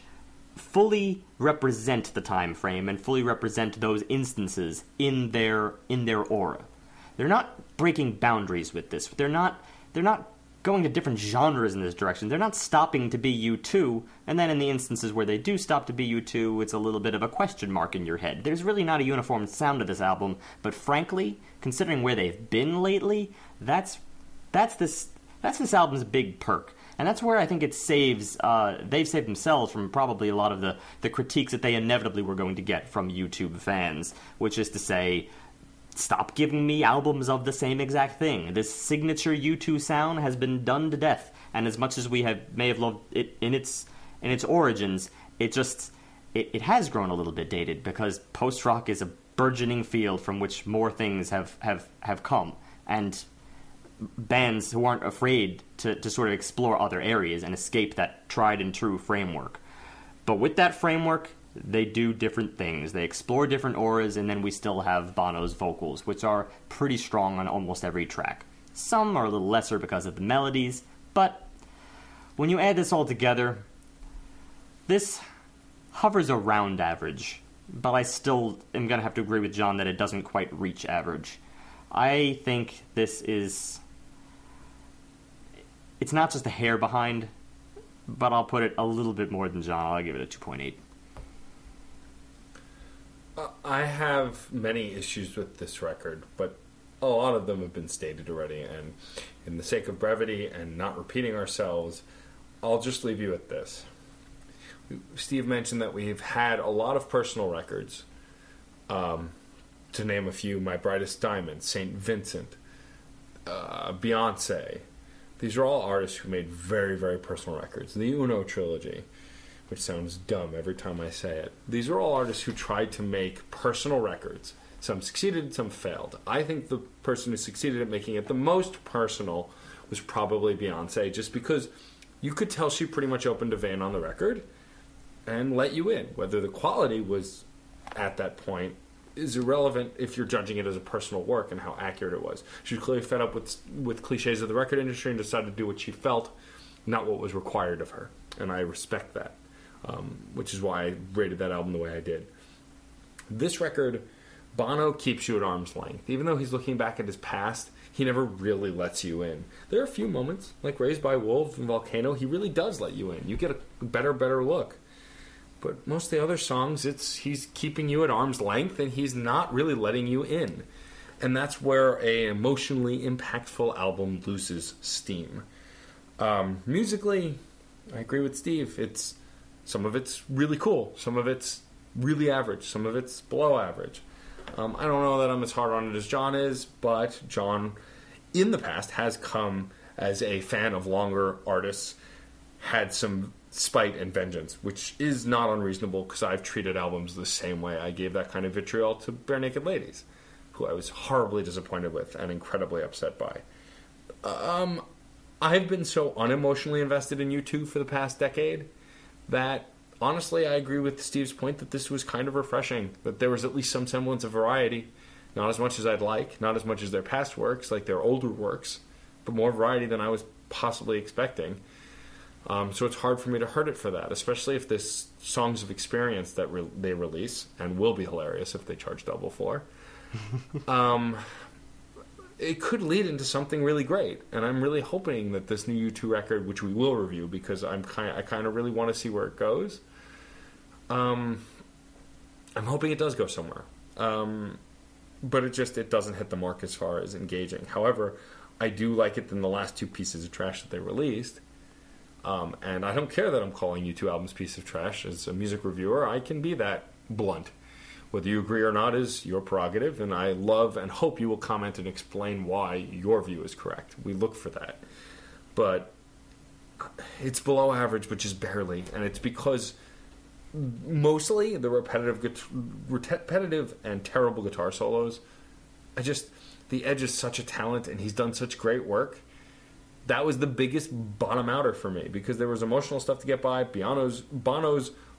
fully represent the time frame and fully represent those instances in their aura. They're not breaking boundaries with this. They're not going to different genres in this direction. They're not stopping to be U2, and then in the instances where they do stop to be U2, it's a little bit of a question mark in your head. There's really not a uniform sound to this album, but frankly, considering where they've been lately, that's this album's big perk. And that's where I think they've saved themselves from probably a lot of the critiques that they inevitably were going to get from YouTube fans, which is to say, stop giving me albums of the same exact thing. This signature U2 sound has been done to death, and as much as we may have loved it in its origins, it has grown a little bit dated, because post-rock is a burgeoning field from which more things have come, and bands who aren't afraid to sort of explore other areas and escape that tried and true framework. But with that framework, they do different things. They explore different auras, and then we still have Bono's vocals, which are pretty strong on almost every track. Some are a little lesser because of the melodies, but when you add this all together, this hovers around average, but I still am going to have to agree with John that it doesn't quite reach average. I think this is... It's not just a hair behind, but I'll put it a little bit more than John. I'll give it a 2.8. I have many issues with this record, but a lot of them have been stated already, and in the sake of brevity and not repeating ourselves, I'll just leave you with this. Steve mentioned that we've had a lot of personal records, to name a few: My Brightest Diamond, St. Vincent, Beyonce. These are all artists who made very, very personal records. The Uno trilogy, which sounds dumb every time I say it. These are all artists who tried to make personal records. Some succeeded, some failed. I think the person who succeeded at making it the most personal was probably Beyonce, just because you could tell she pretty much opened a vein on the record and let you in. Whether the quality was at that point is irrelevant if you're judging it as a personal work and how accurate it was. She was clearly fed up with cliches of the record industry and decided to do what she felt, not what was required of her. And I respect that. Which is why I rated that album the way I did. This record, Bono keeps you at arm's length. Even though he's looking back at his past, he never really lets you in. There are a few moments, like Raised by Wolves and Volcano, he really does let you in. You get a better look. But most of the other songs, he's keeping you at arm's length, and he's not really letting you in. And that's where an emotionally impactful album loses steam. Musically, I agree with Steve. Some of it's really cool. Some of it's really average. Some of it's below average. I don't know that I'm as hard on it as John is, but John, in the past, has come as a fan of longer artists, had some spite and vengeance, which is not unreasonable because I've treated albums the same way. I gave that kind of vitriol to Bare Naked Ladies, who I was horribly disappointed with and incredibly upset by. I've been so unemotionally invested in U2 for the past decade that, honestly, I agree with Steve's point that this was kind of refreshing, that there was at least some semblance of variety. Not as much as I'd like, not as much as their past works, like their older works, but more variety than I was possibly expecting. So it's hard for me to hurt it for that, especially if this Songs of Experience that they release, and will be hilarious if they charge double for, it could lead into something really great. And I'm really hoping that this new U2 record, which we will review because I kind of really want to see where it goes, I'm hoping it does go somewhere. But it doesn't hit the mark as far as engaging. However, I do like it than the last two pieces of trash that they released. And I don't care that I'm calling U2 albums piece of trash. As a music reviewer, I can be that blunt. Whether you agree or not is your prerogative, and I love and hope you will comment and explain why your view is correct. We look for that. But it's below average, but just barely. And it's because mostly the repetitive and terrible guitar solos. The Edge is such a talent, and he's done such great work. That was the biggest bottom outer for me, because there was emotional stuff to get by.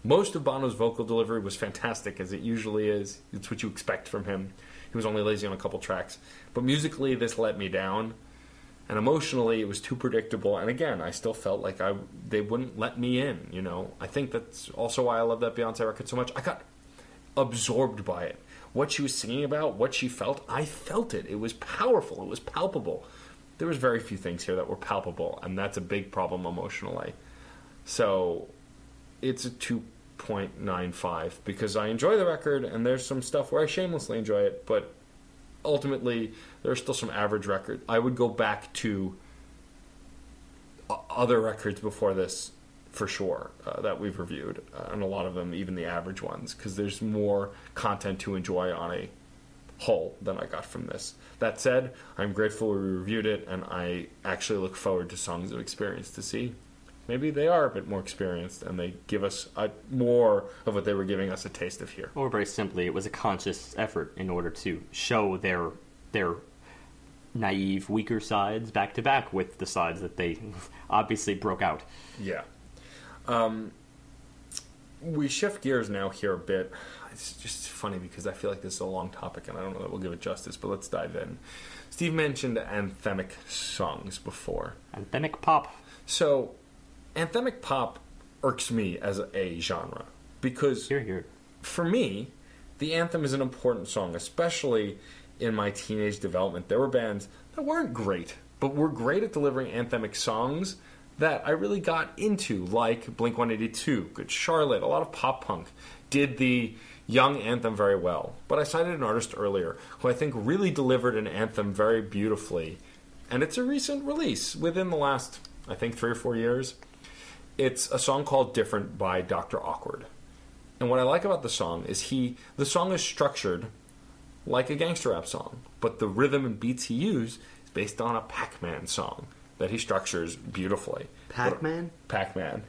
Most of Bono's vocal delivery was fantastic, as it usually is. It's what you expect from him. he was only lazy on a couple tracks. But musically, this let me down. And emotionally, it was too predictable. And again, I still felt like they wouldn't let me in, you know. I think that's also why I love that Beyonce record so much. I got absorbed by it. What she was singing about, what she felt, I felt it. It was powerful. It was palpable. There was very few things here that were palpable, and that's a big problem emotionally. So it's a 2.95 because I enjoy the record, and there's some stuff where I shamelessly enjoy it, but ultimately there's still some average record. I would go back to other records before this for sure that we've reviewed, and a lot of them, even the average ones, because there's more content to enjoy on a whole than I got from this. That said, I'm grateful we reviewed it, and I actually look forward to Songs of Experience to see. Maybe they are a bit more experienced, and they give us more of what they were giving us a taste of here. Or very simply, it was a conscious effort in order to show their naive, weaker sides back to back with the sides that they obviously broke out. Yeah. We shift gears now here a bit. It's just funny because I feel like this is a long topic and I don't know that we'll give it justice, but let's dive in. Steve mentioned anthemic songs before. Anthemic Pop. So, anthemic pop irks me as a genre because for me, the anthem is an important song, especially in my teenage development. There were bands that weren't great, but were great at delivering anthemic songs that I really got into, like Blink-182, Good Charlotte, a lot of pop punk did the young anthem very well. But I cited an artist earlier who I think really delivered an anthem very beautifully, and it's a recent release within the last, I think, 3 or 4 years. It's a song called Different by Dr. Awkward. And what I like about the song is the song is structured like a gangster rap song, but the rhythm and beats he used is based on a Pac-Man song that he structures beautifully. Pac-Man? Pac-Man.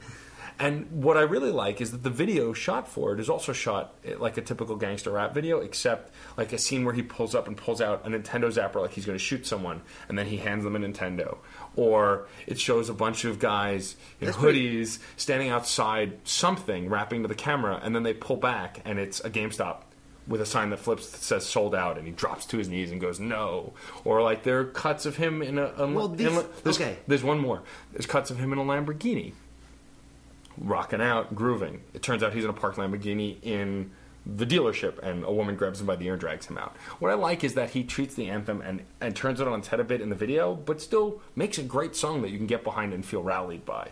And what I really like is that the video shot for it is also shot like a typical gangster rap video, except like a scene where he pulls up and pulls out a Nintendo zapper like he's going to shoot someone, and then he hands them a Nintendo. Or it shows a bunch of guys in hoodies standing outside something, rapping to the camera, and then they pull back, and it's a GameStop with a sign that flips that says sold out, and he drops to his knees and goes, no. Or like there are cuts of him in there's one more. There's cuts of him in a Lamborghini, rocking out, grooving. It turns out he's in a parked Lamborghini in the dealership, and a woman grabs him by the ear and drags him out. What I like is that he treats the anthem and turns it on its head a bit in the video, but still makes a great song that you can get behind and feel rallied by.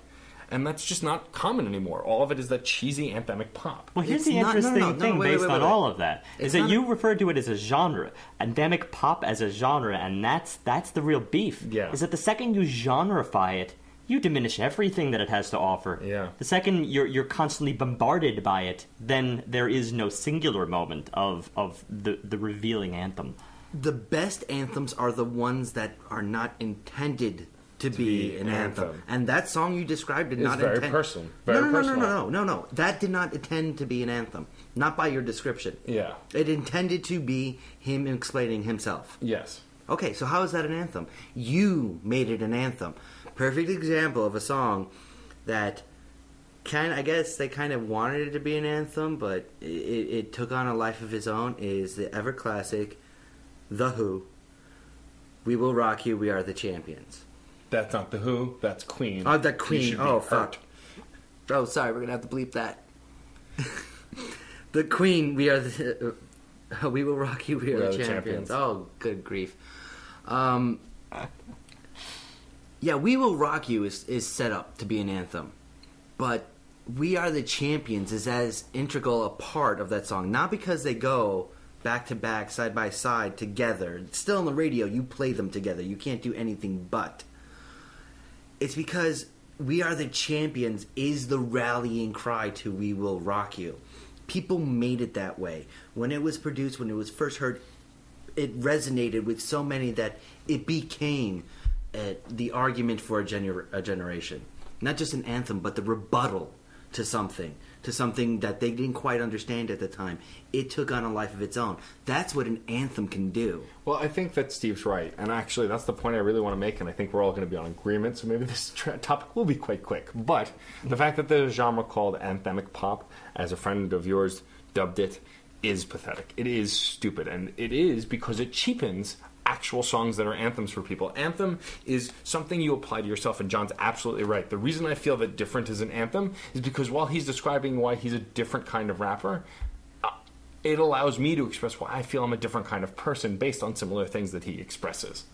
And that's just not common anymore. All of it is that cheesy anthemic pop. Well, here's the interesting thing based on all of that. Is that you referred to it as a genre. Anthemic pop as a genre, and that's the real beef. Yeah. Is that the second you genreify it, you diminish everything that it has to offer. Yeah. The second you're constantly bombarded by it, then there is no singular moment of the revealing anthem. The best anthems are the ones that are not intended to be an anthem. And that song you described did not intend... Very personal. No. That did not intend to be an anthem. Not by your description. Yeah. It intended to be him explaining himself. Yes. Okay, so how is that an anthem? You made it an anthem. Perfect example of a song that I guess they kind of wanted it to be an anthem, but it took on a life of its own, is the ever classic The Who, We Will Rock You, We Are the Champions. That's not The Who, that's Queen. Oh, that Queen. Oh, fuck. Oh, sorry, we're going to have to bleep that. The Queen, We Are the... We Will Rock You, We Are the Champions. Oh, good grief. Yeah, We Will Rock You is set up to be an anthem. But We Are the Champions is as integral a part of that song. Not because they go back to back, side by side, together. Still on the radio, you play them together. You can't do anything but. It's because We Are the Champions is the rallying cry to We Will Rock You. People made it that way. When it was produced, when it was first heard, it resonated with so many that it became the argument for a generation. Not just an anthem, but the rebuttal to something that they didn't quite understand at the time. It took on a life of its own. That's what an anthem can do. Well, I think that Steve's right, and actually that's the point I really want to make, and I think we're all going to be on agreement, so maybe this topic will be quite quick. But the fact that there's a genre called anthemic pop, as a friend of yours dubbed it, is pathetic. It is stupid. And it is because it cheapens actual songs that are anthems for people. Anthem is something you apply to yourself, and John's absolutely right. The reason I feel that Different is an anthem is because while he's describing why he's a different kind of rapper, it allows me to express why I feel I'm a different kind of person based on similar things that he expresses.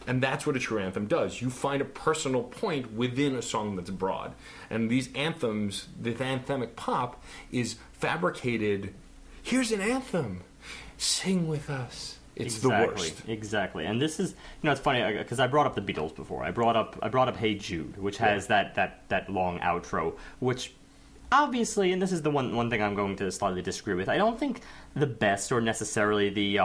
And that's what a true anthem does. You find a personal point within a song that's broad. And these anthems, the anthemic pop, is fabricated. Here's an anthem. Sing with us. It's the worst. Exactly. And this is, it's funny because I brought up the Beatles before. I brought up Hey Jude, which has that long outro, which obviously, and this is the one thing I'm going to slightly disagree with. I don't think the best or necessarily the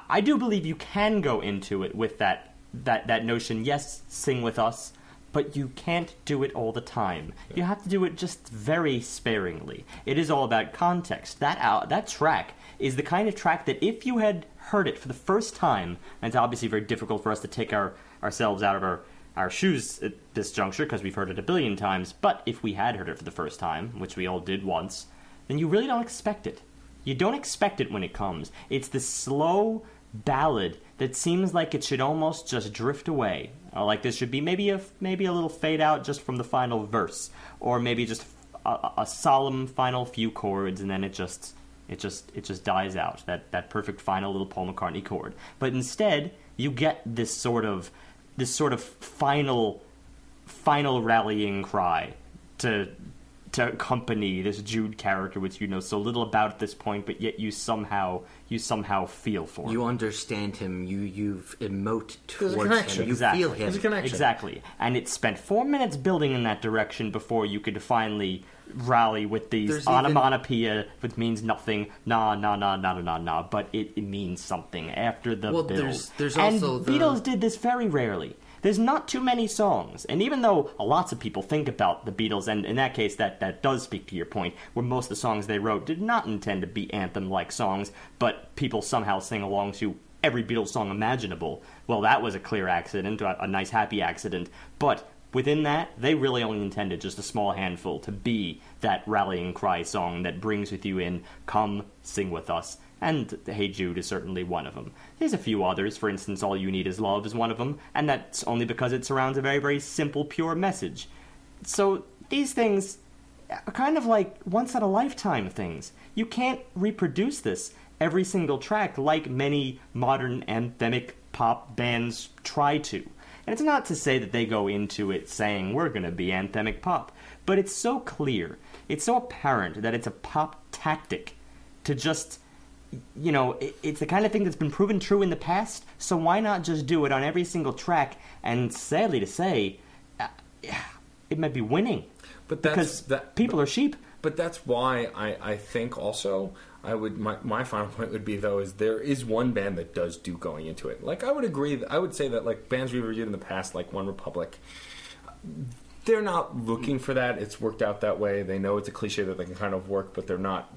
I do believe you can go into it with that notion. Yes, sing with us, but you can't do it all the time. You have to do it just very sparingly. It is all about context. That track is the kind of track that if you had heard it for the first time, and it's obviously very difficult for us to take ourselves out of our shoes at this juncture because we've heard it a billion times, but if we had heard it for the first time, which we all did once, then you really don't expect it. You don't expect it when it comes. It's this slow ballad that seems like it should almost just drift away. Like there should be maybe a little fade out just from the final verse, or maybe just a solemn final few chords, and then it just dies out. That perfect final little Paul McCartney chord. But instead, you get this sort of final rallying cry to accompany this Jude character, which you know so little about at this point, but yet you somehow feel for him. You understand him. You emote towards him. You exactly. feel him. There's a connection. Exactly. And it spent 4 minutes building in that direction before you could finally rally with these onomatopoeia, which means nothing. Nah, but it means something after the build. There's and also Beatles did this very rarely. There's not too many songs, and even though lots of people think about the Beatles, and in that case that does speak to your point, where most of the songs they wrote did not intend to be anthem-like songs, but people somehow sing along to every Beatles song imaginable. Well, that was a clear accident, a nice happy accident, but within that, they really only intended just a small handful to be that rallying cry song that brings with you in, come, sing with us. And Hey Jude is certainly one of them. There's a few others, for instance, All You Need Is Love is one of them, and that's only because it surrounds a very, very simple, pure message. So these things are kind of like once-in-a-lifetime things. You can't reproduce this every single track like many modern anthemic pop bands try to. And it's not to say that they go into it saying, we're going to be anthemic pop, but it's so clear, it's so apparent that it's a pop tactic to just... it's the kind of thing that's been proven true in the past, so why not just do it on every single track? And sadly to say, it might be winning. But people are sheep. But that's why I think also, my final point would be, though, is there is one band that does do going into it. Like, I would say that, like, bands we've reviewed in the past, like One Republic, they're not looking for that. It's worked out that way. They know it's a cliche that they can kind of work, but they're not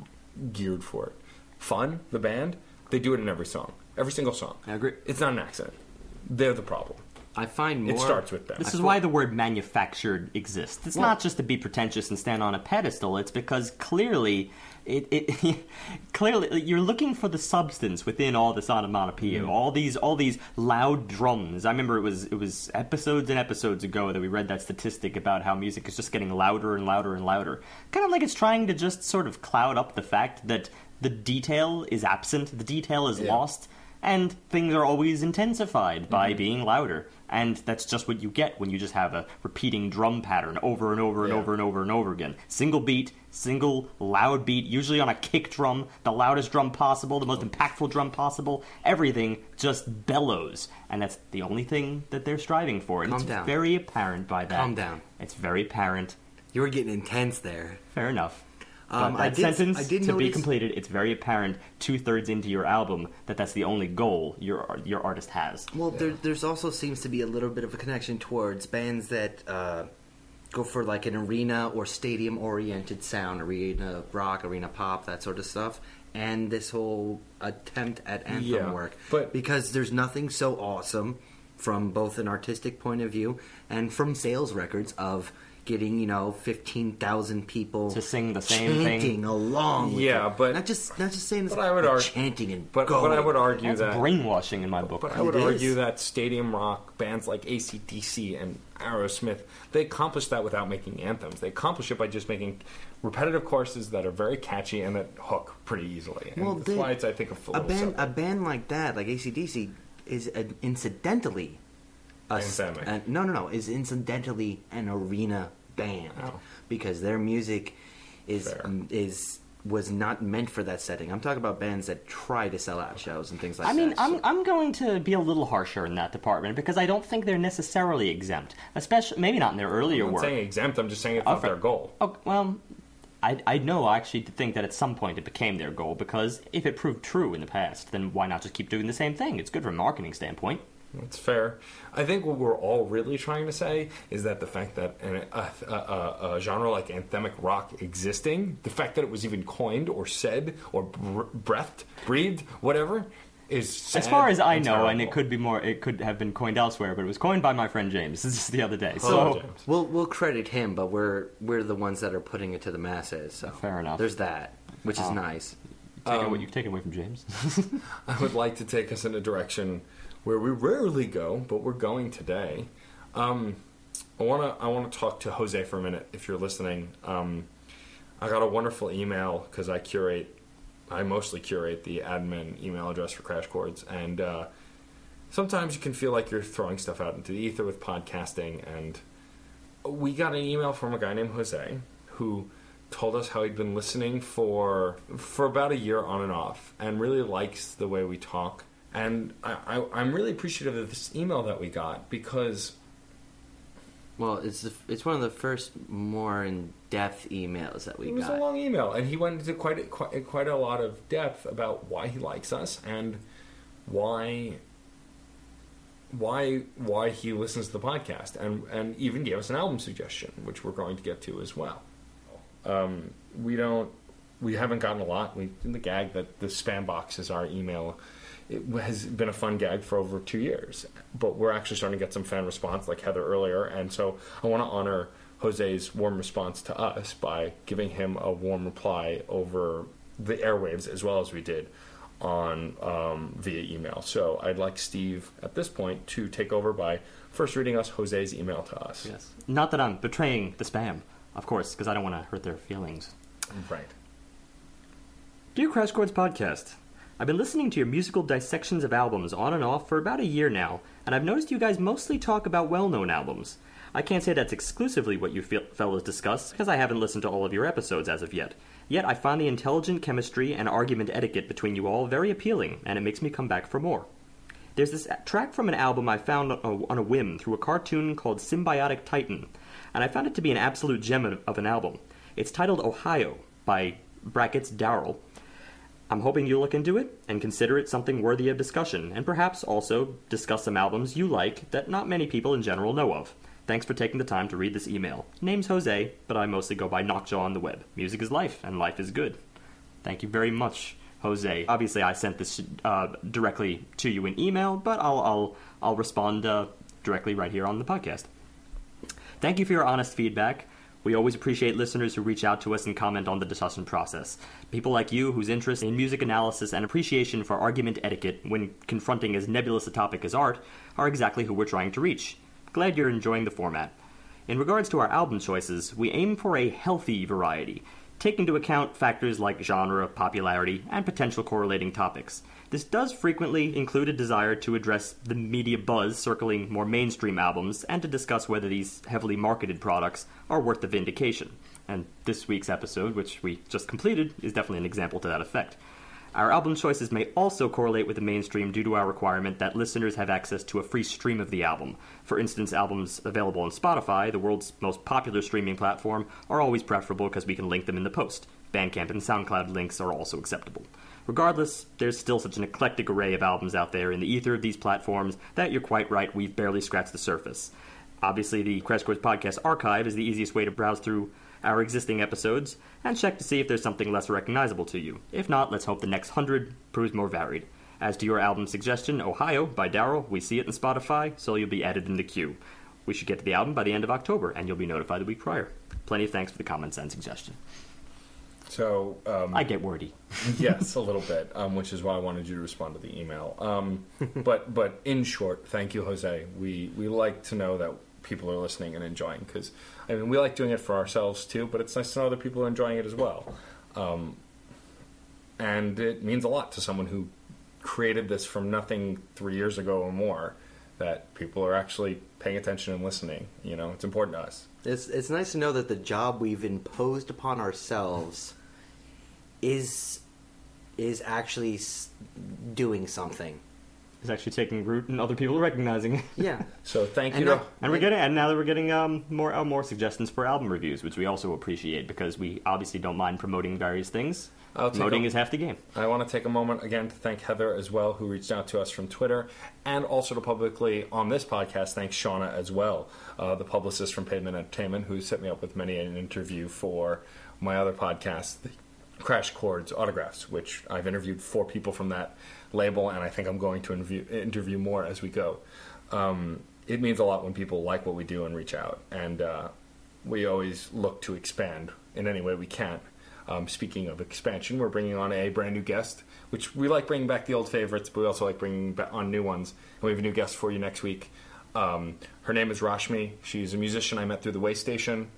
geared for it. Fun, the band, they do it in every song. Every single song. I agree. It's not an accident. They're the problem. I find more... It starts with them. This is why the word manufactured exists. It's not just to be pretentious and stand on a pedestal. It's because clearly... clearly, you're looking for the substance within all this onomatopoeia, all these loud drums. I remember it was episodes and episodes ago that we read that statistic about how music is just getting louder and louder and louder. Kind of like it's trying to just sort of cloud up the fact that the detail is absent, the detail is lost, and things are always intensified by being louder. And that's just what you get when you just have a repeating drum pattern over and over and over and over and over again. Single beat, single loud beat, usually on a kick drum, the loudest drum possible, the most impactful drum possible. Everything just bellows. And that's the only thing that they're striving for. And Calm it's down. very apparent by that. Calm down. It's very apparent. You were getting intense there. Fair enough. But that sentence, to be completed, it's very apparent 2/3 into your album that's the only goal your artist has. Well, there's also seems to be a little bit of a connection towards bands that go for like an arena or stadium-oriented sound, arena rock, arena pop, that sort of stuff, and this whole attempt at anthem work. But because there's nothing so awesome from both an artistic point of view and from sales records of getting 15,000 people to sing the same chanting thing along with yeah, it. but not just saying this, but I would argue, chanting and but I would argue That's that brainwashing in my book. But I would argue that stadium rock bands like AC/DC and Aerosmith, they accomplish that without making anthems. They accomplish it by just making repetitive choruses that are very catchy and that hook pretty easily. And that's why it's, I think, a band like that, like AC/DC, is incidentally anthemic. Is incidentally an arena band because their music was not meant for that setting. I'm talking about bands that try to sell out shows and things like that. I mean, I'm going to be a little harsher in that department because I don't think they're necessarily exempt, especially maybe not in their earlier work. I'm not saying exempt. I'm just saying it's not their goal. Oh, well, I know actually to think that at some point it became their goal because if it proved true in the past, then why not just keep doing the same thing? It's good from a marketing standpoint. That's fair. I think what we're all really trying to say is that the fact that a genre like anthemic rock existing, the fact that it was even coined or said or breathed, whatever, is sad. As far as I know, terrible. and it could have been coined elsewhere, but it was coined by my friend James. This is the other day. So we'll credit him, but we're the ones that are putting it to the masses. So fair enough. There's that, which is nice. You've taken away from James. I would like to take us in a direction where we rarely go, but we're going today. I want to talk to Jose for a minute, if you're listening. I got a wonderful email because I mostly curate the admin email address for Crash Chords, and sometimes you can feel like you're throwing stuff out into the ether with podcasting, and we got an email from a guy named Jose who told us how he'd been listening for about a year on and off, and really likes the way we talk. And I'm really appreciative of this email that we got because, well, it's one of the first more in-depth emails that we got. It was a long email, and he went into quite a lot of depth about why he likes us and why he listens to the podcast, and even gave us an album suggestion, which we're going to get to as well. We haven't gotten a lot. In the gag that the spam box is our email. It has been a fun gag for over 2 years, but we're actually starting to get some fan response, like Heather earlier, and so I want to honor Jose's warm response to us by giving him a warm reply over the airwaves as well as we did on via email. So I'd like Steve at this point to take over by first reading us Jose's email to us. Yes. Not that I'm betraying the spam, of course, because I don't want to hurt their feelings. Right. Dear Crash Chords Podcast, I've been listening to your musical dissections of albums on and off for about a year now, and I've noticed you guys mostly talk about well-known albums. I can't say that's exclusively what you fellas discuss, because I haven't listened to all of your episodes as of yet. Yet I find the intelligent chemistry and argument etiquette between you all very appealing, and it makes me come back for more. There's this track from an album I found on a whim through a cartoon called Symbiotic Titan, and I found it to be an absolute gem of an album. It's titled Ohio, by brackets Daryl. I'm hoping you'll look into it and consider it something worthy of discussion, and perhaps also discuss some albums you like that not many people in general know of. Thanks for taking the time to read this email. Name's Jose, but I mostly go by Knockjaw on the web. Music is life, and life is good. Thank you very much, Jose. Obviously, I sent this directly to you in email, but I'll respond directly right here on the podcast. Thank you for your honest feedback. We always appreciate listeners who reach out to us and comment on the discussion process. People like you, whose interest in music analysis and appreciation for argument etiquette when confronting as nebulous a topic as art, are exactly who we're trying to reach. Glad you're enjoying the format. In regards to our album choices, we aim for a healthy variety, take into account factors like genre, popularity, and potential correlating topics. This does frequently include a desire to address the media buzz circling more mainstream albums and to discuss whether these heavily marketed products are worth the vindication. And this week's episode, which we just completed, is definitely an example to that effect. Our album choices may also correlate with the mainstream due to our requirement that listeners have access to a free stream of the album. For instance, albums available on Spotify, the world's most popular streaming platform, are always preferable because we can link them in the post. Bandcamp and SoundCloud links are also acceptable. Regardless, there's still such an eclectic array of albums out there in the ether of these platforms that you're quite right, we've barely scratched the surface. Obviously, the Crash Course Podcast archive is the easiest way to browse through our existing episodes and check to see if there's something less recognizable to you. If not, let's hope the next 100 proves more varied. As to your album suggestion, Ohio, by Daryl, we see it in Spotify, so you'll be added in the queue. We should get to the album by the end of October, and you'll be notified the week prior. Plenty of thanks for the comments and suggestion. So I get wordy. Yes, a little bit, which is why I wanted you to respond to the email. But in short, thank you, Jose. We like to know that people are listening and enjoying, because I mean, we like doing it for ourselves too, but it's nice to know other people are enjoying it as well. And it means a lot to someone who created this from nothing 3 years ago or more, that people are actually paying attention and listening. You know, it's important to us. It's nice to know that the job we've imposed upon ourselves is actually doing something. It's actually taking root, and other people recognizing it. Yeah. So thank you. And now that we're getting more suggestions for album reviews, which we also appreciate, because we obviously don't mind promoting various things. Promoting is half the game. I want to take a moment again to thank Heather as well, who reached out to us from Twitter, and also to publicly on this podcast thank Shauna as well, the publicist from Pavement Entertainment, who set me up with many an interview for my other podcast, Crash Chords Autographs, which I've interviewed 4 people from that label, and I think I'm going to interview more as we go. It means a lot when people like what we do and reach out, and we always look to expand in any way we can. Speaking of expansion, we're bringing on a brand new guest, which we like bringing back the old favorites, but we also like bringing on new ones. And we have a new guest for you next week. Her name is Rashmi. She's a musician I met through the Way Station.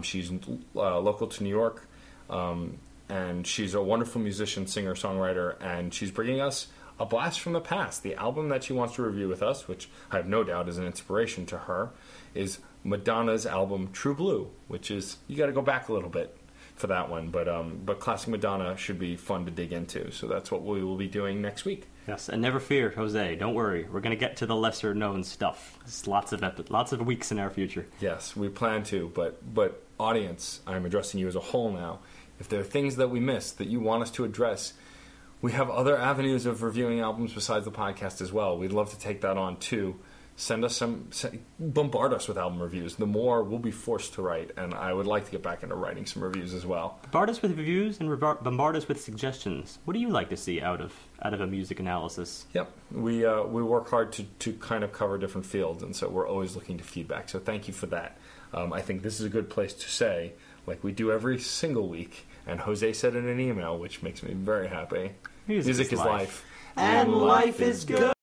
She's local to New York. And she's a wonderful musician, singer, songwriter, and she's bringing us A Blast from the Past. The album that she wants to review with us, which I have no doubt is an inspiration to her, is Madonna's album True Blue, which is, you got to go back a little bit for that one, but classic Madonna should be fun to dig into, so that's what we will be doing next week. Yes, and never fear, Jose, don't worry, we're going to get to the lesser known stuff. There's lots of weeks in our future. Yes, we plan to, but audience, I'm addressing you as a whole now. If there are things that we missed that you want us to address, we have other avenues of reviewing albums besides the podcast as well. We'd love to take that on too. Bombard us with album reviews. The more we'll be forced to write, and I would like to get back into writing some reviews as well. Bombard us with reviews and bombard us with suggestions. What do you like to see out of a music analysis? Yep, we work hard to kind of cover different fields, and so we're always looking to feedback. So thank you for that. I think this is a good place to say, like we do every single week, and Jose said in an email, which makes me very happy. Music is life. And life is good.